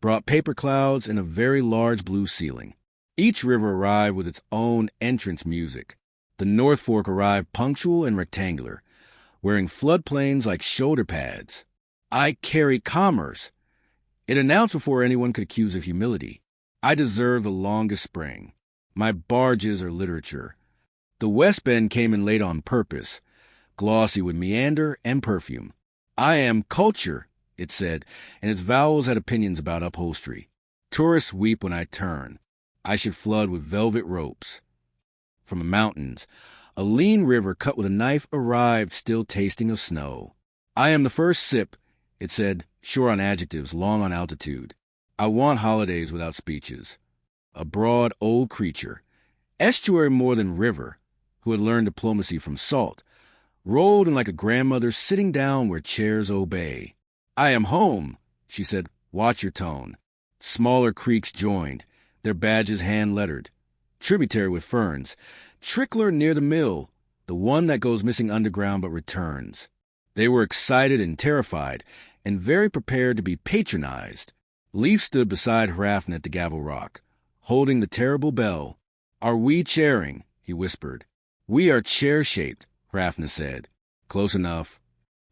brought paper clouds and a very large blue ceiling. Each river arrived with its own entrance music. The North Fork arrived punctual and rectangular, wearing floodplains like shoulder pads. I carry commerce. It announced before anyone could accuse of humility. I deserve the longest spring. My barges are literature. The West Bend came in late on purpose, glossy with meander and perfume. I am culture, it said, and its vowels had opinions about upholstery. Tourists weep when I turn. I should flood with velvet ropes. From the mountains, a lean river cut with a knife arrived, still tasting of snow. I am the first sip, it said, sure on adjectives, long on altitude. I want holidays without speeches. A broad old creature, estuary more than river, who had learned diplomacy from salt, rolled in like a grandmother sitting down where chairs obey. I am home, she said, watch your tone. Smaller creeks joined, their badges hand-lettered. Tributary with ferns. Trickler near the mill, the one that goes missing underground but returns. They were excited and terrified, and very prepared to be patronized. Leaf stood beside Hrafn at the Gavel Rock, holding the terrible bell. Are we chairing? He whispered. We are chair-shaped, Hrafn said. Close enough.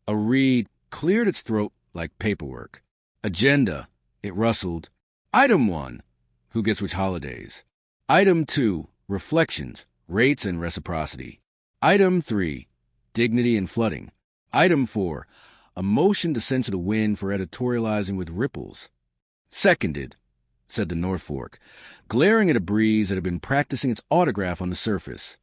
A reed cleared its throat like paperwork. Agenda, it rustled. Item 1, who gets which holidays? Item 2, reflections, rates and reciprocity. Item 3, dignity and flooding. Item 4, a motion to censure the wind for editorializing with ripples. Seconded, said the North Fork, glaring at a breeze that had been practicing its autograph on the surface.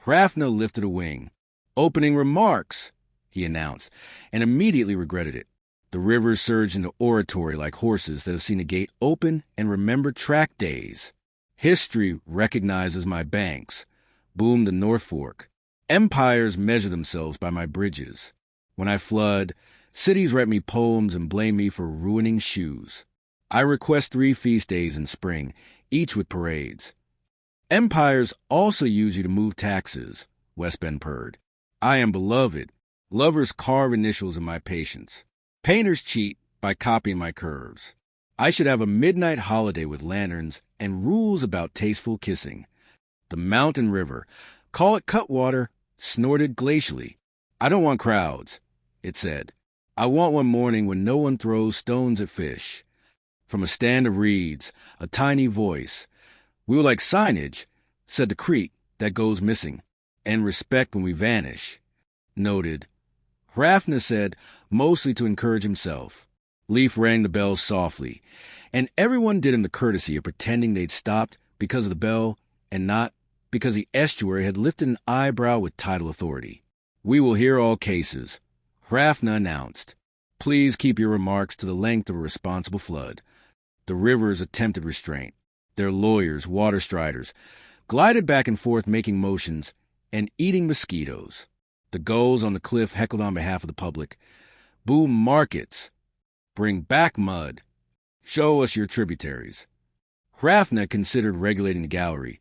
Hrafna lifted a wing. Opening remarks, he announced, and immediately regretted it. The rivers surged into oratory like horses that have seen a gate open and remember track days. History recognizes my banks, boomed the North Fork. Empires measure themselves by my bridges. When I flood, cities write me poems and blame me for ruining shoes. I request 3 feast days in spring, each with parades. Empires also use you to move taxes, West Bend purred. I am beloved. Lovers carve initials in my patience. Painters cheat by copying my curves. I should have a midnight holiday with lanterns and rules about tasteful kissing. The mountain river, call it cutwater, snorted glacially. I don't want crowds, it said. I want one morning when no one throws stones at fish. From a stand of reeds, a tiny voice. We were like signage, said the creek that goes missing, and respect when we vanish. Noted. Hrafna said, mostly to encourage himself. Leaf rang the bell softly, and everyone did him the courtesy of pretending they'd stopped because of the bell and not because the estuary had lifted an eyebrow with tidal authority. We will hear all cases, Hrafna announced. Please keep your remarks to the length of a responsible flood. The rivers attempted restraint. Their lawyers, water striders, glided back and forth making motions and eating mosquitoes. The gulls on the cliff heckled on behalf of the public. Boom markets. Bring back mud. Show us your tributaries. Hrafna considered regulating the gallery,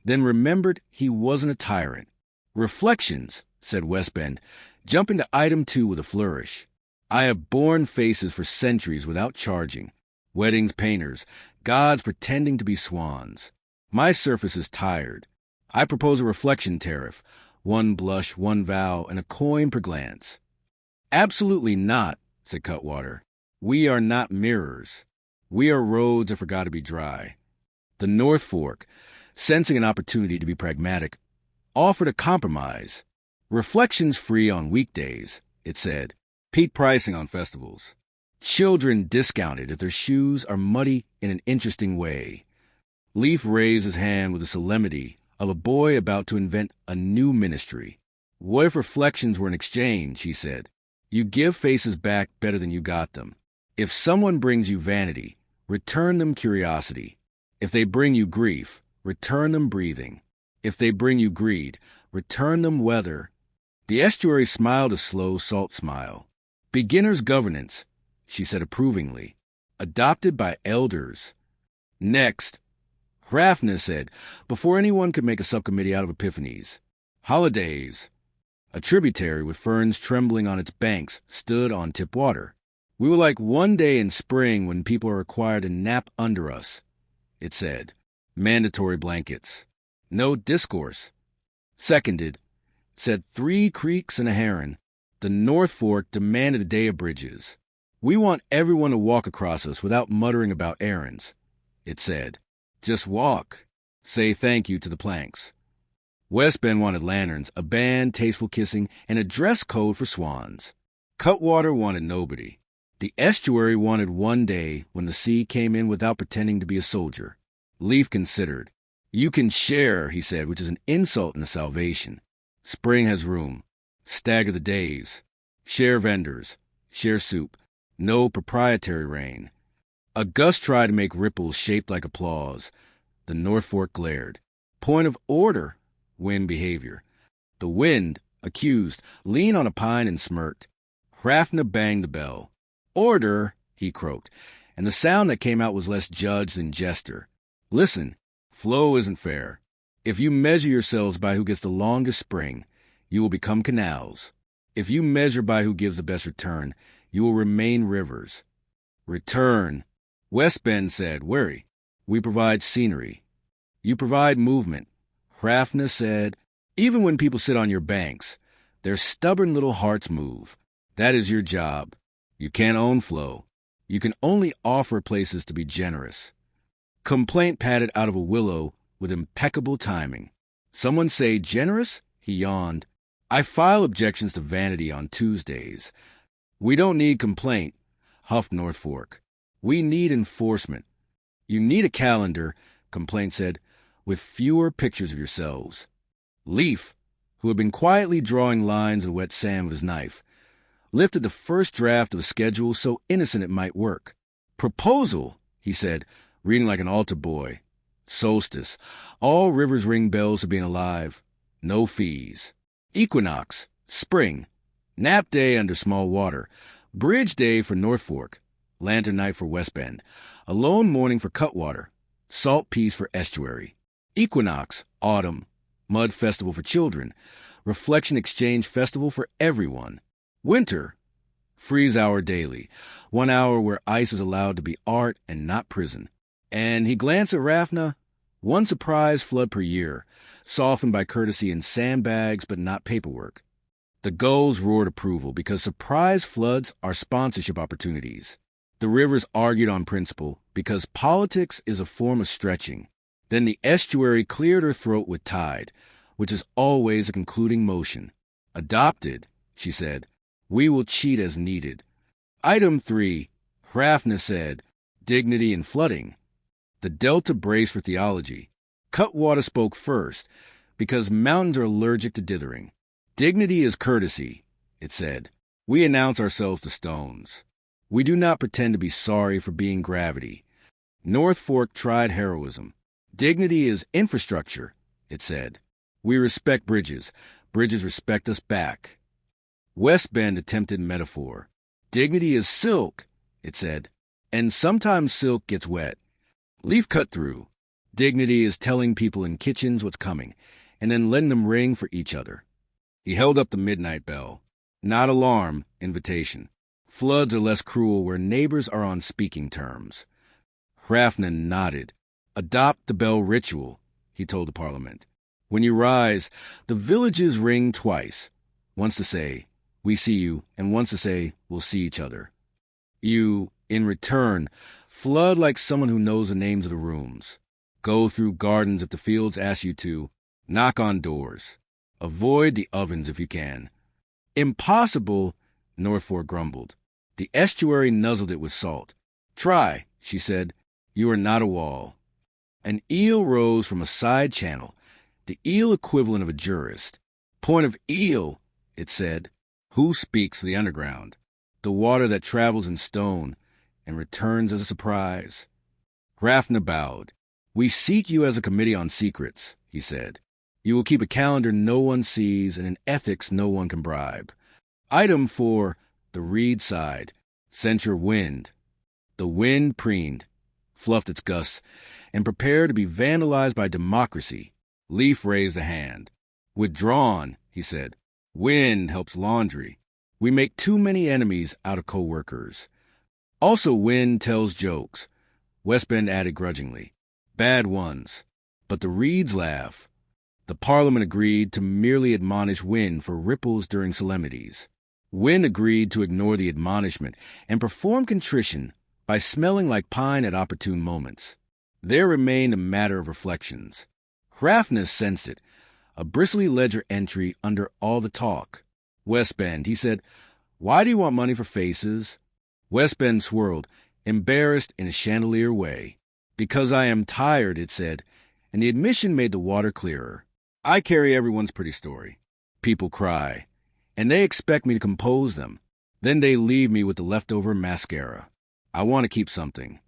then remembered he wasn't a tyrant. Reflections, said West Bend, jumping to item 2 with a flourish. I have borne faces for centuries without charging. Weddings painters, gods pretending to be swans. My surface is tired. I propose a reflection tariff, 1 blush, 1 vow, and a coin per glance. Absolutely not, said Cutwater. We are not mirrors. We are roads that forgot to be dry. The North Fork, sensing an opportunity to be pragmatic, offered a compromise. Reflections free on weekdays, it said. Peak pricing on festivals. Children discounted if their shoes are muddy in an interesting way. Leaf raised his hand with a solemnity of a boy about to invent a new ministry. What if reflections were an exchange, he said. You give faces back better than you got them. If someone brings you vanity, return them curiosity. If they bring you grief, return them breathing. If they bring you greed, return them weather. The estuary smiled a slow salt smile. Beginner's governance, she said approvingly. Adopted by elders. Next, Hrafna said, before anyone could make a subcommittee out of epiphanies. Holidays. A tributary with ferns trembling on its banks stood on tip water. We were like one day in spring when people are required to nap under us, it said. Mandatory blankets. No discourse. Seconded, said 3 creeks and a heron. The North Fork demanded a day of bridges. We want everyone to walk across us without muttering about errands, it said. Just walk. Say thank you to the planks. West Bend wanted lanterns, a band, tasteful kissing, and a dress code for swans. Cutwater wanted nobody. The estuary wanted one day when the sea came in without pretending to be a soldier. Leaf considered. You can share, he said, which is an insult and a salvation. Spring has room. Stagger the days. Share vendors. Share soup. No proprietary rain. A gust tried to make ripples shaped like applause. The North Fork glared. Point of order, wind behavior. The wind, accused, leaned on a pine and smirked. Hrafna banged the bell. Order, he croaked, and the sound that came out was less judge than jester. Listen, flow isn't fair. If you measure yourselves by who gets the longest spring, you will become canals. If you measure by who gives the best return, you will remain rivers. Return. West Bend said, worry. We provide scenery. You provide movement. Hrafna said, even when people sit on your banks, their stubborn little hearts move. That is your job. You can't own flow. You can only offer places to be generous. Complaint padded out of a willow with impeccable timing. Someone say generous? He yawned. I file objections to vanity on Tuesdays. We don't need complaint, huffed North Fork. We need enforcement. You need a calendar, Complaint said, with fewer pictures of yourselves. Leaf, who had been quietly drawing lines in wet sand with his knife, lifted the first draft of a schedule so innocent it might work. Proposal, he said, reading like an altar boy. Solstice. All rivers ring bells for being alive. No fees. Equinox. Spring. Nap day under small water. Bridge day for North Fork. Lantern night for West Bend. Alone morning for Cutwater. Salt peace for Estuary. Equinox. Autumn. Mud festival for children. Reflection exchange festival for everyone. Winter. Freeze hour daily. 1 hour where ice is allowed to be art and not prison. And he glanced at Hrafna. 1 surprise flood per year, softened by courtesy in sandbags but not paperwork. The gulls roared approval because surprise floods are sponsorship opportunities. The rivers argued on principle because politics is a form of stretching. Then the estuary cleared her throat with tide, which is always a concluding motion. Adopted, she said. We will cheat as needed. Item 3, Hrafna said, dignity in flooding. The Delta braced for theology. Cutwater spoke first, because mountains are allergic to dithering. Dignity is courtesy, it said. We announce ourselves to stones. We do not pretend to be sorry for being gravity. North Fork tried heroism. Dignity is infrastructure, it said. We respect bridges. Bridges respect us back. West Bend attempted metaphor. Dignity is silk, it said, and sometimes silk gets wet. Leaf cut through. Dignity is telling people in kitchens what's coming, and then letting them ring for each other. He held up the midnight bell. Not alarm, invitation. Floods are less cruel where neighbors are on speaking terms. Hrafna nodded. Adopt the bell ritual, he told the Parliament. When you rise, the villages ring twice. Once to say, we see you, and once to say, we'll see each other. You, in return, flood like someone who knows the names of the rooms. Go through gardens if the fields ask you to. Knock on doors. Avoid the ovens if you can. Impossible, North Fork grumbled. The estuary nuzzled it with salt. Try, she said. You are not a wall. An eel rose from a side channel, the eel equivalent of a jurist. Point of eel, it said. Who speaks the underground? The water that travels in stone and returns as a surprise. Hrafna bowed. We seek you as a committee on secrets, he said. You will keep a calendar no one sees and an ethics no one can bribe. Item 4, the reed side. Censure wind. The wind preened, fluffed its gusts, and prepared to be vandalized by democracy. Leaf raised a hand. Withdrawn, he said. Wind helps laundry. We make too many enemies out of co-workers. Also, wind tells jokes. West Bend added grudgingly. Bad ones. But the reeds laugh. The Parliament agreed to merely admonish Wind for ripples during solemnities. Wind agreed to ignore the admonishment and perform contrition by smelling like pine at opportune moments. There remained a matter of reflections. Hrafna sensed it, a bristly ledger entry under all the talk. West Bend, he said, why do you want money for faces? West Bend swirled, embarrassed in a chandelier way. Because I am tired, it said, and the admission made the water clearer. I carry everyone's pretty story. People cry, and they expect me to compose them. Then they leave me with the leftover mascara. I want to keep something.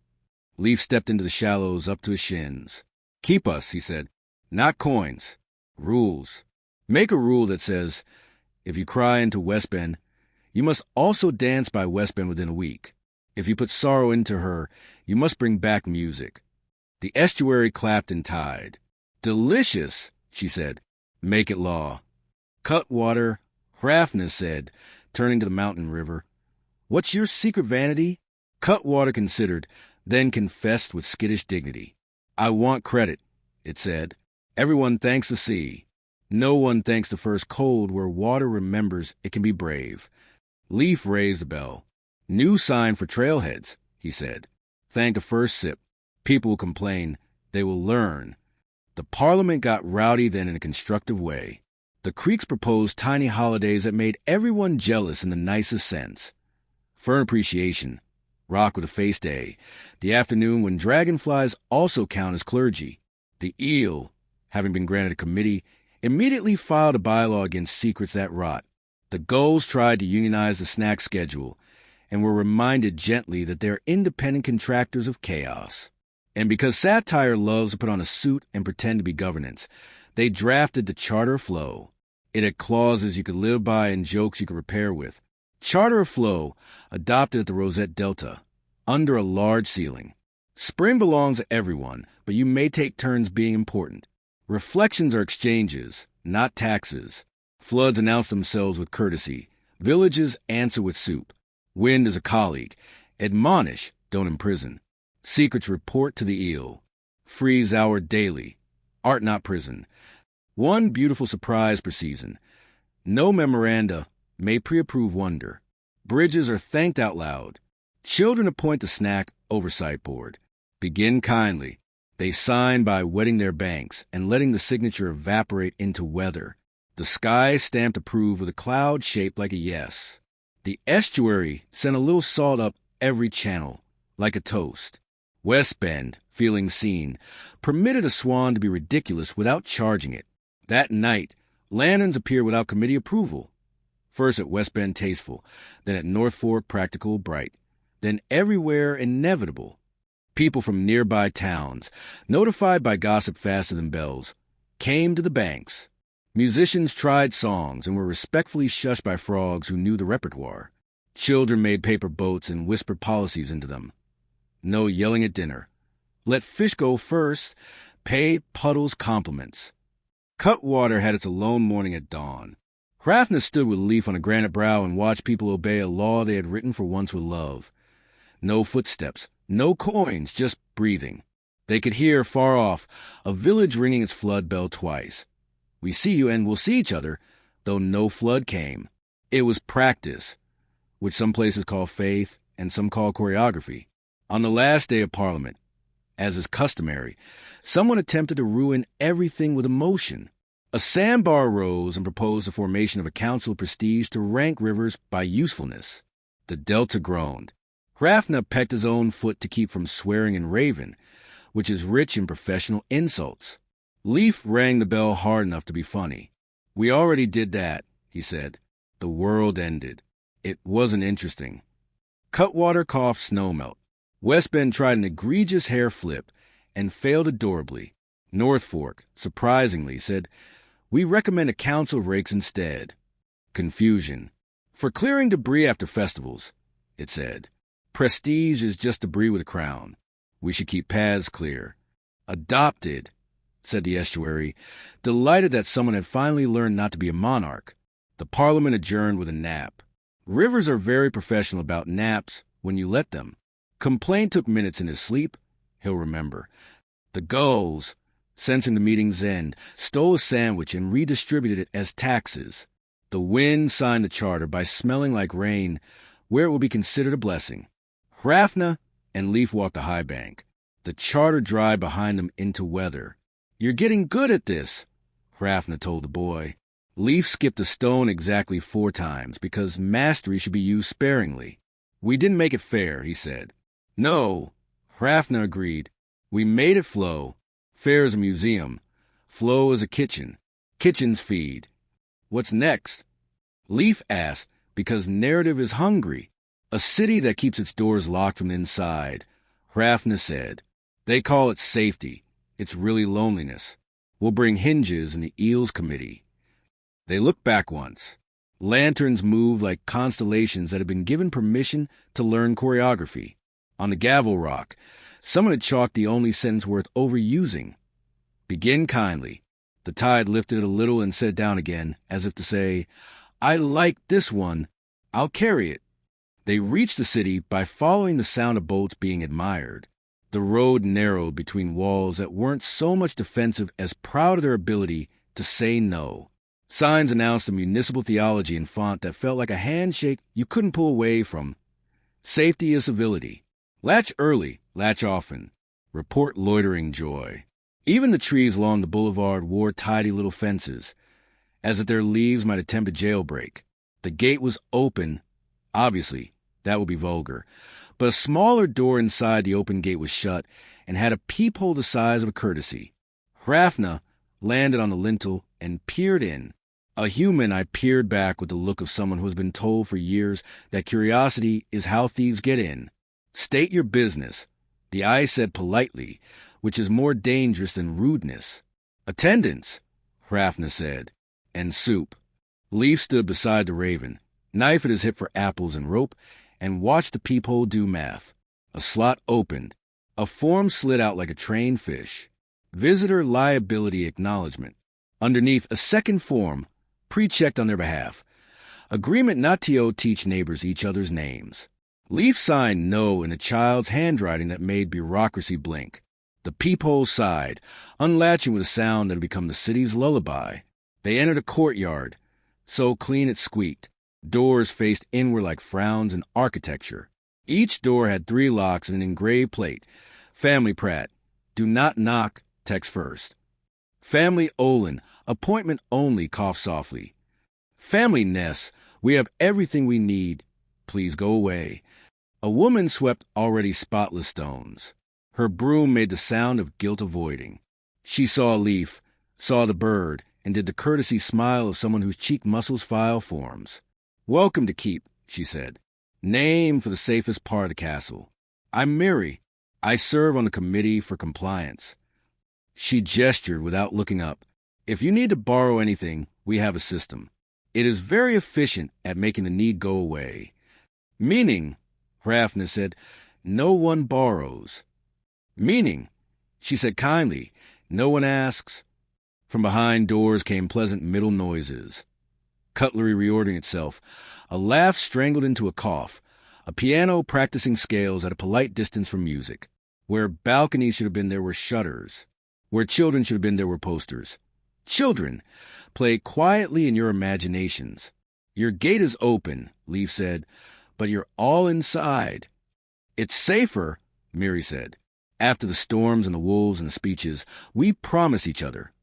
Leaf stepped into the shallows up to his shins. Keep us, he said. Not coins. Rules. Make a rule that says, if you cry into West Bend, you must also dance by West Bend within a week. If you put sorrow into her, you must bring back music. The estuary clapped and tied. Delicious, she said. Make it law. Cutwater, Hrafna said, turning to the mountain river. What's your secret vanity? Cutwater considered, then confessed with skittish dignity. I want credit, it said. Everyone thanks the sea. No one thanks the first cold where water remembers it can be brave. Leaf raised a bell. New sign for trailheads, he said. Thank the first sip. People will complain. They will learn. The Parliament got rowdy then in a constructive way. The Creeks proposed tiny holidays that made everyone jealous in the nicest sense. Fern appreciation, rock with a face day, the afternoon when dragonflies also count as clergy. The eel, having been granted a committee, immediately filed a bylaw against secrets that rot. The gulls tried to unionize the snack schedule and were reminded gently that they are independent contractors of chaos. And because satire loves to put on a suit and pretend to be governance, they drafted the Charter of Flow. It had clauses you could live by and jokes you could repair with. Charter of Flow, adopted at the Rosette Delta, under a large ceiling. Spring belongs to everyone, but you may take turns being important. Reflections are exchanges, not taxes. Floods announce themselves with courtesy. Villages answer with soup. Wind is a colleague. Admonish, don't imprison. Secrets report to the eel. Freeze hour daily. Art not prison. One beautiful surprise per season. No memoranda may pre-approve wonder. Bridges are thanked out loud. Children appoint the snack oversight board. Begin kindly. They sign by wetting their banks and letting the signature evaporate into weather. The sky stamped approve with a cloud shaped like a yes. The estuary sent a little salt up every channel, like a toast. West Bend, feeling seen, permitted a swan to be ridiculous without charging it. That night, lanterns appeared without committee approval. First at West Bend tasteful, then at North Fork practical bright, then everywhere inevitable. People from nearby towns, notified by gossip faster than bells, came to the banks. Musicians tried songs and were respectfully shushed by frogs who knew the repertoire. Children made paper boats and whispered policies into them. No yelling at dinner. Let fish go first. Pay puddles compliments. Cutwater had its alone morning at dawn. Hrafna stood with Leaf on a granite brow and watched people obey a law they had written for once with love. No footsteps, no coins, just breathing. They could hear, far off, a village ringing its flood bell twice. We see you and we'll see each other, though no flood came. It was practice, which some places call faith and some call choreography. On the last day of Parliament, as is customary, someone attempted to ruin everything with emotion. A sandbar rose and proposed the formation of a council of prestige to rank rivers by usefulness. The Delta groaned. Hrafna pecked his own foot to keep from swearing in Raven, which is rich in professional insults. Leaf rang the bell hard enough to be funny. "We already did that," he said. The world ended. It wasn't interesting. Cutwater coughed snowmelt. West Bend tried an egregious hair flip and failed adorably. North Fork, surprisingly, said, "We recommend a council of rakes instead." Confusion. "For clearing debris after festivals," it said. "Prestige is just debris with a crown. We should keep paths clear." "Adopted," said the estuary, delighted that someone had finally learned not to be a monarch. The Parliament adjourned with a nap. Rivers are very professional about naps when you let them. Complaint took minutes in his sleep. He'll remember. The gulls, sensing the meeting's end, stole a sandwich and redistributed it as taxes. The wind signed the charter by smelling like rain, where it would be considered a blessing. Hrafna and Leaf walked the high bank. The charter dried behind them into weather. "You're getting good at this," Hrafna told the boy. Leaf skipped a stone exactly 4 times, because mastery should be used sparingly. "We didn't make it fair," he said. "No," Hrafna agreed. "We made it flow. Fair is a museum. Flow is a kitchen. Kitchens feed. What's next?" Leaf asked, because narrative is hungry. "A city that keeps its doors locked from the inside," Hrafna said. "They call it safety. It's really loneliness. We'll bring hinges in the Eels Committee." They looked back once. Lanterns moved like constellations that had been given permission to learn choreography. On the gavel rock, someone had chalked the only sentence worth overusing. "Begin kindly." The tide lifted it a little and set down again, as if to say, "I like this one. I'll carry it." They reached the city by following the sound of boats being admired. The road narrowed between walls that weren't so much defensive as proud of their ability to say no. Signs announced a municipal theology in font that felt like a handshake you couldn't pull away from. Safety is civility. Latch early, latch often. Report loitering joy. Even the trees along the boulevard wore tidy little fences, as if their leaves might attempt a jailbreak. The gate was open. Obviously, that would be vulgar. But a smaller door inside the open gate was shut and had a peephole the size of a courtesy. Hrafna landed on the lintel and peered in. A human, I peered back with the look of someone who has been told for years that curiosity is how thieves get in. "State your business," the eye said politely, which is more dangerous than rudeness. "Attendance," Hrafna said, "and soup." Leaf stood beside the raven, knife at his hip for apples and rope, and watched the peephole do math. A slot opened. A form slid out like a trained fish. Visitor liability acknowledgement. Underneath, a second form, pre-checked on their behalf. Agreement not to teach neighbors each other's names. Leaf signed no in a child's handwriting that made bureaucracy blink. The peephole sighed, unlatching with a sound that had become the city's lullaby. They entered a courtyard, so clean it squeaked. Doors faced inward like frowns in architecture. Each door had 3 locks and an engraved plate. "Family Pratt. Do not knock. Text first." "Family Olin. Appointment only. Cough softly." "Family Ness. We have everything we need. Please go away." A woman swept already spotless stones. Her broom made the sound of guilt avoiding. She saw Leaf, saw the bird, and did the courtesy smile of someone whose cheek muscles file forms. "Welcome to keep," she said. "Name for the safest part of the castle." "I'm Mary. I serve on the committee for compliance." She gestured without looking up. "If you need to borrow anything, we have a system. It is very efficient at making the need go away." "Meaning," Hrafna said, "no one borrows." "Meaning," she said kindly, "no one asks." From behind doors came pleasant middle noises. Cutlery reordering itself. A laugh strangled into a cough. A piano practicing scales at a polite distance from music. Where balconies should have been, there were shutters. Where children should have been, there were posters. "Children, play quietly in your imaginations. Your gate is open," Leaf said, "but you're all inside." "It's safer," Miri said. "After the storms and the wolves and the speeches, we promise each other.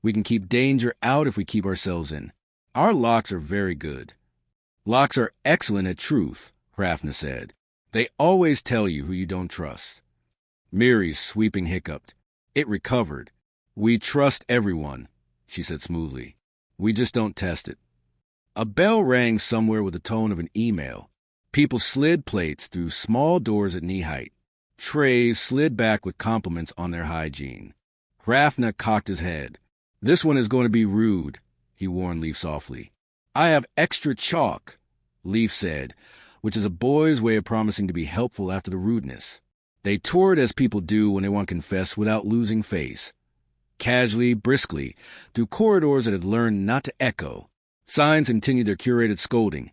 We can keep danger out if we keep ourselves in. Our locks are very good." "Locks are excellent at truth," Hrafna said. "They always tell you who you don't trust." Miri's sweeping hiccuped. It recovered. We trust everyone, she said smoothly. We just don't test it. A bell rang somewhere with the tone of an email. People slid plates through small doors at knee height. Trays slid back with compliments on their hygiene. Hrafna cocked his head. This one is going to be rude, he warned Leaf softly. I have extra chalk, Leaf said, which is a boy's way of promising to be helpful after the rudeness. They toured as people do when they want to confess without losing face. Casually, briskly, through corridors that had learned not to echo. Signs continued their curated scolding.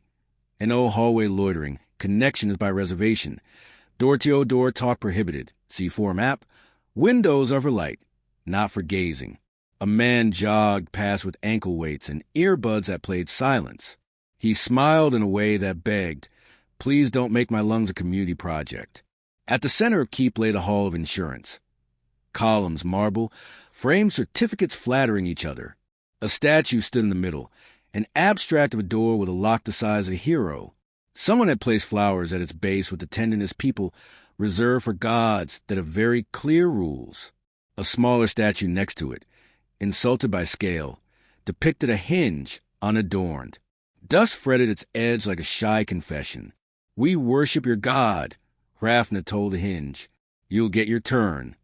No hallway loitering. Connection is by reservation. Door-to-door talk prohibited. See form app. Windows are for light, not for gazing. A man jogged past with ankle weights and earbuds that played silence. He smiled in a way that begged, please don't make my lungs a community project. At the center of Keep lay the Hall of Insurance. Columns, marble, framed certificates flattering each other. A statue stood in the middle, an abstract of a door with a lock the size of a hero. Someone had placed flowers at its base with the tenderness people reserve for gods that have very clear rules. A smaller statue next to it, insulted by scale, depicted a hinge unadorned. Dust fretted its edge like a shy confession. We worship your god, Hrafna told the hinge. You'll get your turn.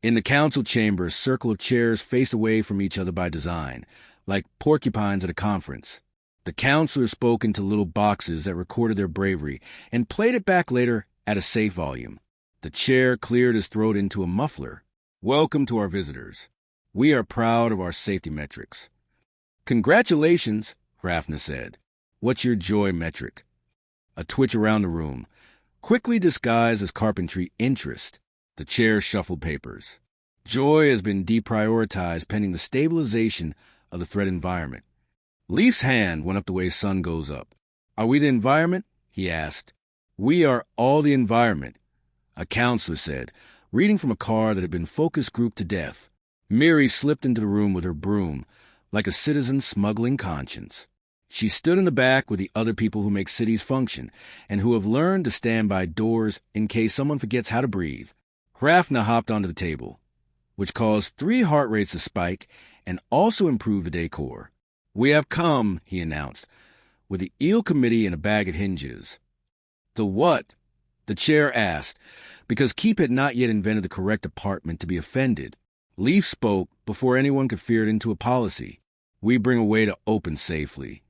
In the council chamber, a circle of chairs faced away from each other by design, like porcupines at a conference. The counselors spoke into little boxes that recorded their bravery and played it back later at a safe volume. The chair cleared his throat into a muffler. Welcome to our visitors. We are proud of our safety metrics. Congratulations, Hrafna said. What's your joy metric? A twitch around the room, quickly disguised as carpentry interest. The chair shuffled papers. Joy has been deprioritized pending the stabilization of the threat environment. Leaf's hand went up the way sun goes up. Are we the environment? He asked. We are all the environment, a counselor said, reading from a card that had been focus grouped to death. Miri slipped into the room with her broom, like a citizen smuggling conscience. She stood in the back with the other people who make cities function and who have learned to stand by doors in case someone forgets how to breathe. Hrafna hopped onto the table, which caused 3 heart rates to spike and also improved the decor. We have come, he announced, with the eel committee and a bag of hinges. The what? The chair asked, because Keep had not yet invented the correct department to be offended. Leaf spoke before anyone could fear it into a policy. We bring a way to open safely.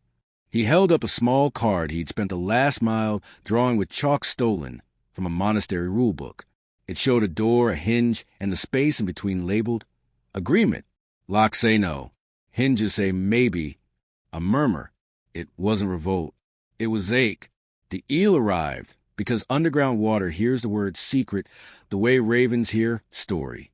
He held up a small card he'd spent the last mile drawing with chalk stolen from a monastery rulebook. It showed a door, a hinge, and the space in between labeled agreement. Locks say no. Hinges say maybe. A murmur. It wasn't revolt. It was ache. The eel arrived, because underground water hears the word secret the way ravens hear story.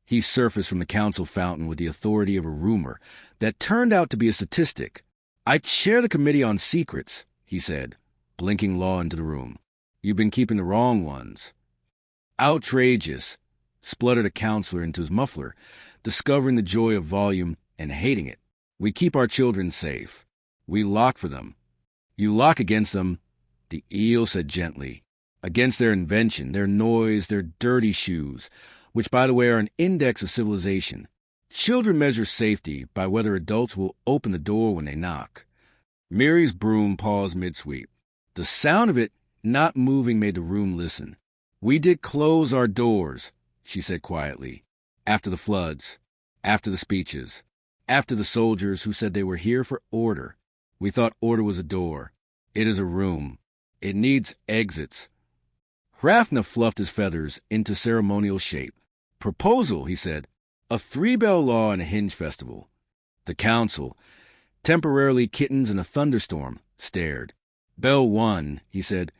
He surfaced from the council fountain with the authority of a rumor that turned out to be a statistic. I chair the committee on secrets, he said, blinking law into the room. You've been keeping the wrong ones. Outrageous, spluttered a counselor into his muffler, discovering the joy of volume and hating it. We keep our children safe. We lock for them. You lock against them, the eel said gently, against their invention, their noise, their dirty shoes, which, by the way, are an index of civilization. Children measure safety by whether adults will open the door when they knock. Miri's broom paused mid-sweep. The sound of it not moving made the room listen. We did close our doors, she said quietly, after the floods, after the speeches, after the soldiers who said they were here for order. We thought order was a door. It is a room. It needs exits. Hrafna fluffed his feathers into ceremonial shape. Proposal, he said. A 3-bell law and a hinge festival. The council, temporarily kittens in a thunderstorm, stared. Bell 1, he said,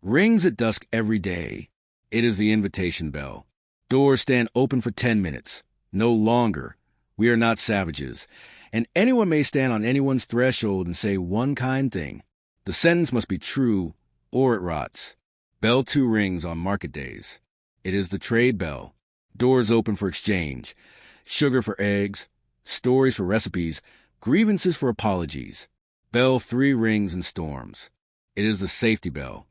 rings at dusk every day. It is the invitation bell. Doors stand open for 10 minutes. No longer. We are not savages. And anyone may stand on anyone's threshold and say one kind thing. The sentence must be true, or it rots. Bell 2 rings on market days. It is the trade bell. Doors open for exchange. Sugar for eggs. Stories for recipes. Grievances for apologies. Bell 3 rings in storms. It is the safety bell.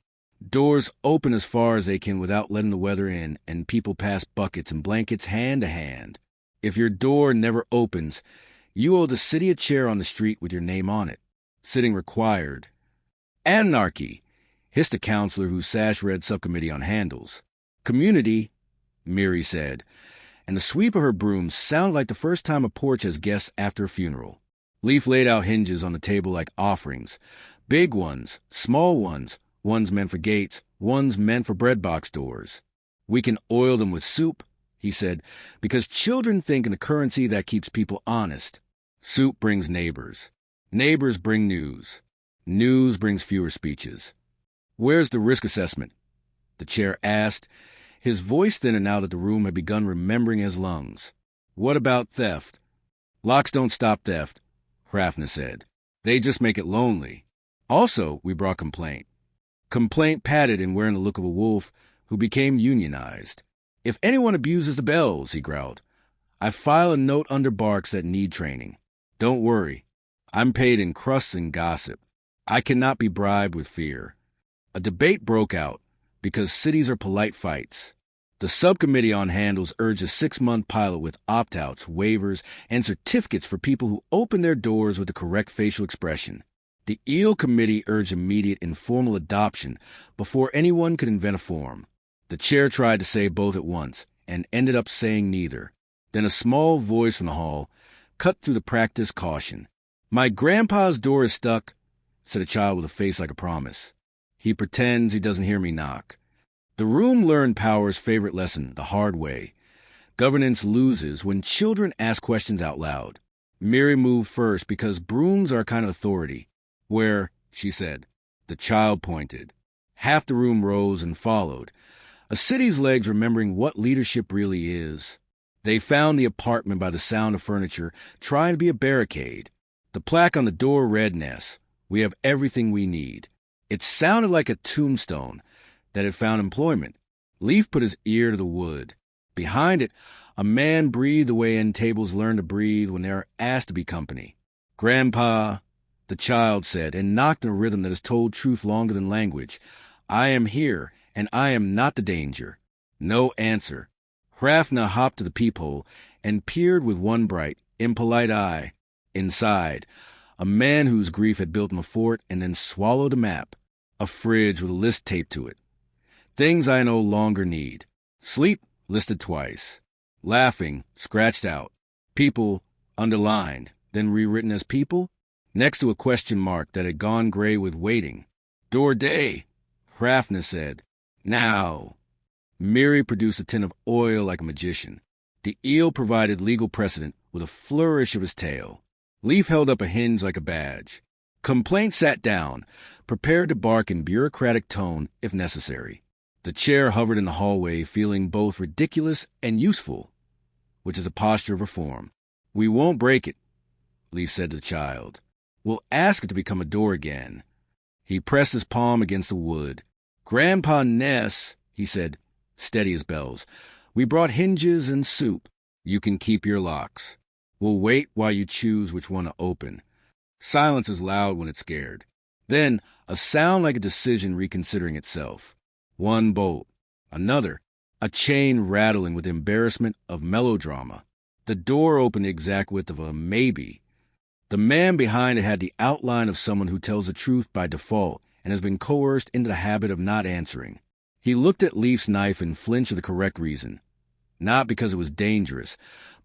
Doors open as far as they can without letting the weather in, and people pass buckets and blankets hand to hand. If your door never opens, you owe the city a chair on the street with your name on it. Sitting required. Anarchy, hissed a counselor whose sash read Subcommittee on Handles. Community, Miri said, and the sweep of her broom sounded like the first time a porch has guests after a funeral. Leaf laid out hinges on the table like offerings. Big ones, small ones, ones meant for gates, ones meant for bread box doors. We can oil them with soup, he said, because children think in a currency that keeps people honest. Soup brings neighbors. Neighbors bring news. News brings fewer speeches. Where's the risk assessment? The chair asked, his voice thinning now that the room had begun remembering his lungs. What about theft? Locks don't stop theft, Hrafna said. They just make it lonely. Also, we brought complaint. Complaint padded and wearing the look of a wolf who became unionized. If anyone abuses the bells, he growled, I file a note under barks that need training. Don't worry. I'm paid in crusts and gossip. I cannot be bribed with fear. A debate broke out because cities are polite fights. The Subcommittee on Handles urged a 6-month pilot with opt-outs, waivers, and certificates for people who open their doors with the correct facial expression. The Eel Committee urged immediate informal adoption before anyone could invent a form. The chair tried to say both at once and ended up saying neither. Then a small voice from the hall cut through the practiced caution. My grandpa's door is stuck, said a child with a face like a promise. He pretends he doesn't hear me knock. The room learned Power's favorite lesson the hard way. Governance loses when children ask questions out loud. Miri moved first because brooms are a kind of authority. Where, she said. The child pointed. Half the room rose and followed. A city's legs remembering what leadership really is. They found the apartment by the sound of furniture, trying to be a barricade. The plaque on the door read Ness. We have everything we need. It sounded like a tombstone that had found employment. Leaf put his ear to the wood. Behind it, a man breathed the way end tables learn to breathe when they are asked to be company. Grandpa, the child said, and knocked in a rhythm that has told truth longer than language. I am here, and I am not the danger. No answer. Hrafna hopped to the peephole and peered with one bright, impolite eye. Inside, a man whose grief had built him a fort and then swallowed a map, a fridge with a list taped to it. Things I no longer need. Sleep, listed twice. Laughing, scratched out. People, underlined, then rewritten as people, next to a question mark that had gone gray with waiting. Door day, Hrafna said. Now. Miri produced a tin of oil like a magician. The eel provided legal precedent with a flourish of his tail. Leaf held up a hinge like a badge. Complaint sat down, prepared to bark in bureaucratic tone if necessary. The chair hovered in the hallway, feeling both ridiculous and useful, which is a posture of reform. We won't break it, Leaf said to the child. We'll ask it to become a door again. He pressed his palm against the wood. Grandpa Ness, he said, steady as bells. We brought hinges and soup. You can keep your locks. We'll wait while you choose which one to open. Silence is loud when it's scared. Then, a sound like a decision reconsidering itself. One bolt. Another. A chain rattling with embarrassment of melodrama. The door opened the exact width of a maybe. The man behind it had the outline of someone who tells the truth by default and has been coerced into the habit of not answering. He looked at Leaf's knife and flinched for the correct reason. Not because it was dangerous,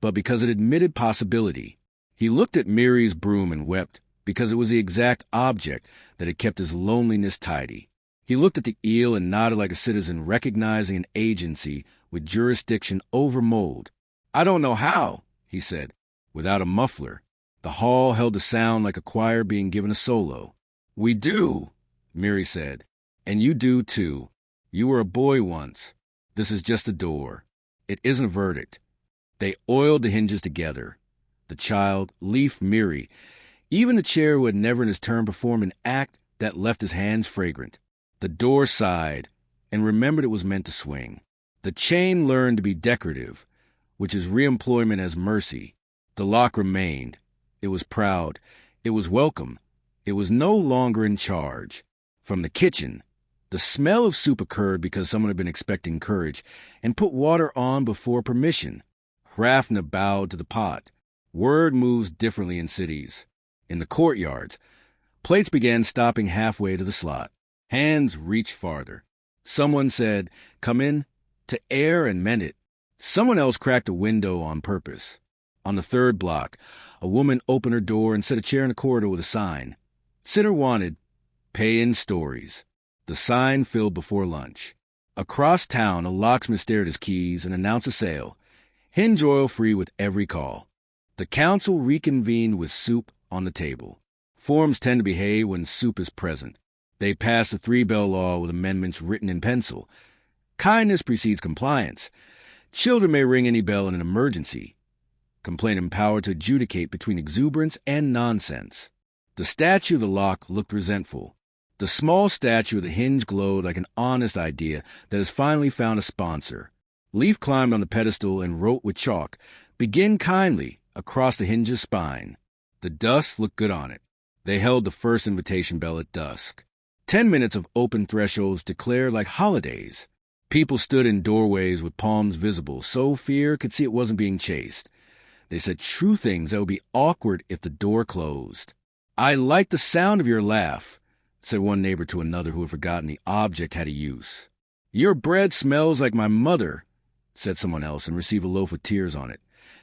but because it admitted possibility. He looked at Miri's broom and wept because it was the exact object that had kept his loneliness tidy. He looked at the eel and nodded like a citizen recognizing an agency with jurisdiction over mold. I don't know how, he said, without a muffler. The hall held a sound like a choir being given a solo. We do, Miri said, and you do too. You were a boy once. This is just a door. It isn't a verdict. They oiled the hinges together. The child, Leaf, Miri, even the chair who had never in his turn performed an act that left his hands fragrant. The door sighed and remembered it was meant to swing. The chain learned to be decorative, which is reemployment as mercy. The lock remained. It was proud. It was welcome. It was no longer in charge. From the kitchen, the smell of soup occurred because someone had been expecting courage and put water on before permission. Hrafna bowed to the pot. Word moves differently in cities. In the courtyards, plates began stopping halfway to the slot. Hands reached farther. Someone said, "Come in," to air and meant it. Someone else cracked a window on purpose. On the third block, a woman opened her door and set a chair in the corridor with a sign. Sitter wanted, pay in stories. The sign filled before lunch. Across town, a locksmith stared at his keys and announced a sale. Hinge oil free with every call. The council reconvened with soup on the table. Forms tend to behave when soup is present. They passed the 3-bell law with amendments written in pencil. Kindness precedes compliance. Children may ring any bell in an emergency. Complaint empowered to adjudicate between exuberance and nonsense. The statue of the lock looked resentful. The small statue of the hinge glowed like an honest idea that has finally found a sponsor. Leaf climbed on the pedestal and wrote with chalk, "Begin kindly," across the hinge's spine. The dust looked good on it. They held the first invitation bell at dusk. 10 minutes of open thresholds declared like holidays. People stood in doorways with palms visible, so fear could see it wasn't being chased. They said true things that would be awkward if the door closed. "I like the sound of your laugh," said one neighbor to another who had forgotten the object had a use. "Your bread smells like my mother," said someone else, and received a loaf with tears on it.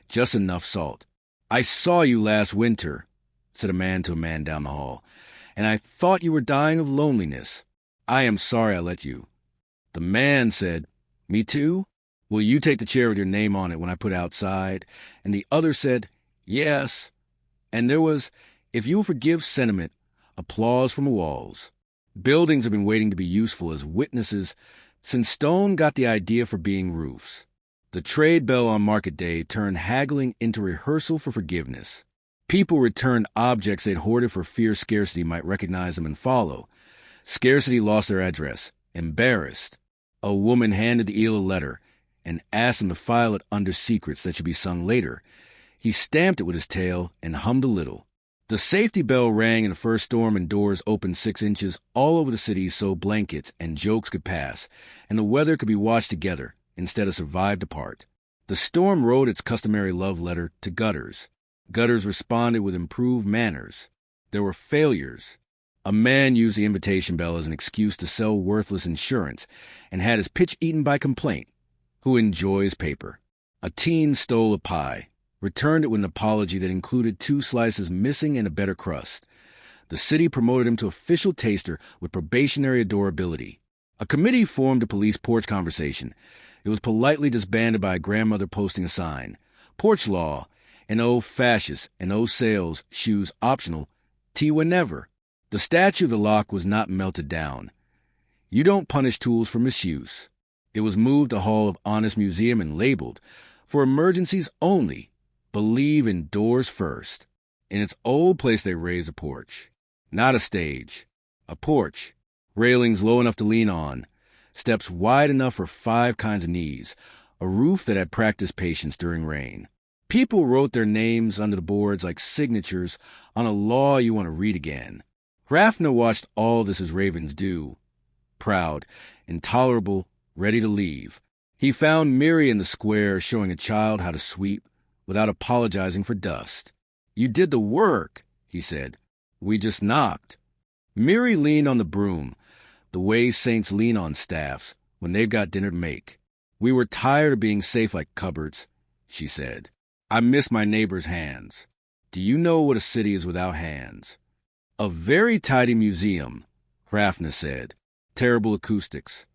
Just enough salt. "I saw you last winter," said a man to a man down the hall, "and I thought you were dying of loneliness. I am sorry I let you." The man said, "Me too? Will you take the chair with your name on it when I put outside?" And the other said, "Yes." And there was, if you will forgive sentiment, applause from the walls. Buildings have been waiting to be useful as witnesses since stone got the idea for being roofs. The trade bell on market day turned haggling into rehearsal for forgiveness. People returned objects they'd hoarded for fear scarcity might recognize them and follow. Scarcity lost their address, embarrassed. A woman handed the eel a letter and asked him to file it under secrets that should be sung later. He stamped it with his tail and hummed a little. The safety bell rang in the first storm and doors opened 6 inches all over the city so blankets and jokes could pass, and the weather could be watched together instead of survived apart. The storm wrote its customary love letter to gutters. Gutters responded with improved manners. There were failures. A man used the invitation bell as an excuse to sell worthless insurance and had his pitch eaten by complaint. Who enjoys paper? A teen stole a pie, returned it with an apology that included 2 slices missing and a better crust. The city promoted him to official taster with probationary adorability. A committee formed to police porch conversation. It was politely disbanded by a grandmother posting a sign. Porch law, and oh fascists, and oh sales, shoes optional, tea whenever. The statue of the lock was not melted down. You don't punish tools for misuse. It was moved to Hall of Honest Museum and labeled, "For emergencies only. Believe in doors first." In its old place they raised a porch. Not a stage. A porch. Railings low enough to lean on. Steps wide enough for 5 kinds of knees. A roof that had practiced patience during rain. People wrote their names under the boards like signatures on a law you want to read again. Hrafna watched all this as ravens do. Proud, intolerable, ready to leave. He found Miri in the square showing a child how to sweep without apologizing for dust. "You did the work," he said. "We just knocked." Miri leaned on the broom, the way saints lean on staffs when they've got dinner to make. "We were tired of being safe like cupboards," she said. "I miss my neighbor's hands. Do you know what a city is without hands?" "A very tidy museum," Hrafna said. "Terrible acoustics."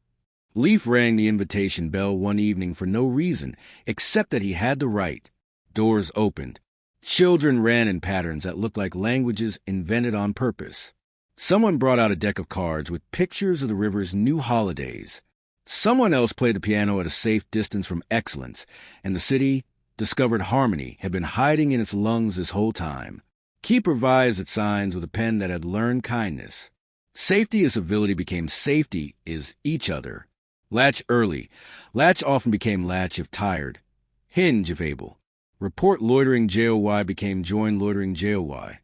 Leaf rang the invitation bell one evening for no reason, except that he had the right. Doors opened. Children ran in patterns that looked like languages invented on purpose. Someone brought out a deck of cards with pictures of the river's new holidays. Someone else played the piano at a safe distance from excellence, and the city discovered harmony had been hiding in its lungs this whole time. Keep revised its signs with a pen that had learned kindness. Safety is civility became safety is each other. Latch early. Latch often became latch if tired. Hinge if able. Report loitering JOY became join loitering JOY.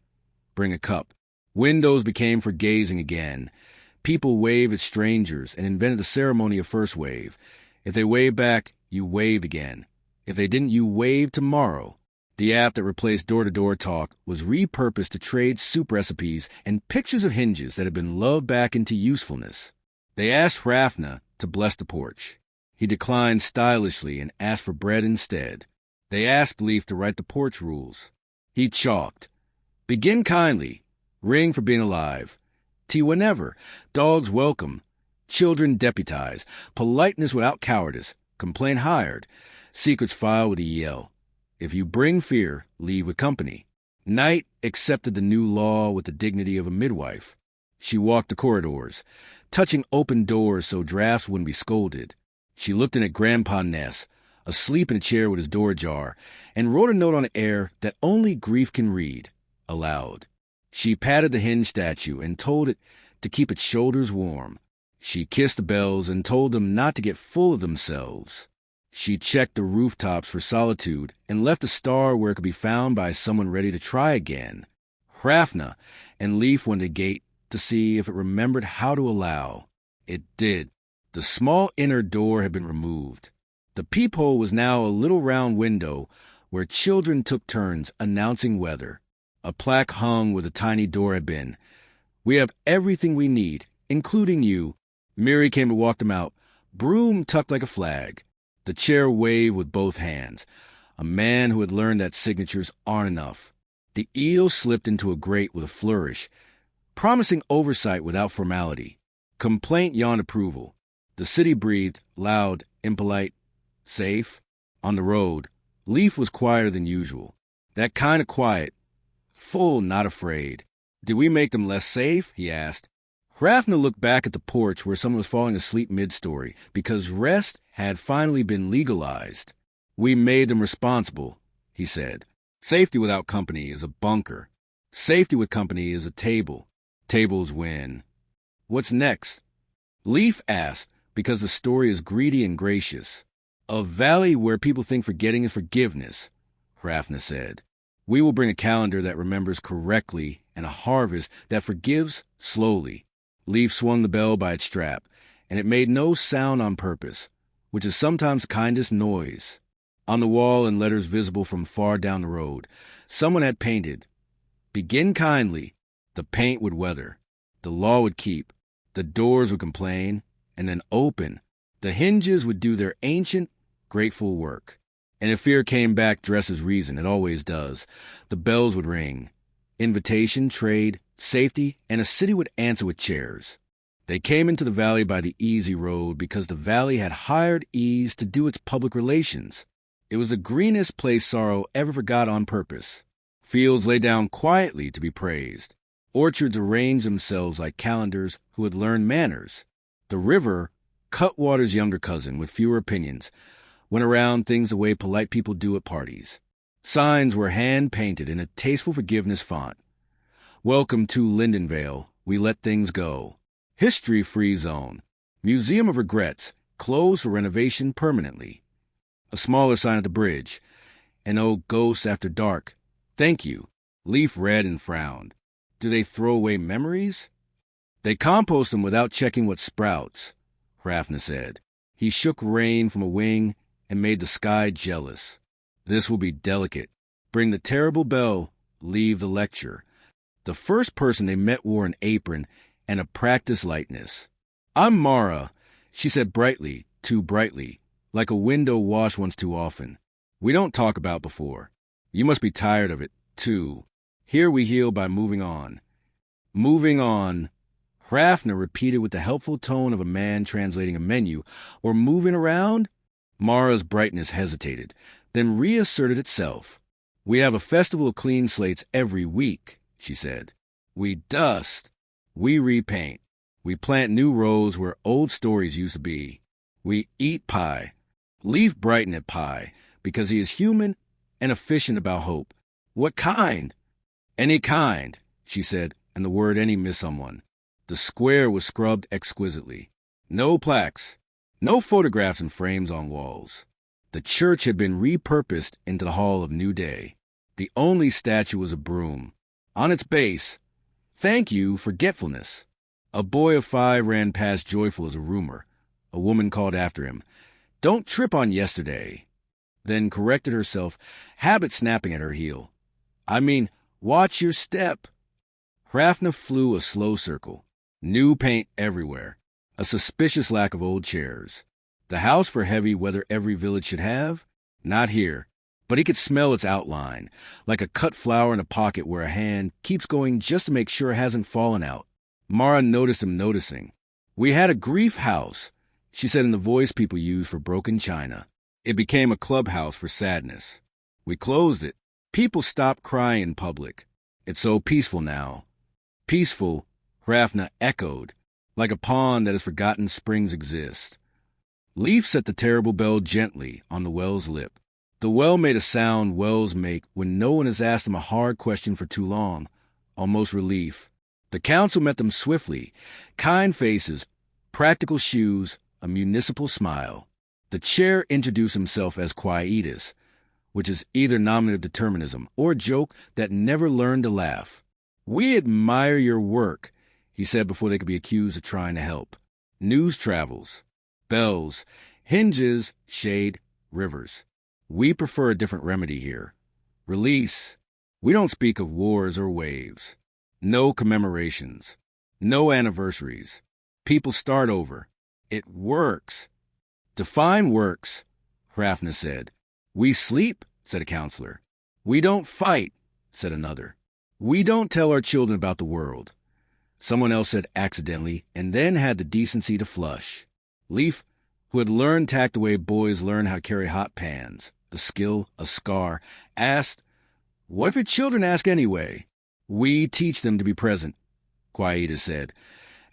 Bring a cup. Windows became for gazing again. People wave at strangers and invented the ceremony of first wave. If they wave back, you wave again. If they didn't, you wave tomorrow. The app that replaced door-to-door talk was repurposed to trade soup recipes and pictures of hinges that had been loved back into usefulness. They asked Hrafna to bless the porch. He declined stylishly and asked for bread instead. They asked Leaf to write the porch rules. He chalked. Begin kindly. Ring for being alive. Tea whenever. Dogs welcome. Children deputized. Politeness without cowardice. Complaint hired. Secrets filed with a yell. If you bring fear, leave with company. Night accepted the new law with the dignity of a midwife. She walked the corridors, touching open doors so drafts wouldn't be scolded. She looked in at Grandpa Ness, asleep in a chair with his door ajar, and wrote a note on the air that only grief can read, aloud. She patted the hinge statue and told it to keep its shoulders warm. She kissed the bells and told them not to get full of themselves. She checked the rooftops for solitude and left a star where it could be found by someone ready to try again. Hrafna and Leaf went to the gate to see if it remembered how to allow. It did. The small inner door had been removed. The peephole was now a little round window where children took turns announcing weather. A plaque hung where the tiny door had been. We have everything we need, including you. Miri came to walk them out, broom tucked like a flag. The chair waved with both hands. A man who had learned that signatures aren't enough. The eel slipped into a grate with a flourish, promising oversight without formality. Complaint yawned approval. The city breathed, loud, impolite, safe. On the road, Leaf was quieter than usual. That kind of quiet. Full, not afraid. Did we make them less safe? He asked. Hrafna looked back at the porch where someone was falling asleep mid-story because rest had finally been legalized. We made them responsible, he said. Safety without company is a bunker. Safety with company is a table. Tables win. What's next? Leaf asked, because the story is greedy and gracious. A valley where people think forgetting is forgiveness, Hrafna said. We will bring a calendar that remembers correctly and a harvest that forgives slowly. Leaf swung the bell by its strap, and it made no sound on purpose, which is sometimes the kindest noise. On the wall, in letters visible from far down the road, someone had painted, "Begin kindly." The paint would weather. The law would keep. The doors would complain, and then open. The hinges would do their ancient, grateful work. And if fear came back dressed as reason, it always does, the bells would ring. Invitation, trade, safety, and a city would answer with chairs. They came into the valley by the easy road because the valley had hired ease to do its public relations. It was the greenest place sorrow ever forgot on purpose. Fields lay down quietly to be praised. Orchards arranged themselves like calendars who had learned manners. The river, Cutwater's younger cousin with fewer opinions, went around things the way polite people do at parties. Signs were hand-painted in a tasteful forgiveness font. Welcome to Lindenvale. We let things go. History-free zone. Museum of Regrets. Closed for renovation permanently. A smaller sign at the bridge. And oh, ghosts after dark. Thank you. Leaf read and frowned. Do they throw away memories? They compost them without checking what sprouts, Hrafna said. He shook rain from a wing and made the sky jealous. This will be delicate. Bring the terrible bell, leave the lecture. The first person they met wore an apron and a practiced lightness. I'm Mara, she said brightly, too brightly, like a window washed once too often. We don't talk about before. You must be tired of it, too. Here we heal by moving on. Moving on. Hrafna repeated with the helpful tone of a man translating a menu. Or moving around? Mara's brightness hesitated, then reasserted itself. We have a festival of clean slates every week, she said. We dust. We repaint. We plant new rows where old stories used to be. We eat pie. Leaf brightened at pie, because he is human and efficient about hope. What kind? Any kind, she said, and the word any missed someone. The square was scrubbed exquisitely. No plaques. No photographs and frames on walls. The church had been repurposed into the Hall of New Day. The only statue was a broom. On its base, "Thank you, forgetfulness." A boy of 5 ran past joyful as a rumor. A woman called after him, "Don't trip on yesterday." then corrected herself, habit snapping at her heel. I mean, watch your step. Hrafna flew a slow circle. New paint everywhere. A suspicious lack of old chairs. The house for heavy weather every village should have? Not here. But he could smell its outline, like a cut flower in a pocket where a hand keeps going just to make sure it hasn't fallen out. Mara noticed him noticing. We had a grief house, she said in the voice people use for broken china. It became a clubhouse for sadness. We closed it. People stopped crying in public. It's so peaceful now. Peaceful, Hrafna echoed, like a pond that has forgotten springs exist. Leaf set the terrible bell gently on the well's lip. The well made a sound wells make when no one has asked them a hard question for too long, almost relief. The council met them swiftly, kind faces, practical shoes, a municipal smile. The chair introduced himself as Quietus, which is either nominative determinism or a joke that never learned to laugh. We admire your work, he said before they could be accused of trying to help. News travels. Bells, hinges, shade, rivers. We prefer a different remedy here. Release. We don't speak of wars or waves. No commemorations. No anniversaries. People start over. It works. Define works, Hrafna said. We sleep, said a counselor. We don't fight, said another. We don't tell our children about the world. Someone else said accidentally, and then had the decency to flush. Leaf, who had learned tact the way boys learn how to carry hot pans, a skill, a scar, asked, What if your children ask anyway? We teach them to be present, Quietus said,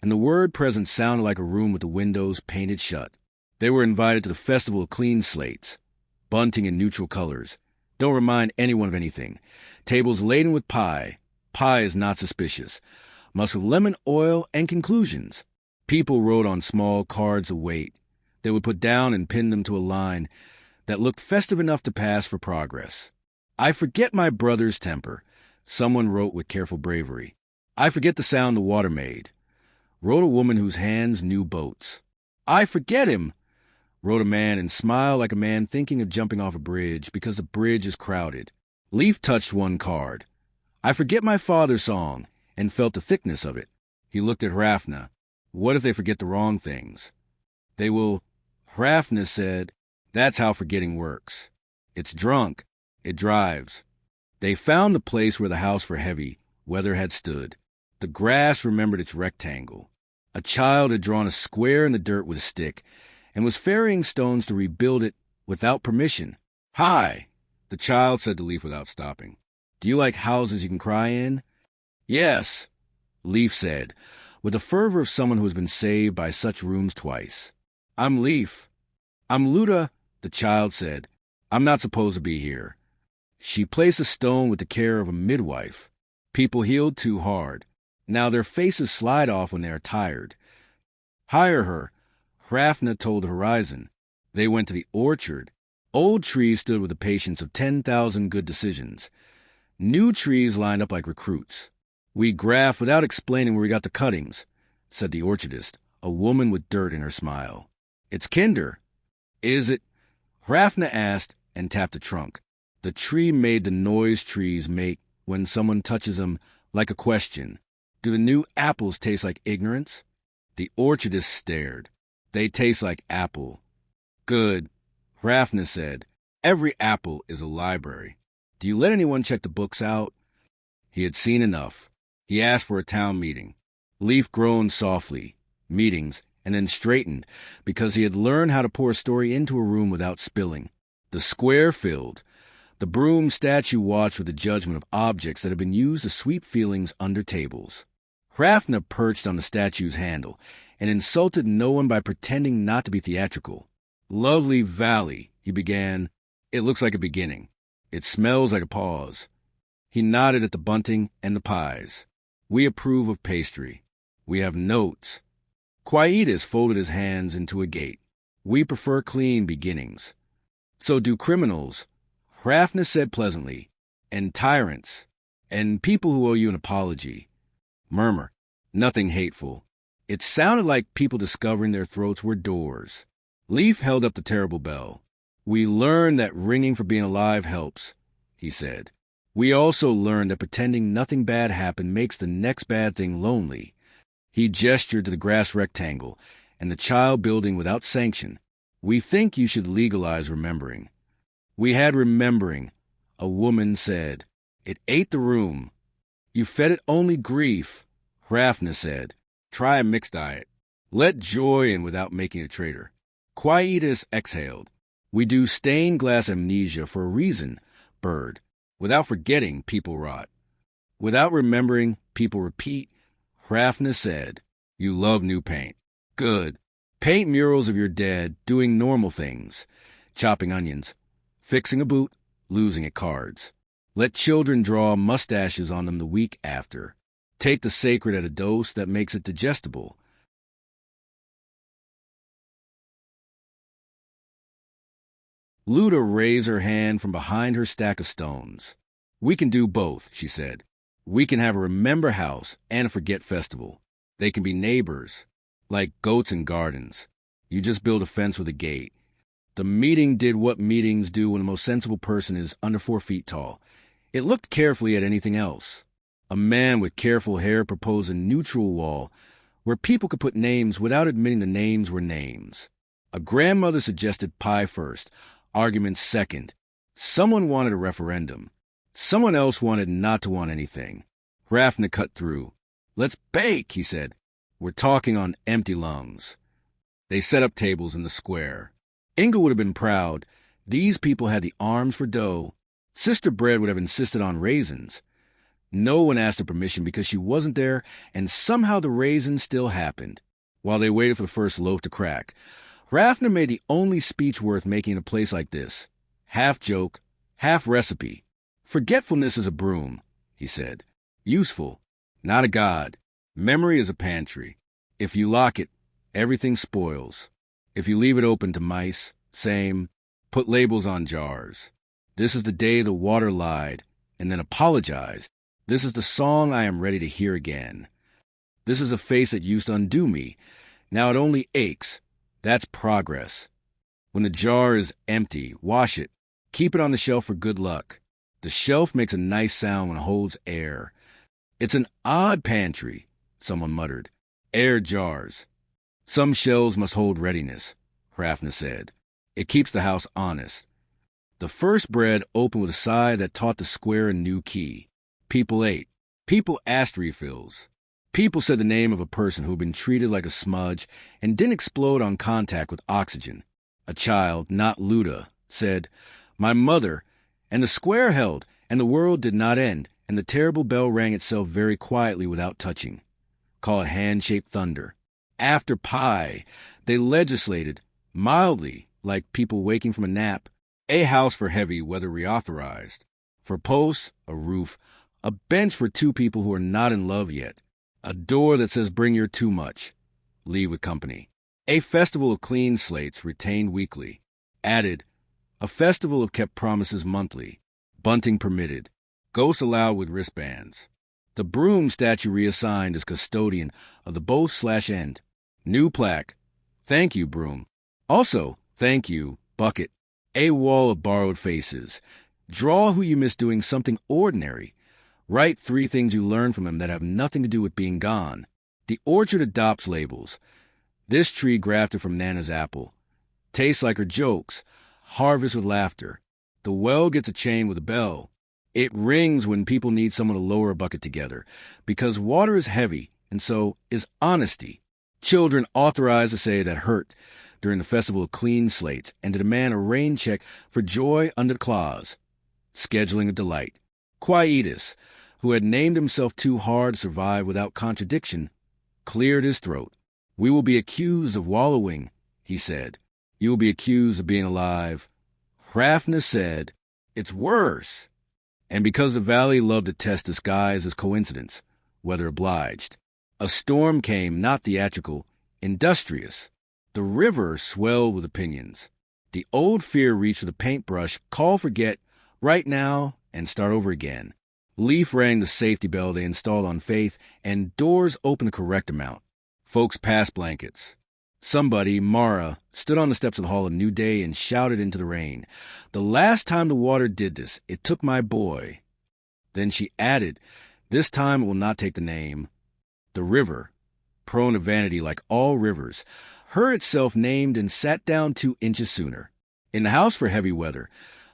and the word present sounded like a room with the windows painted shut. They were invited to the festival of clean slates, bunting in neutral colors. Don't remind anyone of anything. Tables laden with pie. Pie is not suspicious. Musk with lemon oil and conclusions. People wrote on small cards of weight. They would put down and pin them to a line that looked festive enough to pass for progress. I forget my brother's temper, someone wrote with careful bravery. I forget the sound the water made, wrote a woman whose hands knew boats. I forget him, wrote a man and smiled like a man thinking of jumping off a bridge because the bridge is crowded. Leaf touched one card. I forget my father's song, and felt the thickness of it. He looked at Hrafna. What if they forget the wrong things? They will, Hrafna said, that's how forgetting works. It's drunk. It drives. They found the place where the house for heavy weather had stood. The grass remembered its rectangle. A child had drawn a square in the dirt with a stick and was ferrying stones to rebuild it without permission. Hi, the child said to Leaf without stopping. Do you like houses you can cry in? Yes, Leaf said, with the fervor of someone who has been saved by such rooms twice. I'm Leaf. I'm Luda, the child said. I'm not supposed to be here. She placed a stone with the care of a midwife. People healed too hard. Now their faces slide off when they are tired. Hire her, Hrafna told the horizon. They went to the orchard. Old trees stood with the patience of 10,000 good decisions. New trees lined up like recruits. We graph without explaining where we got the cuttings, said the orchardist, a woman with dirt in her smile. It's kinder. Is it? Hrafna asked and tapped a trunk. The tree made the noise trees make when someone touches them, like a question. Do the new apples taste like ignorance? The orchardist stared. They taste like apple. Good, Hrafna said. Every apple is a library. Do you let anyone check the books out? He had seen enough. He asked for a town meeting. Leaf groaned softly. Meetings, and then straightened, because he had learned how to pour a story into a room without spilling. The square filled. The broom statue watched with the judgment of objects that had been used to sweep feelings under tables. Hrafna perched on the statue's handle and insulted no one by pretending not to be theatrical. Lovely valley, he began. It looks like a beginning. It smells like a pause. He nodded at the bunting and the pies. We approve of pastry. We have notes. Quietus folded his hands into a gate. We prefer clean beginnings. So do criminals, Hrafna said pleasantly, and tyrants, and people who owe you an apology. Murmur, nothing hateful. It sounded like people discovering their throats were doors. Leaf held up the terrible bell. We learned that ringing for being alive helps, he said. We also learned that pretending nothing bad happened makes the next bad thing lonely. He gestured to the grass rectangle and the child building without sanction. We think you should legalize remembering. We had remembering, a woman said. It ate the room. You fed it only grief, Hrafna said. Try a mixed diet. Let joy in without making a traitor. Quietus exhaled. We do stained glass amnesia for a reason, Bird. Without forgetting, people rot. Without remembering, people repeat, Hrafna said. You love new paint. Good. Paint murals of your dead doing normal things. Chopping onions. Fixing a boot. Losing at cards. Let children draw mustaches on them the week after. Take the sacred at a dose that makes it digestible. Luda raised her hand from behind her stack of stones. We can do both, she said. We can have a remember house and a forget festival. They can be neighbors, like goats in gardens. You just build a fence with a gate. The meeting did what meetings do when the most sensible person is under 4 feet tall. It looked carefully at anything else. A man with careful hair proposed a neutral wall where people could put names without admitting the names were names. A grandmother suggested pie first, arguments second. Someone wanted a referendum. Someone else wanted not to want anything. Hrafna cut through. Let's bake, he said. We're talking on empty lungs. They set up tables in the square. Inga would have been proud. These people had the arms for dough. Sister Bread would have insisted on raisins. No one asked her permission because she wasn't there, and somehow the raisins still happened. While they waited for the first loaf to crack, Hrafna made the only speech worth making in a place like this. Half joke, half recipe. Forgetfulness is a broom, he said. Useful, not a god. Memory is a pantry. If you lock it, everything spoils. If you leave it open to mice, same. Put labels on jars. This is the day the water lied, and then apologized. This is the song I am ready to hear again. This is a face that used to undo me. Now it only aches. That's progress. When the jar is empty, wash it. Keep it on the shelf for good luck. The shelf makes a nice sound when it holds air. It's an odd pantry, someone muttered. Air jars. Some shelves must hold readiness, Hrafna said. It keeps the house honest. The first bread opened with a sigh that taught the square a new key. People ate. People asked refills. People said the name of a person who had been treated like a smudge and didn't explode on contact with oxygen. A child, not Luda, said, My mother, and the square held, and the world did not end, and the terrible bell rang itself very quietly without touching. Call it hand-shaped thunder. After pie, they legislated, mildly, like people waking from a nap, a house for heavy, whether reauthorized. For posts, a roof, a bench for 2 people who are not in love yet, a door that says bring your too much, leave with company. A festival of clean slates retained weekly. Added, a festival of kept promises monthly. Bunting permitted. Ghosts allowed with wristbands. The broom statue reassigned as custodian of the both/end. New plaque. Thank you, broom. Also, thank you, bucket. A wall of borrowed faces. Draw who you miss doing something ordinary. Write 3 things you learned from him that have nothing to do with being gone. The orchard adopts labels. This tree grafted from Nana's apple. Tastes like her jokes. Harvest with laughter. The well gets a chain with a bell. It rings when people need someone to lower a bucket together. Because water is heavy, and so is honesty. Children authorized to say that hurt during the festival of clean slates and to demand a rain check for joy under the clause. Scheduling a delight. Quietus, who had named himself too hard to survive without contradiction, cleared his throat. We will be accused of wallowing, he said. You will be accused of being alive. Hrafna said, It's worse. And because the valley loved to test the skies as coincidence, weather obliged. A storm came, not theatrical, industrious. The river swelled with opinions. The old fear reached for the paintbrush, call forget, right now, and start over again. Leaf rang the safety bell they installed on Faith, and doors opened the correct amount. Folks passed blankets. Somebody, Mara, stood on the steps of the Hall a new day and shouted into the rain, "The last time the water did this, it took my boy." Then she added, "This time it will not take the name." The river, prone to vanity like all rivers, her itself named and sat down 2 inches sooner. In the house for heavy weather,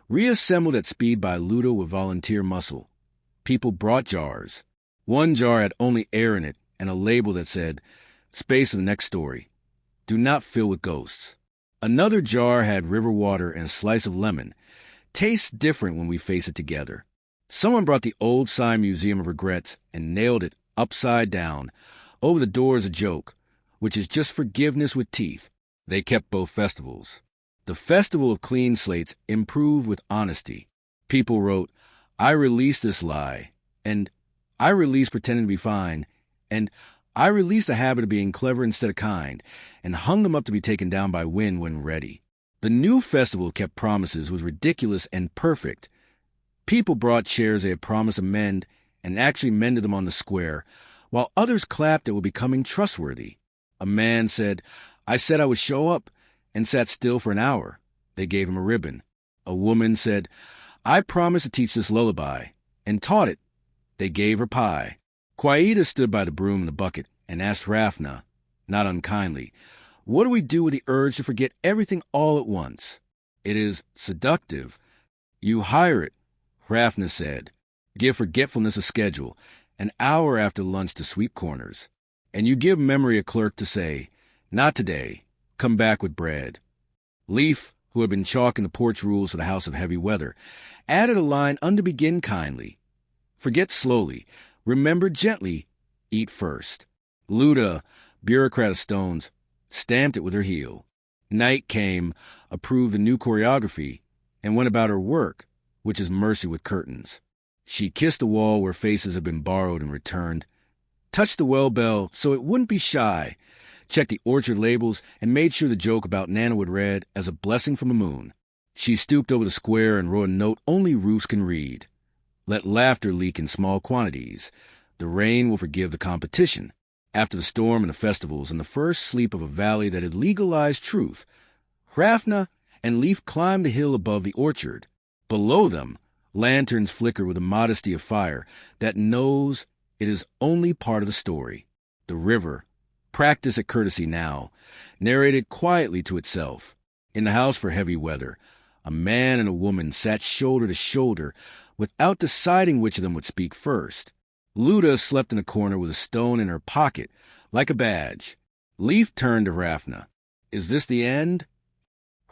reassembled at speed by Ludo with volunteer muscle. People brought jars. One jar had only air in it and a label that said, "Space of the next story. Do not fill with ghosts." Another jar had river water and a slice of lemon. Tastes different when we face it together. Someone brought the old sign Museum of Regrets and nailed it upside down over the door as a joke, which is just forgiveness with teeth. They kept both festivals. The Festival of Clean Slates improved with honesty. People wrote, "I release this lie," and "I release pretending to be fine," and "I release the habit of being clever instead of kind," and hung them up to be taken down by wind when ready. The new festival kept promises, was ridiculous and perfect. People brought chairs they had promised to mend and actually mended them on the square, while others clapped at what becoming trustworthy. A man said, "I said I would show up," and sat still for an hour. They gave him a ribbon. A woman said, "I promised to teach this lullaby," and taught it. They gave her pie. Quaida stood by the broom and the bucket and asked Rafna, not unkindly, "What do we do with the urge to forget everything all at once?" "It is seductive." "You hire it," Rafna said. "Give forgetfulness a schedule, an hour after lunch to sweep corners. And you give memory a clerk to say, 'Not today. Come back with bread.'" Leaf, who had been chalking the porch rules for the House of Heavy Weather, added a line under begin kindly. "Forget slowly. Remember gently. Eat first." Luda, bureaucrat of stones, stamped it with her heel. Night came, approved the new choreography, and went about her work, which is mercy with curtains. She kissed the wall where faces had been borrowed and returned, touched the well bell so it wouldn't be shy, checked the orchard labels, and made sure the joke about Nana would read as a blessing from the moon. She stooped over the square and wrote a note only roofs can read. "Let laughter leak in small quantities. The rain will forgive the competition." After the storm and the festivals and the first sleep of a valley that had legalized truth, Hrafna and Leaf climbed the hill above the orchard. Below them, lanterns flicker with the modesty of fire that knows it is only part of the story. The river, practice at courtesy now, narrated quietly to itself. In the house for heavy weather, a man and a woman sat shoulder to shoulder without deciding which of them would speak first. Luda slept in a corner with a stone in her pocket, like a badge. Leaf turned to Rafna. "Is this the end?"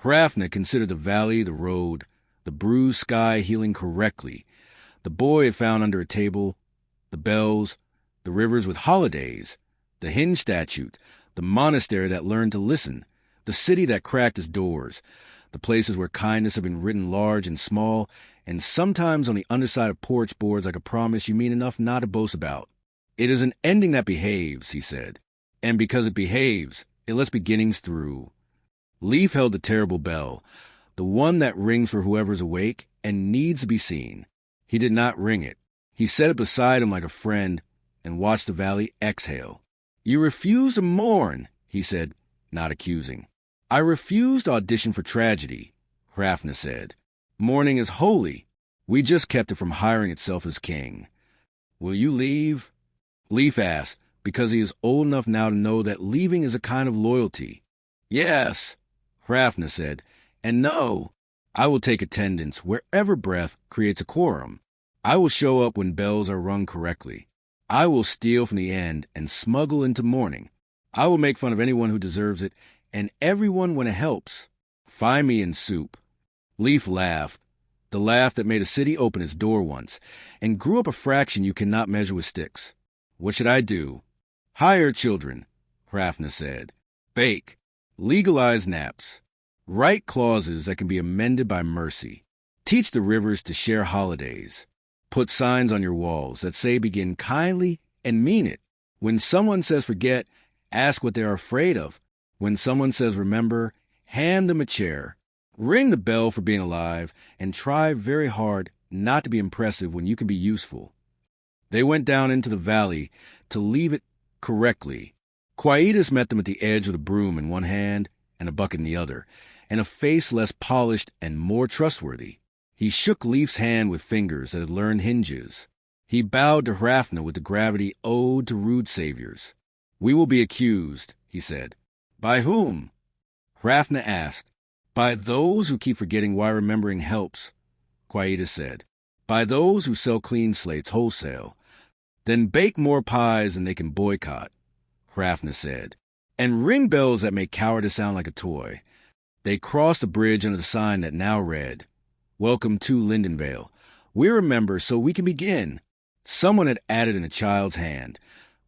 Rafna considered the valley, the road, the bruised sky healing correctly, the boy had found under a table, the bells, the rivers with holidays, the hinge statute, the monastery that learned to listen, the city that cracked its doors, the places where kindness had been written large and small, and sometimes on the underside of porch boards like a promise you mean enough not to boast about. "It is an ending that behaves," he said. "And because it behaves, it lets beginnings through." Leaf held the terrible bell, the one that rings for whoever is awake and needs to be seen. He did not ring it. He set it beside him like a friend and watched the valley exhale. "You refuse to mourn," he said, not accusing. "I refuse to audition for tragedy," Rafna said. "Mourning is holy. We just kept it from hiring itself as king." "Will you leave?" Leaf asked, because he is old enough now to know that leaving is a kind of loyalty. "Yes," Rafna said, "and no. I will take attendance wherever breath creates a quorum. I will show up when bells are rung correctly. I will steal from the end and smuggle into mourning. I will make fun of anyone who deserves it and everyone when it helps. Find me in soup." Leaf laughed, the laugh that made a city open its door once, and grew up a fraction you cannot measure with sticks. "What should I do?" "Hire children," Rafna said. "Bake. Legalize naps. Write clauses that can be amended by mercy. Teach the rivers to share holidays. Put signs on your walls that say begin kindly and mean it. When someone says forget, ask what they are afraid of. When someone says remember, hand them a chair. Ring the bell for being alive, and try very hard not to be impressive when you can be useful." They went down into the valley to leave it correctly. Quietus met them at the edge with a broom in one hand and a bucket in the other, and a face less polished and more trustworthy. He shook Leif's hand with fingers that had learned hinges. He bowed to Hrafna with the gravity owed to rude saviors. "We will be accused," he said. "By whom?" Hrafna asked. "By those who keep forgetting why remembering helps," Quietus said. "By those who sell clean slates wholesale. Then bake more pies than they can boycott," Hrafna said, "and ring bells that make cowardice sound like a toy." They crossed the bridge under the sign that now read, "Welcome to Lindenvale. We remember so we can begin." Someone had added in a child's hand,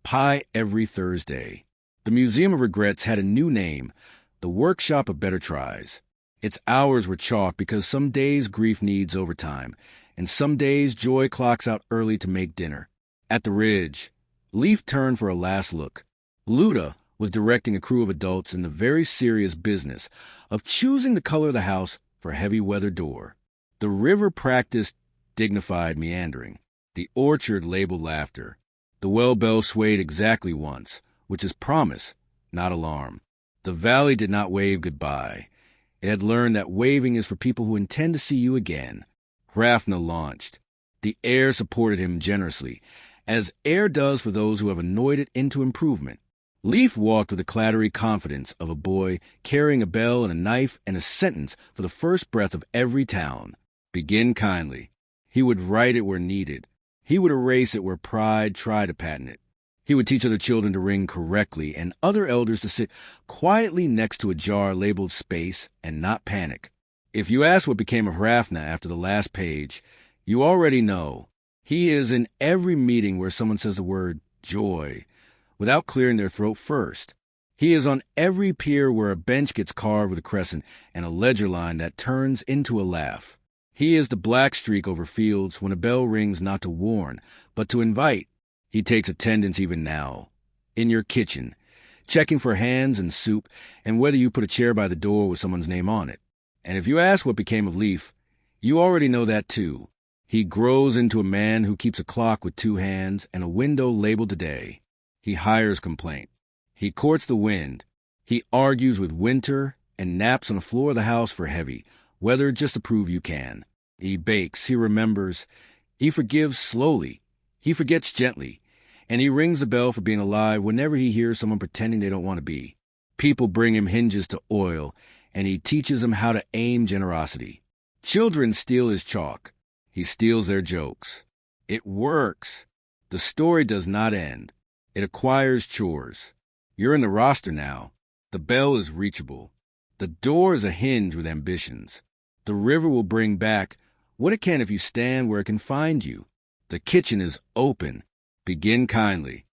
"Pie every Thursday." The Museum of Regrets had a new name, the Workshop of Better Tries. Its hours were chalked because some days grief needs overtime, and some days joy clocks out early to make dinner. At the Ridge, Leif turned for a last look. Luda was directing a crew of adults in the very serious business of choosing the color of the house for a heavy weather door. The river practiced dignified meandering. The orchard labeled laughter. The well bell swayed exactly once, which is promise, not alarm. The valley did not wave goodbye. It had learned that waving is for people who intend to see you again. Hrafna launched. The air supported him generously, as air does for those who have annoyed it into improvement. Leif walked with the clattery confidence of a boy carrying a bell and a knife and a sentence for the first breath of every town. Begin kindly. He would write it where needed. He would erase it where pride tried to patent it. He would teach other children to ring correctly and other elders to sit quietly next to a jar labeled space and not panic. If you ask what became of Hrafna after the last page, you already know. He is in every meeting where someone says the word joy without clearing their throat first. He is on every pier where a bench gets carved with a crescent and a ledger line that turns into a laugh. He is the black streak over fields when a bell rings not to warn, but to invite. He takes attendance even now. In your kitchen, checking for hands and soup and whether you put a chair by the door with someone's name on it. And if you ask what became of Leif, you already know that too. He grows into a man who keeps a clock with 2 hands and a window labeled today. He hires complaint. He courts the wind. He argues with winter and naps on the floor of the house for heavy, weather just to prove you can. He bakes, he remembers, he forgives slowly, he forgets gently, and he rings the bell for being alive whenever he hears someone pretending they don't want to be. People bring him hinges to oil, and he teaches them how to aim generosity. Children steal his chalk. He steals their jokes. It works. The story does not end. It acquires chores. You're in the roster now. The bell is reachable. The door is a hinge with ambitions. The river will bring back what it can if you stand where it can find you. The kitchen is open. Begin kindly.